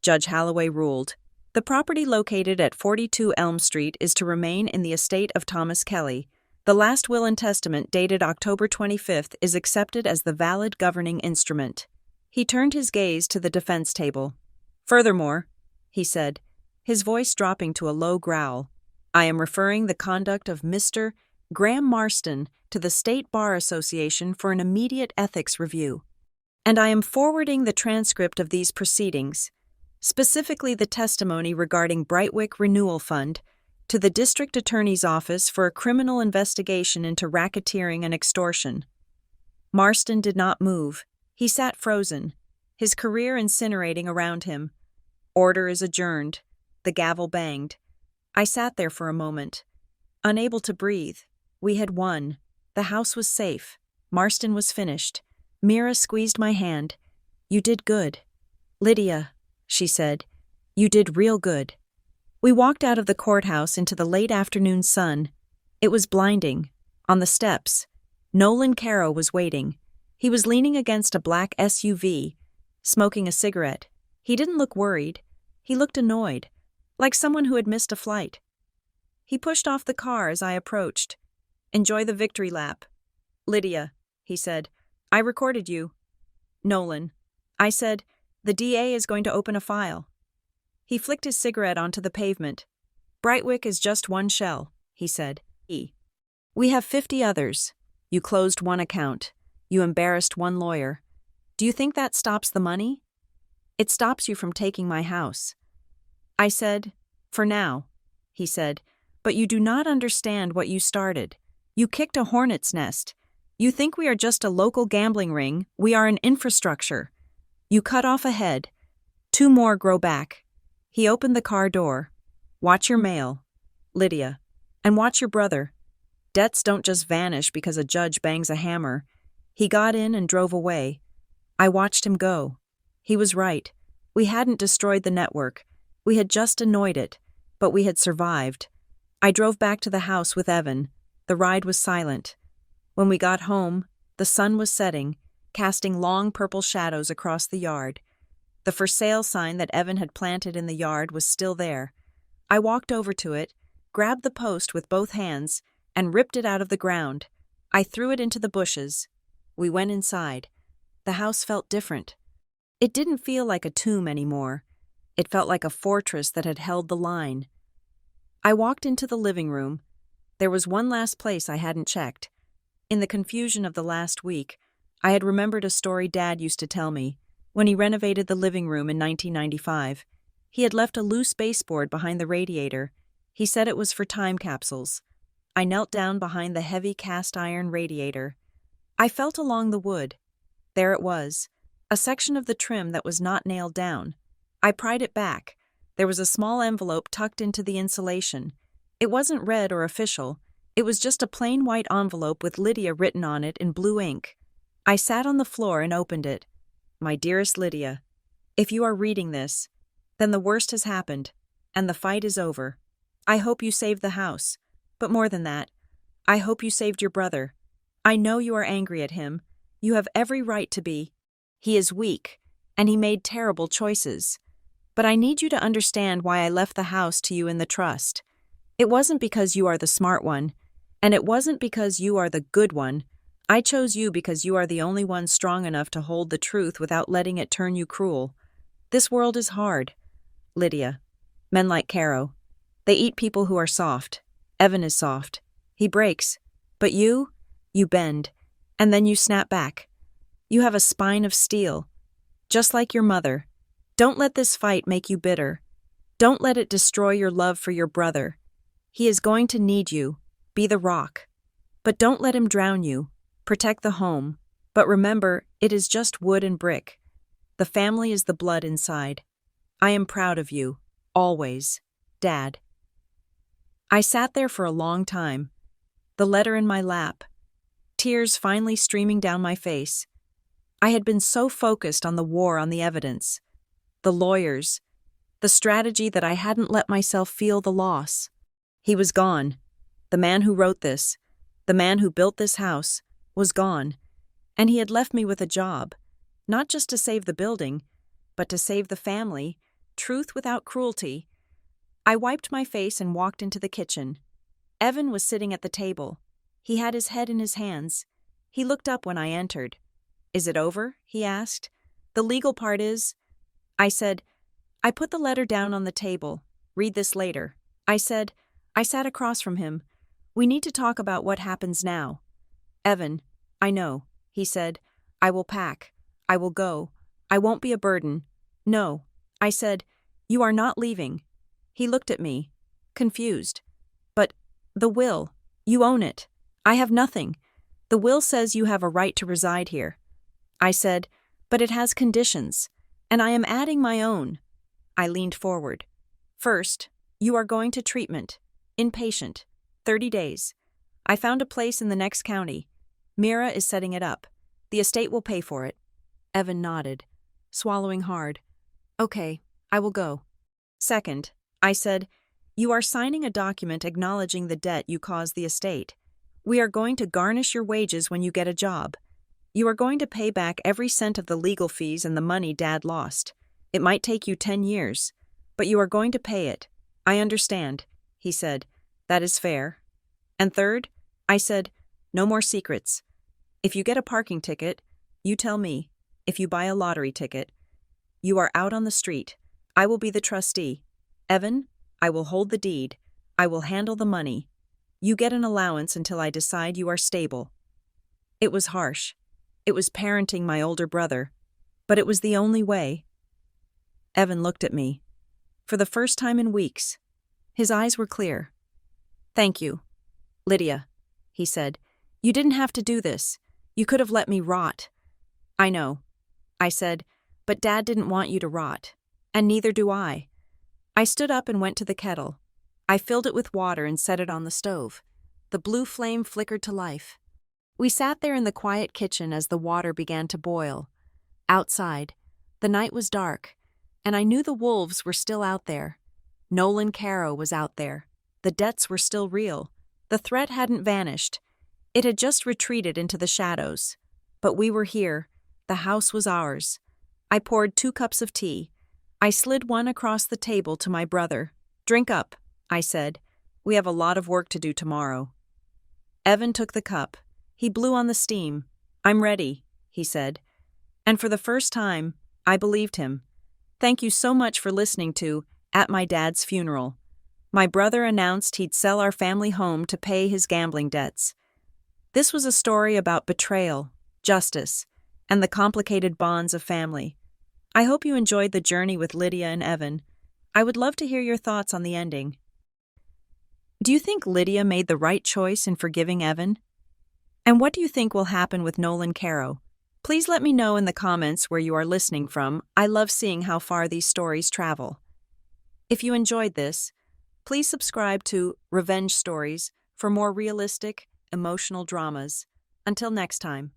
Judge Holloway ruled. "The property located at 42 Elm Street is to remain in the estate of Thomas Kelly. The last will and testament dated October 25th is accepted as the valid governing instrument." He turned his gaze to the defense table. "Furthermore," he said, his voice dropping to a low growl, "I am referring the conduct of Mr. Graham Marston to the State Bar Association for an immediate ethics review. And I am forwarding the transcript of these proceedings, specifically the testimony regarding Brightwick Renewal Fund, to the District Attorney's Office for a criminal investigation into racketeering and extortion." Marston did not move. He sat frozen, his career incinerating around him. Order is adjourned. The gavel banged. I sat there for a moment, unable to breathe. We had won. The house was safe. Marston was finished. Mira squeezed my hand. "You did good. Lydia," she said, "you did real good." We walked out of the courthouse into the late afternoon sun. It was blinding. On the steps, Nolan Caro was waiting. He was leaning against a black SUV, smoking a cigarette. He didn't look worried. He looked annoyed, like someone who had missed a flight. He pushed off the car as I approached. "Enjoy the victory lap." "Lydia," he said, "I recorded you." "Nolan," I said, "the DA is going to open a file." He flicked his cigarette onto the pavement. "Brightwick is just one shell," he said. "We have 50 others. You closed one account. You embarrassed one lawyer. Do you think that stops the money? It stops you from taking my house." I said, "For now," he said, "but you do not understand what you started. You kicked a hornet's nest. You think we are just a local gambling ring. We are an infrastructure. You cut off a head. 2 more grow back." He opened the car door. "Watch your mail, Lydia, and watch your brother. Debts don't just vanish because a judge bangs a hammer." He got in and drove away. I watched him go. He was right. We hadn't destroyed the network. We had just annoyed it, but we had survived. I drove back to the house with Evan. The ride was silent. When we got home, the sun was setting, casting long purple shadows across the yard. The for sale sign that Evan had planted in the yard was still there. I walked over to it, grabbed the post with both hands, and ripped it out of the ground. I threw it into the bushes. We went inside. The house felt different. It didn't feel like a tomb anymore. It felt like a fortress that had held the line. I walked into the living room. There was one last place I hadn't checked. In the confusion of the last week, I had remembered a story Dad used to tell me. When he renovated the living room in 1995, he had left a loose baseboard behind the radiator. He said it was for time capsules. I knelt down behind the heavy cast iron radiator. I felt along the wood. There it was, a section of the trim that was not nailed down. I pried it back. There was a small envelope tucked into the insulation. It wasn't red or official. It was just a plain white envelope with Lydia written on it in blue ink. I sat on the floor and opened it. "My dearest Lydia, if you are reading this, then the worst has happened, and the fight is over. I hope you saved the house. But more than that, I hope you saved your brother. I know you are angry at him. You have every right to be. He is weak, and he made terrible choices. But I need you to understand why I left the house to you in the trust. It wasn't because you are the smart one, and it wasn't because you are the good one. I chose you because you are the only one strong enough to hold the truth without letting it turn you cruel. This world is hard. Lydia. Men like Caro. They eat people who are soft. Evan is soft. He breaks. But you bend, and then you snap back. You have a spine of steel, just like your mother. Don't let this fight make you bitter. Don't let it destroy your love for your brother. He is going to need you. Be the rock. But don't let him drown you. Protect the home. But remember, it is just wood and brick. The family is the blood inside. I am proud of you. Always. Dad." I sat there for a long time, the letter in my lap, tears finally streaming down my face. I had been so focused on the war on the evidence, the lawyers, the strategy that I hadn't let myself feel the loss. He was gone. The man who wrote this, the man who built this house, was gone, and he had left me with a job, not just to save the building, but to save the family, truth without cruelty. I wiped my face and walked into the kitchen. Evan was sitting at the table. He had his head in his hands. He looked up when I entered. "Is it over?" he asked. "The legal part is—" I said, "I put the letter down on the table. Read this later." I said, I sat across from him. "We need to talk about what happens now." "Evan, I know," he said. "I will pack. I will go. I won't be a burden." "No." I said, "You are not leaving." He looked at me, confused. "But the will, you own it. I have nothing. The will says you have a right to reside here." I said, "But it has conditions, and I am adding my own." I leaned forward. "First, you are going to treatment. Inpatient. 30 days. I found a place in the next county. Mira is setting it up. The estate will pay for it." Evan nodded, swallowing hard. "Okay, I will go." "Second," I said, "you are signing a document acknowledging the debt you caused the estate. We are going to garnish your wages when you get a job. You are going to pay back every cent of the legal fees and the money Dad lost. It might take you 10 years, but you are going to pay it. I understand, he said. That is fair. And third, I said, no more secrets. If you get a parking ticket, you tell me. If you buy a lottery ticket, you are out on the street. I will be the trustee. Evan, I will hold the deed. I will handle the money. You get an allowance until I decide you are stable. It was harsh. It was parenting my older brother, but it was the only way. Evan looked at me. For the first time in weeks, his eyes were clear. Thank you, Lydia, he said. You didn't have to do this. You could have let me rot. I know, I said, but Dad didn't want you to rot, and neither do I. I stood up and went to the kettle. I filled it with water and set it on the stove. The blue flame flickered to life. We sat there in the quiet kitchen as the water began to boil. Outside, the night was dark, and I knew the wolves were still out there. Nolan Caro was out there. The debts were still real. The threat hadn't vanished. It had just retreated into the shadows. But we were here. The house was ours. I poured 2 cups of tea. I slid one across the table to my brother. Drink up, I said. We have a lot of work to do tomorrow. Evan took the cup. He blew on the steam. I'm ready, he said. And for the first time, I believed him. Thank you so much for listening to At My Dad's Funeral. My brother announced he'd sell our family home to pay his gambling debts. This was a story about betrayal, justice, and the complicated bonds of family. I hope you enjoyed the journey with Lydia and Evan. I would love to hear your thoughts on the ending. Do you think Lydia made the right choice in forgiving Evan? And what do you think will happen with Nolan Caro? Please let me know in the comments where you are listening from. I love seeing how far these stories travel. If you enjoyed this, please subscribe to Revenge Stories for more realistic, emotional dramas. Until next time.